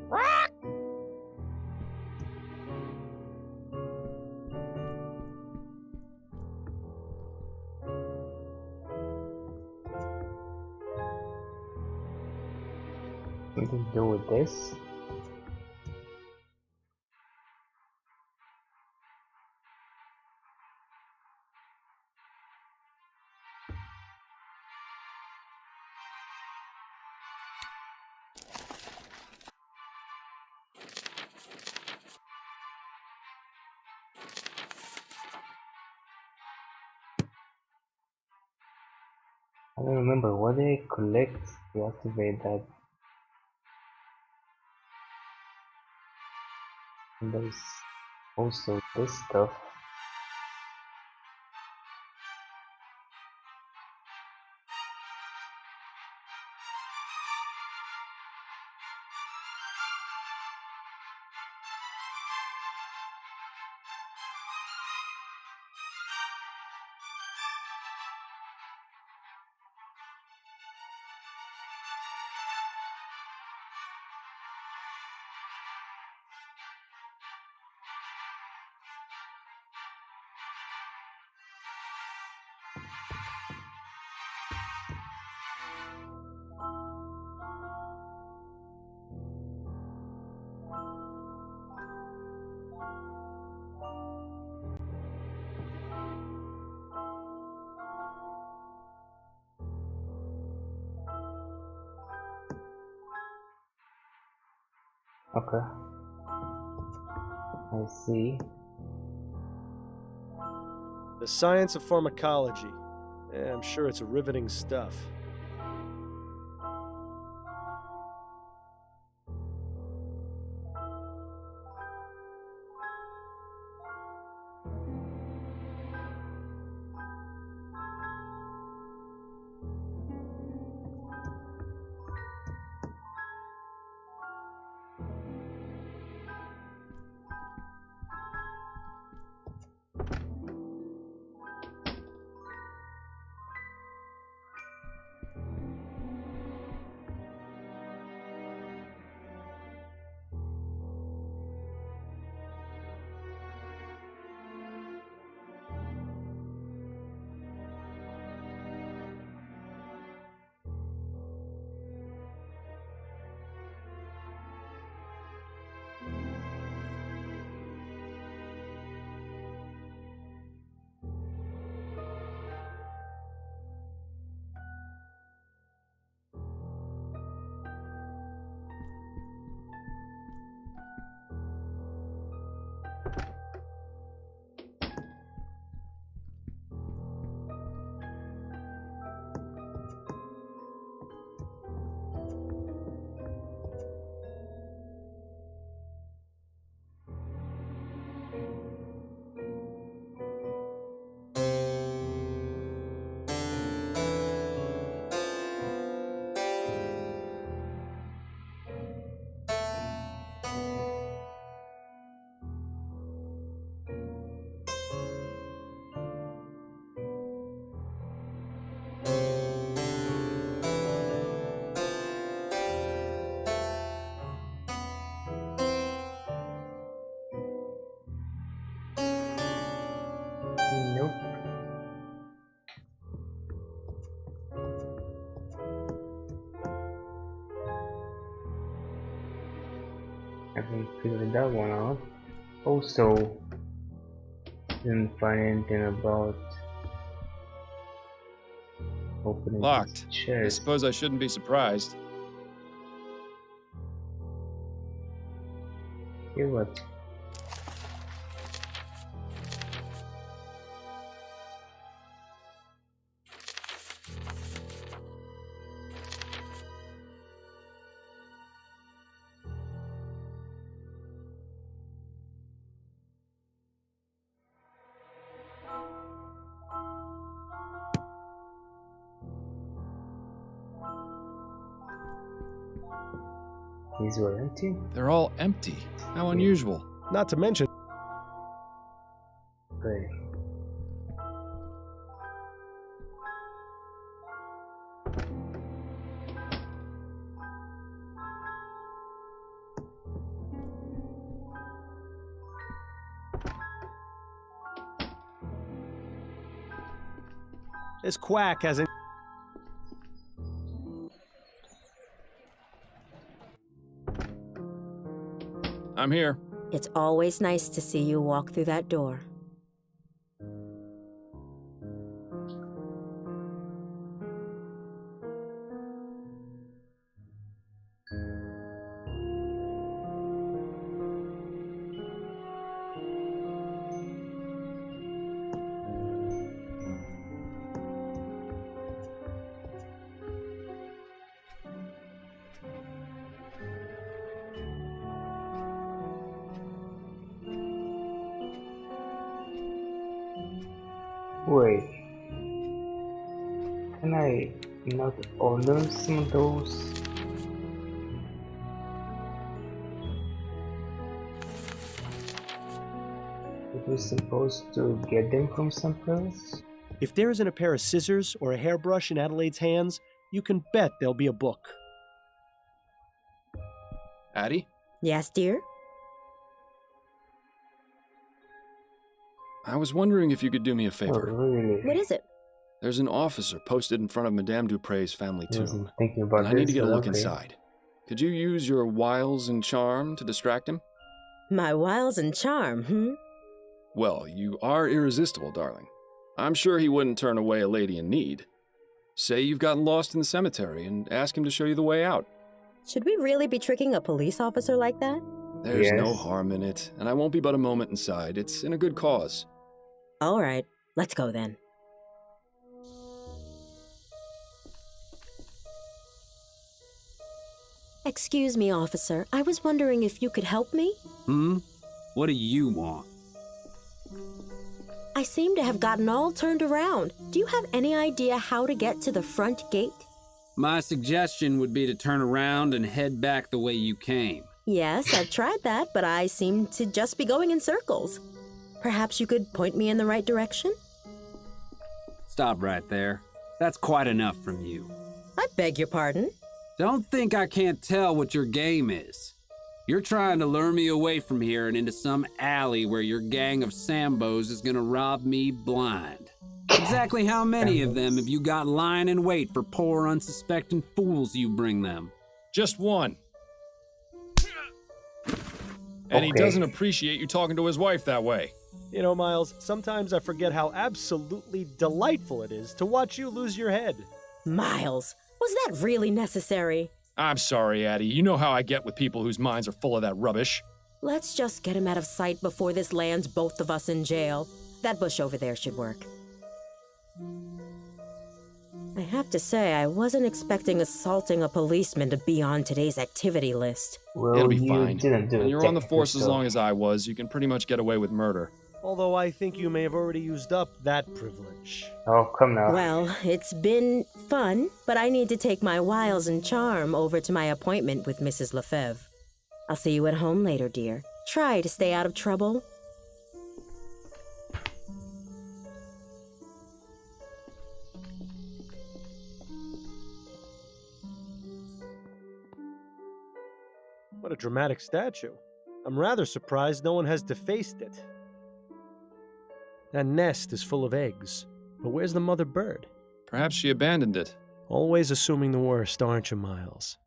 Something to do with this? I don't remember what did I collect to activate that. And there's also this stuff. Okay. I see. The science of pharmacology. I'm sure it's riveting stuff. Nope. I haven't figured that one out. Also, didn't find anything about Opening Locked. I chest. suppose I shouldn't be surprised. Here what? These were empty? They're all empty. How unusual. Not to mention... Okay. This quack hasn't... I'm here. It's always nice to see you walk through that door. Wait. Can I not order some of those? It was supposed to get them from someplace? If there isn't a pair of scissors or a hairbrush in Adelaide's hands, you can bet there'll be a book. Addie? Yes, dear? I was wondering if you could do me a Oh, favor. really? What is it? There's an officer posted in front of Madame Dupre's family I tomb. wasn't thinking about And I need to this, get a but look okay. inside. Could you use your wiles and charm to distract him? My wiles and charm, hmm? Well, you are irresistible, darling. I'm sure he wouldn't turn away a lady in need. Say you've gotten lost in the cemetery and ask him to show you the way out. Should we really be tricking a police officer like that? There's no Yes. harm in it, and I won't be but a moment inside. It's in a good cause. All right, let's go then. Excuse me, officer. I was wondering if you could help me? What do you want? I seem to have gotten all turned around. Do you have any idea how to get to the front gate? My suggestion would be to turn around and head back the way you came. Yes, I've tried that, but I seem to just be going in circles. Perhaps you could point me in the right direction? Stop right there. That's quite enough from you. I beg your pardon? Don't think I can't tell what your game is. You're trying to lure me away from here and into some alley where your gang of Sambos is gonna rob me blind. Exactly how many of them have you got lying in wait for poor unsuspecting fools you bring them? Just one. And he Okay. doesn't appreciate you talking to his wife that way. You know, Miles, sometimes I forget how absolutely delightful it is to watch you lose your head. Miles, was that really necessary? I'm sorry, Addie. You know how I get with people whose minds are full of that rubbish. Let's just get him out of sight before this lands both of us in jail. That bush over there should work. I have to say, I wasn't expecting assaulting a policeman to be on today's activity list. Well, It'll be you fine. didn't do When it you're on the technically, force as so- long as I was, you can pretty much get away with murder. Although I think you may have already used up that privilege. Oh, come now. Well, it's been fun, but I need to take my wiles and charm over to my appointment with Mrs. Lefebvre. I'll see you at home later, dear. Try to stay out of trouble. What a dramatic statue. I'm rather surprised no one has defaced it. That nest is full of eggs, but where's the mother bird? Perhaps she abandoned it. Always assuming the worst, aren't you, Miles?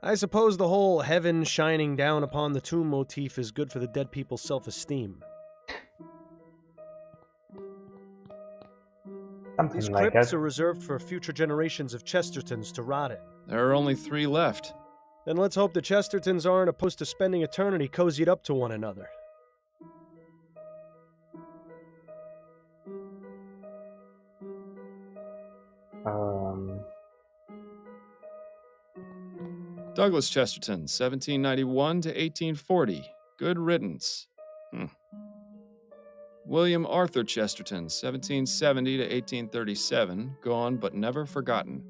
I suppose the whole heaven shining down upon the tomb motif is good for the dead people's self-esteem. Something These like crypts that. are reserved for future generations of Chestertons to rot in. There are only 3 left. Then let's hope the Chestertons aren't opposed to spending eternity cozied up to one another. Douglas Chesterton, 1791 to 1840. Good riddance. William Arthur Chesterton, 1770 to 1837. Gone but never forgotten.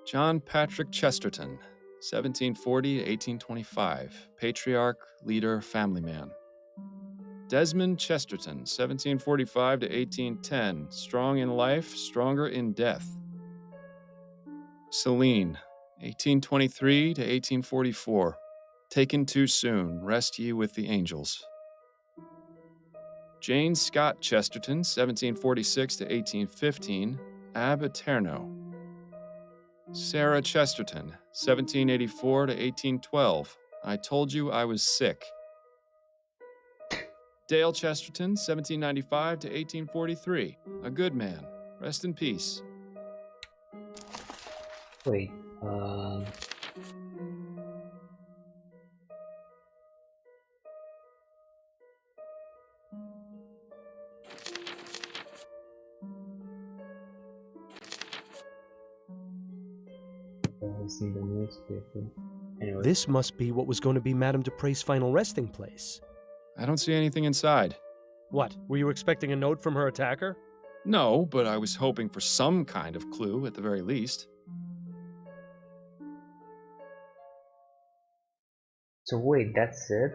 John Patrick Chesterton, 1740 to 1825. Patriarch, leader, family man. Desmond Chesterton, 1745 to 1810. Strong in life, stronger in death. Celine, 1823 to 1844. Taken too soon, rest ye with the angels. Jane Scott Chesterton, 1746 to 1815. Ab Eterno. Sarah Chesterton, 1784 to 1812. I told you I was sick. Dale Chesterton, 1795 to 1843. A good man. Rest in peace. Wait, it's in the newspaper. Anyway. This must be what was going to be Madame Dupre's final resting place. I don't see anything inside. What, were you expecting a note from her attacker? No, but I was hoping for some kind of clue at the very least. So wait, that's it?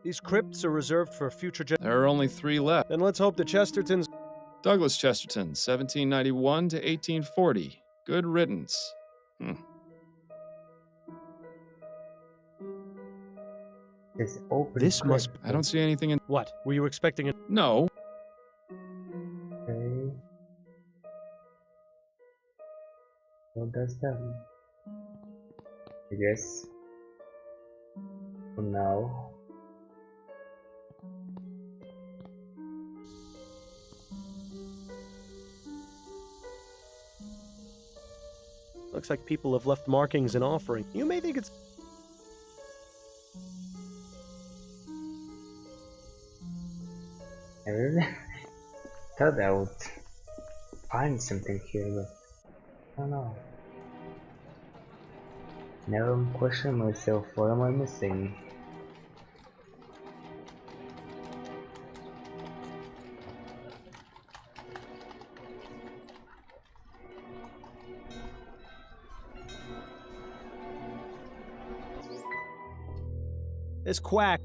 These crypts are reserved for future There are only 3 left. Then let's hope the Chestertons... Douglas Chesterton, 1791 to 1840. Good riddance. It's open. This must... I don't see anything in... What, were you expecting a... No. Okay. What does that mean? I guess. For now. Looks like people have left markings and offering. You may think it's... I really thought I would find something here, but I don't know. Now I'm questioning myself, what am I missing? This quack.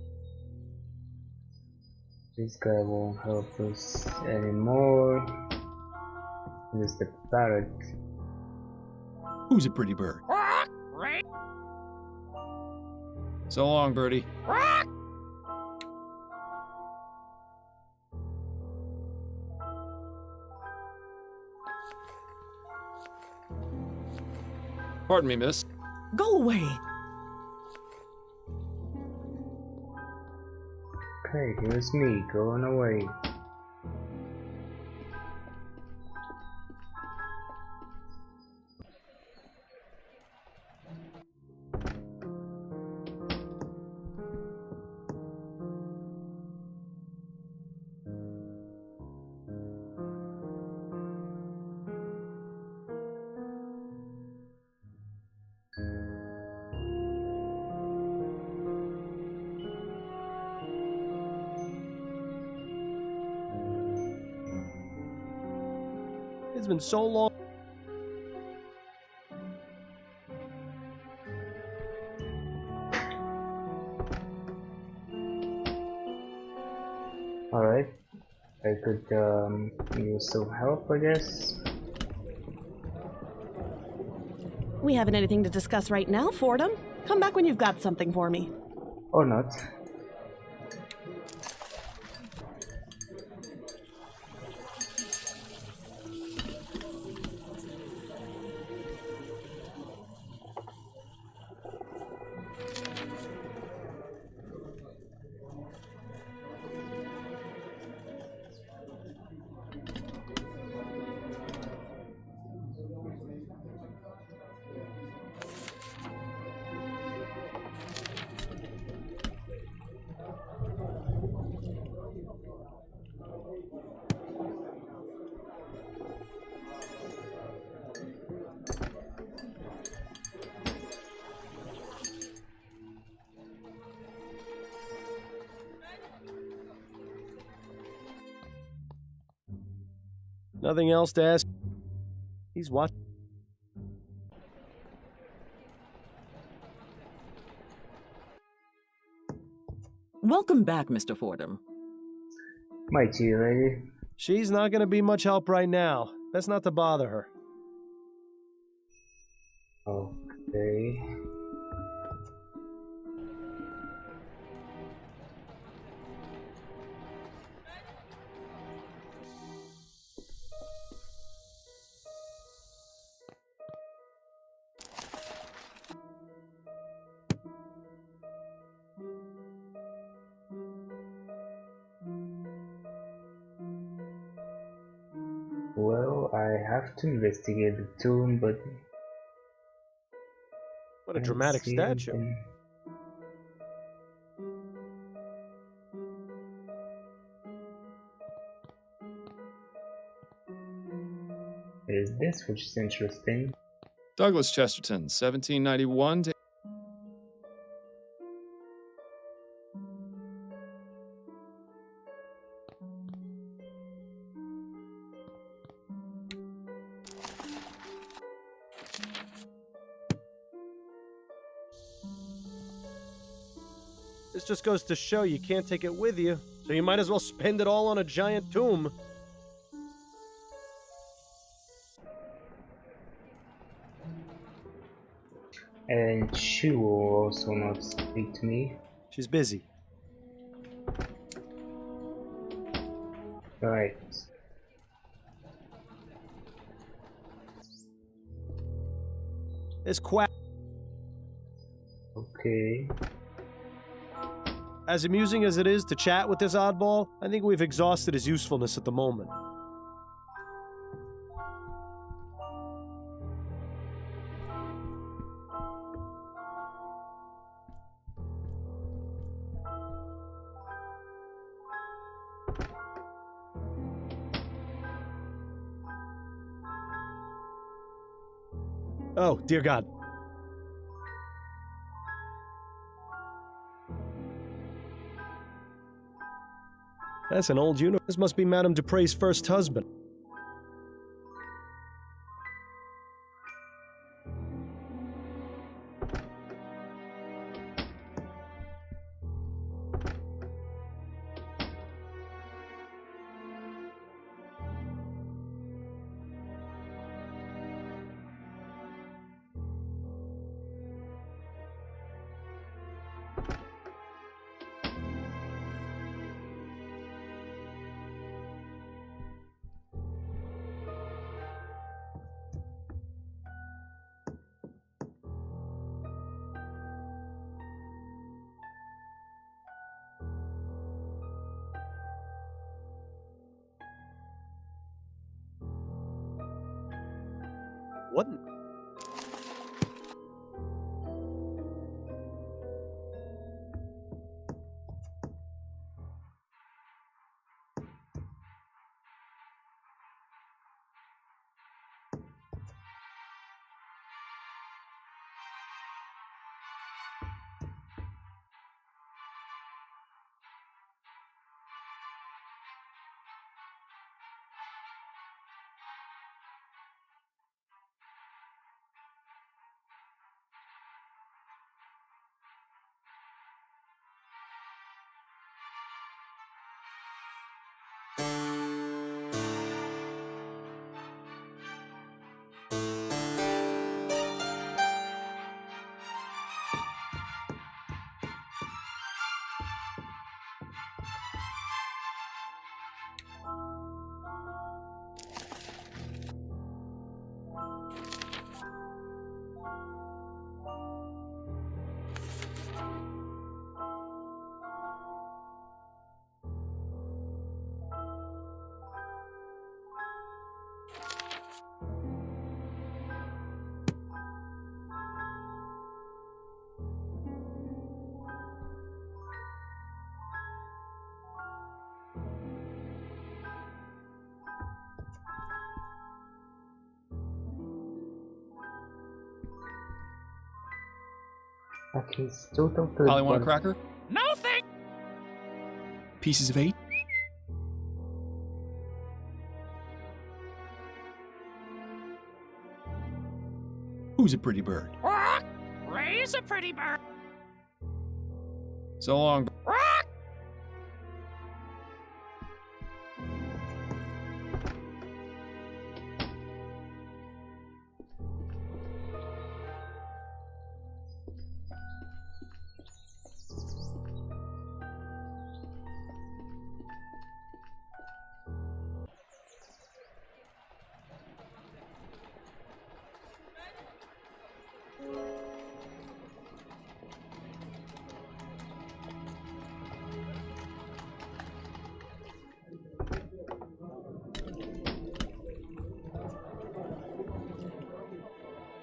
This guy won't help us anymore. Just the parrot. Who's a pretty bird? Right. So long, birdie. Pardon me, miss. Go away. Okay, here's me going away. It's been so long. Alright. I could use some help, I guess. We haven't anything to discuss right now, Fordham. Come back when you've got something for me. Or not. Nothing else to ask? He's watching. Welcome back, Mr. Fordham. My tea lady. She's not going to be much help right now. Best not to bother her. Okay. Well, I have to investigate the tomb, but... What a dramatic statue. There's this, which is interesting. Douglas Chesterton, 1791 to... This just goes to show you can't take it with you, so you might as well spend it all on a giant tomb. And she will also not speak to me. She's busy. Right. This quack. Okay. As amusing as it is to chat with this oddball, I think we've exhausted his usefulness at the moment. Oh, dear God. That's an old uniform. This must be Madame Dupre's first husband. What? Okay, still talk to Polly, want a cracker? No thank. Pieces of 8? Who's a pretty bird? Quack! Ray's a pretty bird. So long. Quack!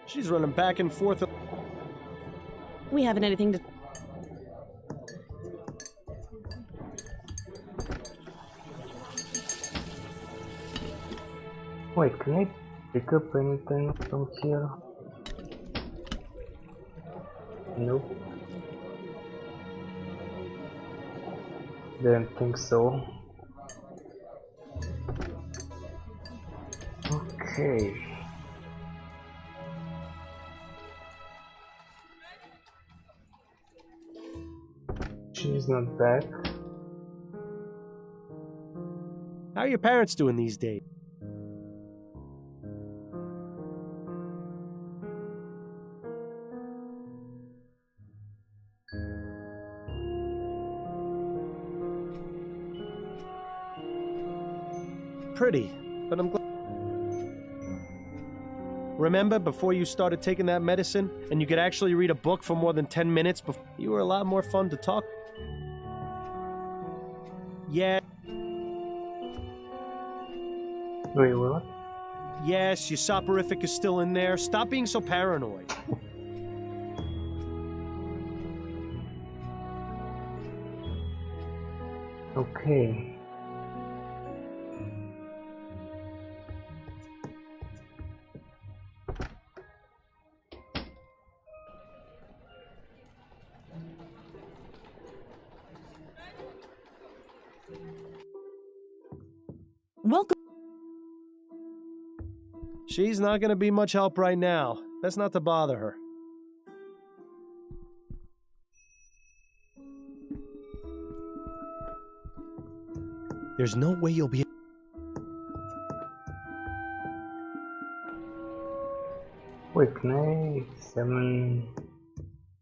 She's running back and forth. We haven't anything to... Wait, can I pick up anything from here? Nope. Didn't think so. Okay. She's not back. How are your parents doing these days? Pretty, but I'm glad. Remember before you started taking that medicine and you could actually read a book for more than 10 minutes before? You were a lot more fun to talk. Yeah. Wait, what? Yes, your soporific is still in there. Stop being so paranoid. Okay. Welcome. She's not going to be much help right now. Best not to bother her. There's no way you'll be... Wait, can I summon...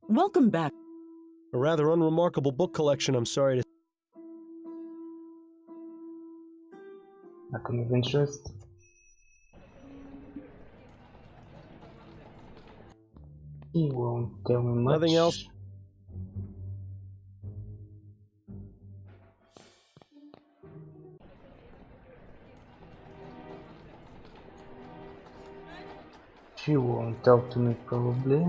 Welcome back. A rather unremarkable book collection, I'm sorry to... Nothing of interest? He won't tell me much. Nothing else? She won't talk to me probably.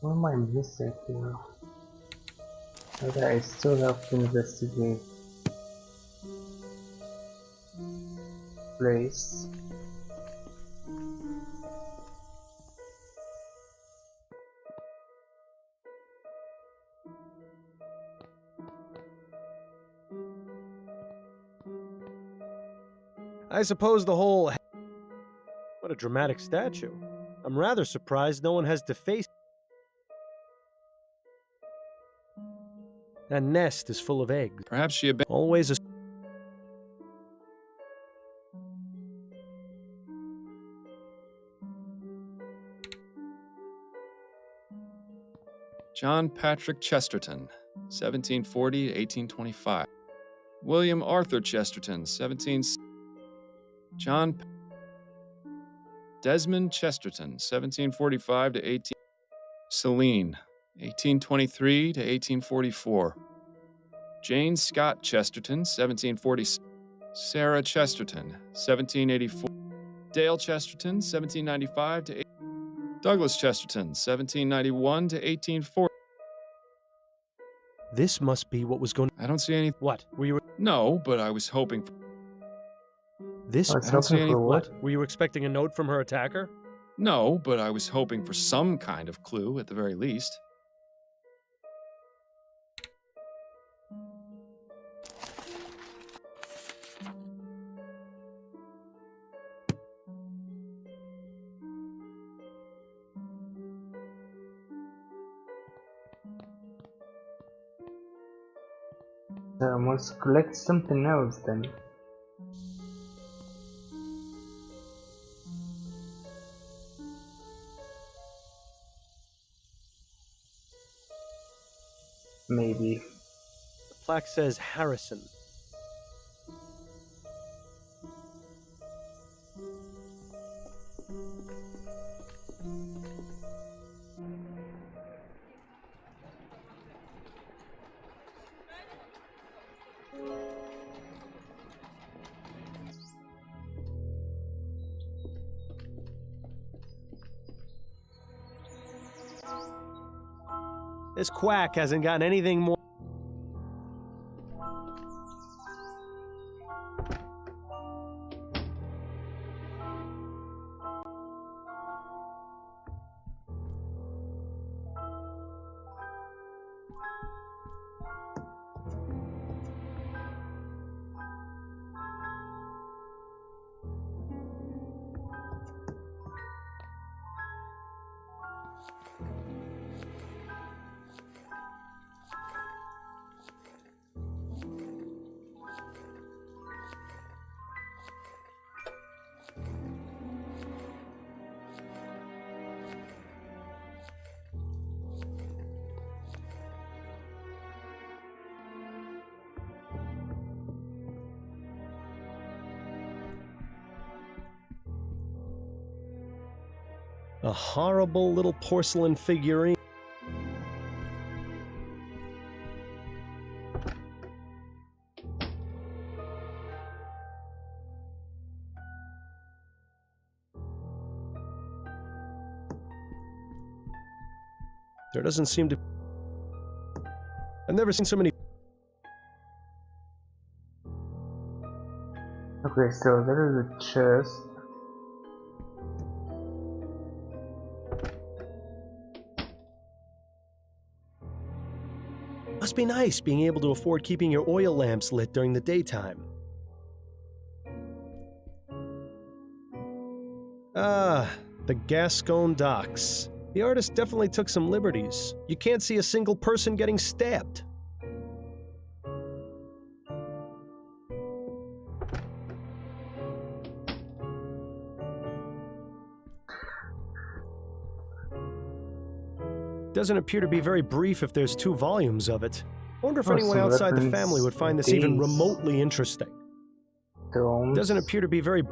What am I missing here? Okay, I still have to investigate place. I suppose the whole... What a dramatic statue. I'm rather surprised no one has defaced... That nest is full of eggs. Perhaps she abandoned... Always a... John Patrick Chesterton, 1740 to 1825. William Arthur Chesterton, 17... John... Desmond Chesterton, 1745 to 18... Celine, 1823 to 1844. Jane Scott Chesterton, 1740. Sarah Chesterton, 1784. Dale Chesterton, 1795 to 18... Douglas Chesterton, 1791 to 1840. This must be what was going... I don't see any... What? Were you... No, but I was hoping for... This... I don't see any... What? Were you expecting a note from her attacker? No, but I was hoping for some kind of clue at the very least. I must collect something else then. Maybe. The plaque says Harrison. This quack hasn't gotten anything more. A horrible little porcelain figurine. There doesn't seem to... I've never seen so many... Okay, so there is a chest. Must be nice being able to afford keeping your oil lamps lit during the daytime. Ah, the Gascon docks. The artist definitely took some liberties. You can't see a single person getting stabbed. Doesn't appear to be very brief if there's 2 volumes of it. I wonder if anyone outside the family would find this even remotely interesting. Doesn't appear to be very...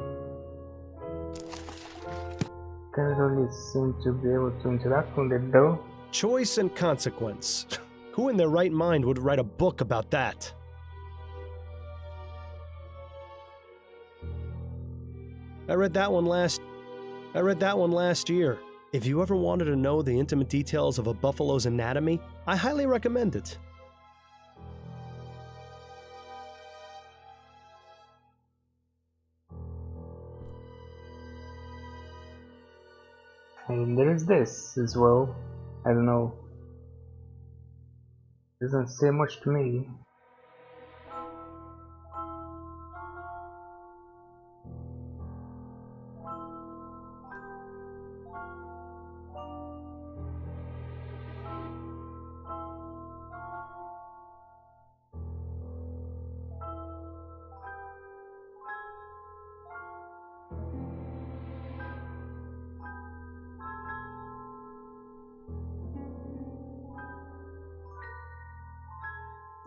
Can't really seem to be able to interact with it though. Choice and consequence. Who in their right mind would write a book about that? I read that one last year. If you ever wanted to know the intimate details of a buffalo's anatomy, I highly recommend it. And there is this as well. I don't know. Doesn't say much to me.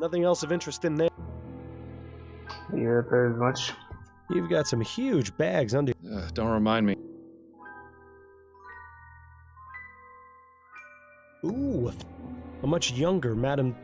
Nothing else of interest in there. Yeah, there is much. You've got some huge bags under... Don't remind me. Ooh, a much younger Madame...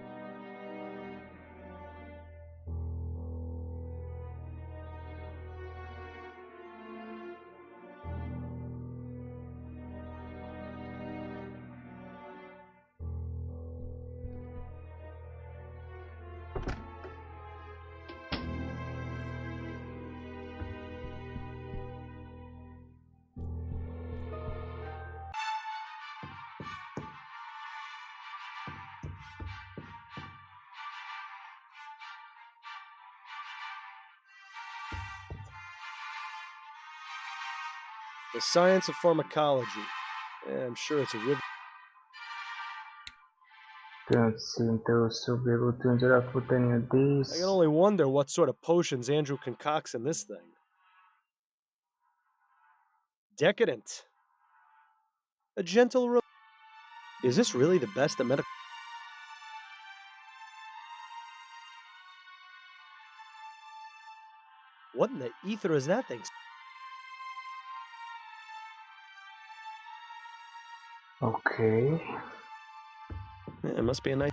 The Science of Pharmacology. I'm sure it's a river. Don't seem to also be able to interact with any of these. I can only wonder what sort of potions Andrew concocts in this thing. Decadent. A gentle Is this really the best at medical? What in the ether is that thing? Okay. Yeah, it must be a nice...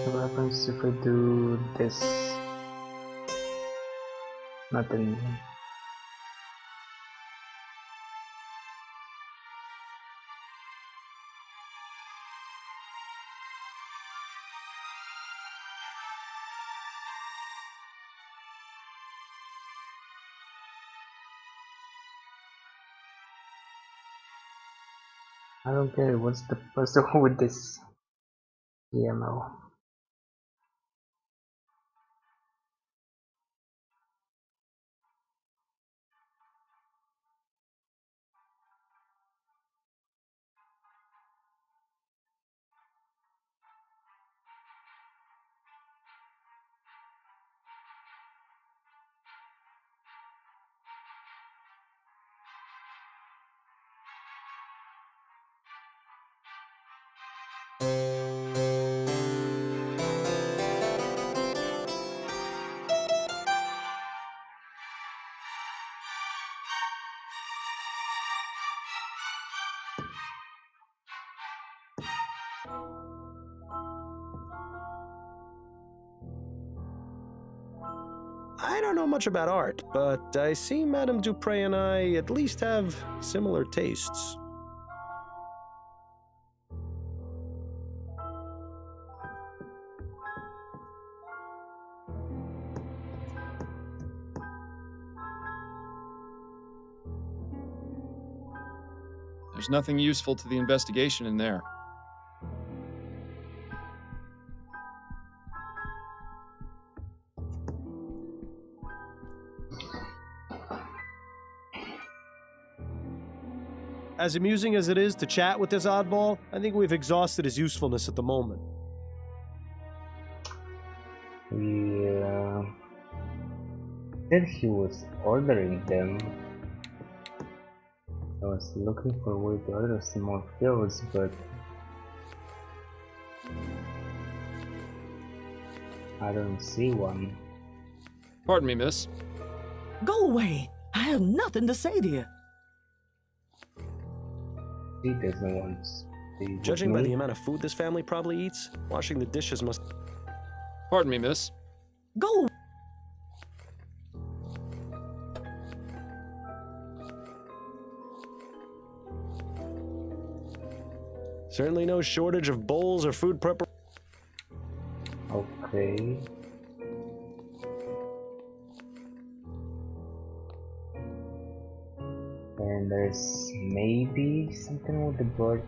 What happens if I do this? Nothing. I don't get it. What's the puzzle with this EMO? I don't know much about art, but I see Madame Dupre and I at least have similar tastes. There's nothing useful to the investigation in there. As amusing as it is to chat with this oddball, I think we've exhausted his usefulness at the moment. Yeah. Said he was ordering them. I was looking for a way to order some more pills, but I don't see one. Pardon me, miss. Go away. I have nothing to say to you. He doesn't want to speak Judging with by me. the amount of food this family probably eats, washing the dishes must... Pardon me, miss. Go. Certainly no shortage of bowls or food prep. Okay. And there's maybe something with the bird.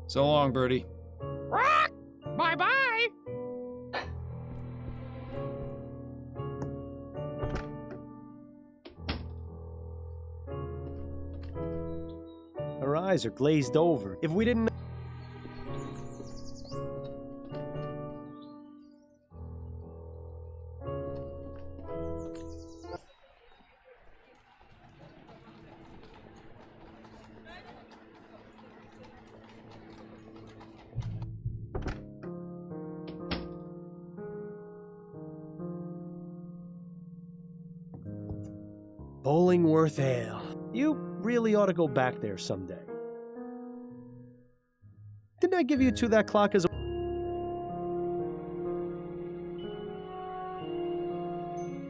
So long, Birdie. Rock! Bye-bye! Her eyes are glazed over. If we didn't... Bollingworth Ale. You really ought to go back there someday. Didn't I give you to that clock as a...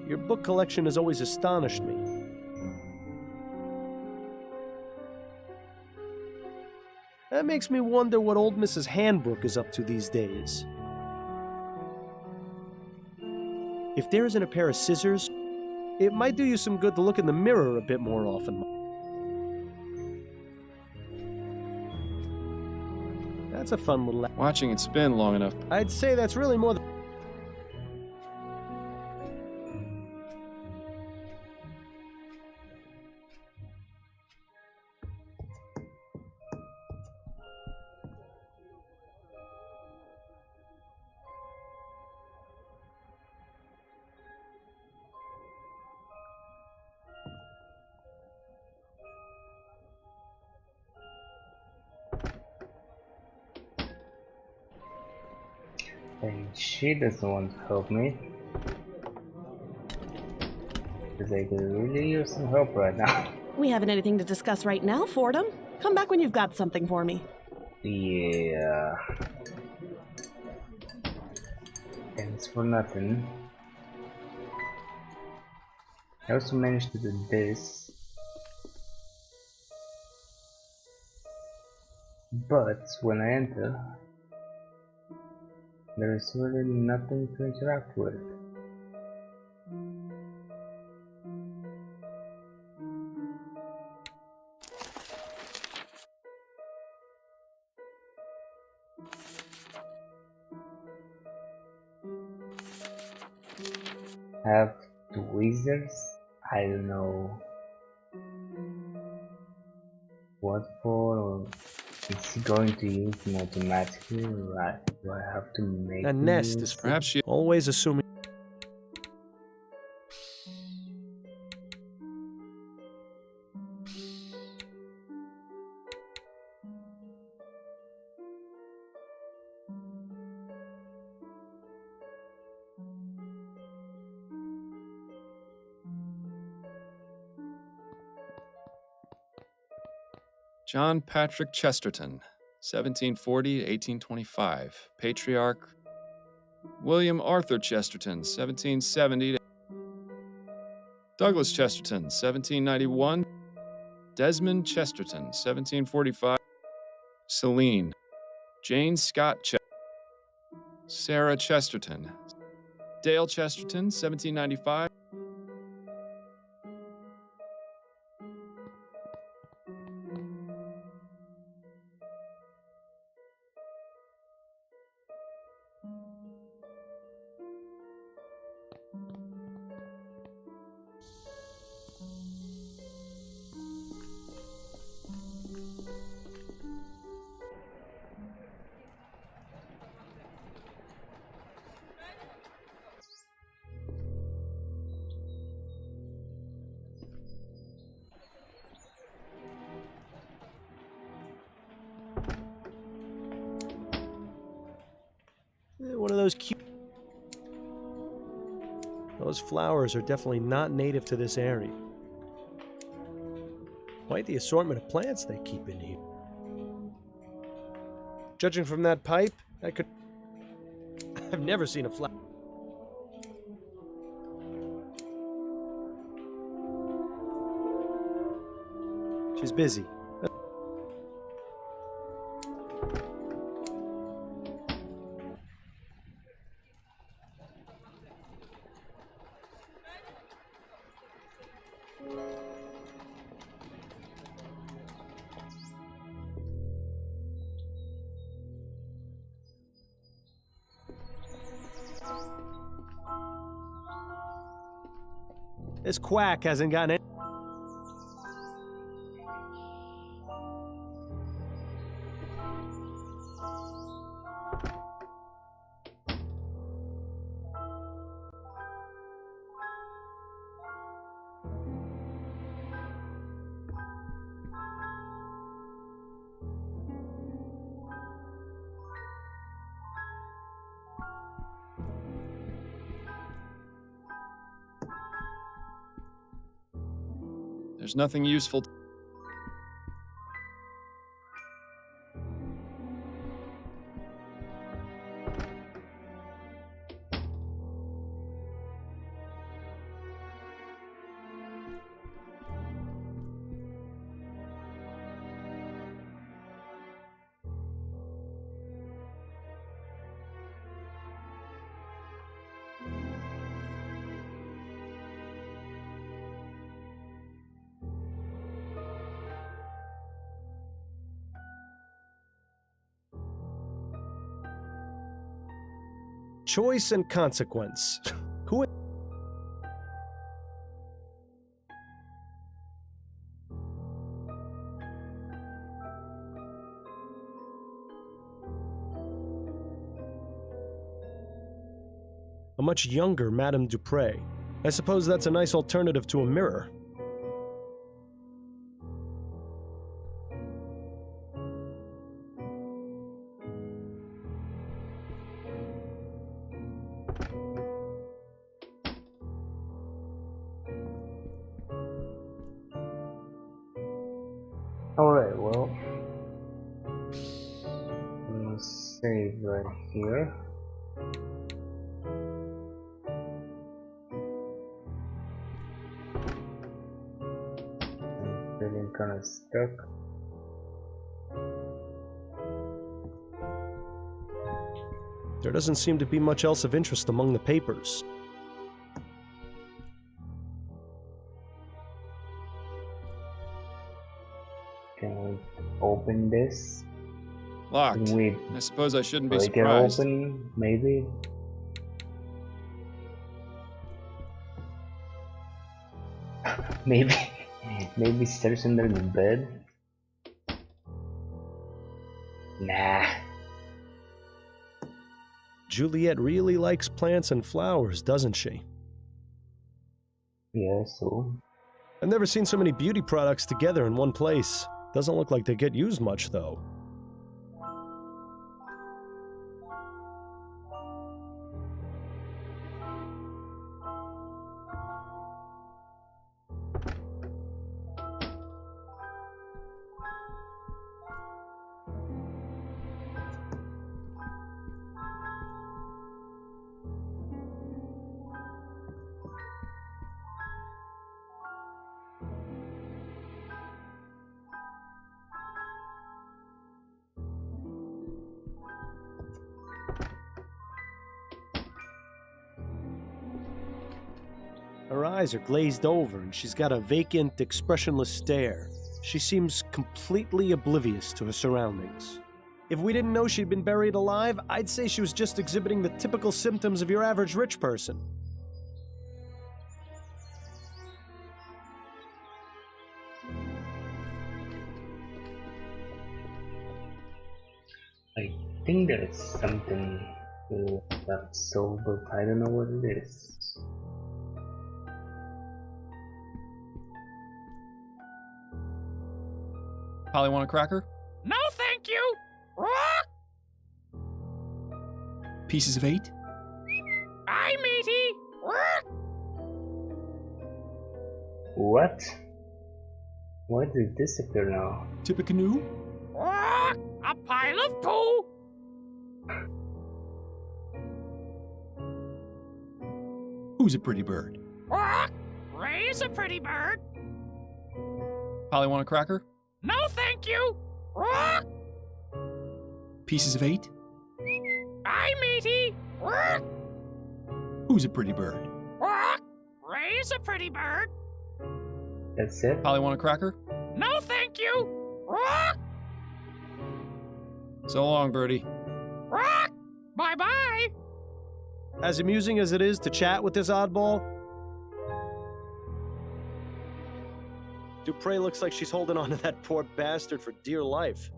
Your book collection has always astonished me. That makes me wonder what old Mrs. Handbrook is up to these days. If there isn't a pair of scissors, it might do you some good to look in the mirror a bit more often. That's a fun little... Watching it spin long enough. I'd say that's really more than... And she doesn't want to help me. Because I could really use some help right now. We haven't anything to discuss right now, Fordham. Come back when you've got something for me. Yeah. Thanks for nothing. I also managed to do this. But when I enter, there is really nothing to interact with. Have tweezers? I don't know what for, or is he going to use them automatically, or do I have to make A them nest use is them? perhaps she... Always assuming... John Patrick Chesterton, 1740 to 1825. Patriarch. William Arthur Chesterton, 1770 to... Douglas Chesterton, 1791. Desmond Chesterton, 1745. Celine. Jane Scott Sarah Chesterton. Dale Chesterton, 1795. One of those cute... Those flowers are definitely not native to this area. Quite the assortment of plants they keep in here. Judging from that pipe, I could... I've never seen a flower. She's busy. This quack hasn't gotten any... There's nothing useful. Choice and consequence. Who? A much younger Madame Dupre. I suppose that's a nice alternative to a mirror. Alright, well, I'm gonna save right here. I'm feeling kinda stuck. There doesn't seem to be much else of interest among the papers. Can we open this? Locked. Can we I suppose I shouldn't be break it surprised. open, maybe? maybe, maybe stairs under the bed? Nah. Juliet really likes plants and flowers, doesn't she? Yeah, so? I've never seen so many beauty products together in one place. Doesn't look like they get used much, though. Her eyes are glazed over and she's got a vacant, expressionless stare. She seems completely oblivious to her surroundings. If we didn't know she'd been buried alive, I'd say she was just exhibiting the typical symptoms of your average rich person. I think there's something to that soul, but I don't know what it is. Polly, want a cracker? No, thank you. Rock! Pieces of 8? Aye, matey. Rock! What? Why did it disappear now? Tippecanoe? Rock! A pile of 2. Who's a pretty bird? Rock! Ray's a pretty bird. Polly, want a cracker? No, thank you. Rock! Pieces of 8? Aye, matey. Rock! Who's a pretty bird? Rock! Ray's a pretty bird. That's it? Polly, want a cracker? No, thank you. Rock! So long, Birdie. Rock! Bye-bye. As amusing as it is to chat with this oddball, Dupre looks like she's holding on to that poor bastard for dear life.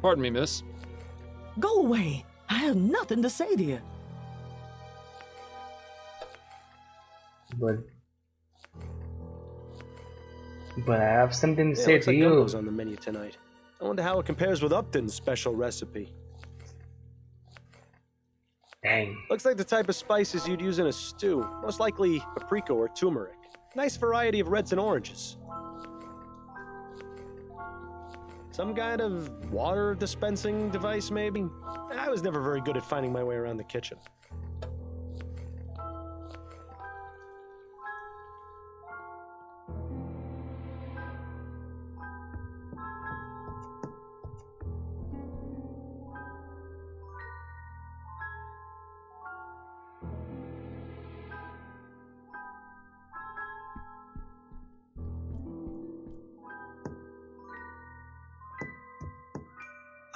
Pardon me, miss. Go away. I have nothing to say to you. But I have something to say looks to like you. gumbo's on the menu tonight. I wonder how it compares with Upton's special recipe. Dang. Looks like the type of spices you'd use in a stew. Most likely paprika or turmeric. Nice variety of reds and oranges. Some kind of water dispensing device, maybe? I was never very good at finding my way around the kitchen.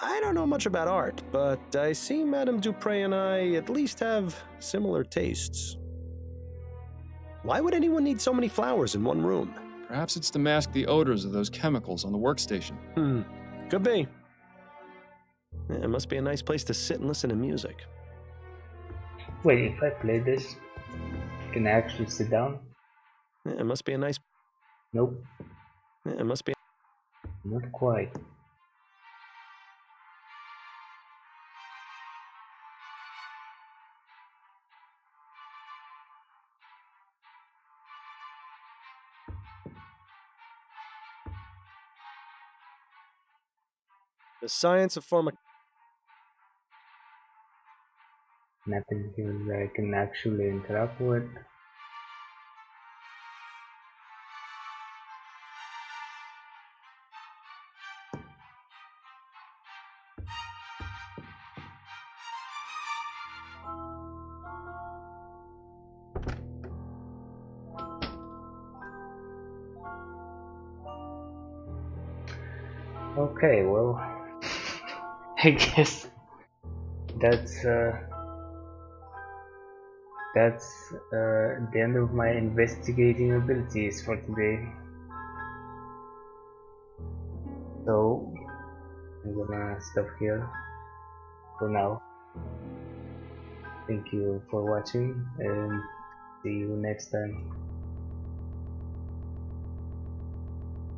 I don't know much about art, but I see Madame Dupre and I at least have similar tastes. Why would anyone need so many flowers in one room? Perhaps it's to mask the odors of those chemicals on the workstation. Could be. It must be a nice place to sit and listen to music. Wait, if I play this, can I actually sit down? It must be a nice... Nope. It must be... Not quite. The science of Nothing here that I can actually interact with. Okay, well, I guess that's the end of my investigating abilities for today. So I'm gonna stop here for now. Thank you for watching and see you next time.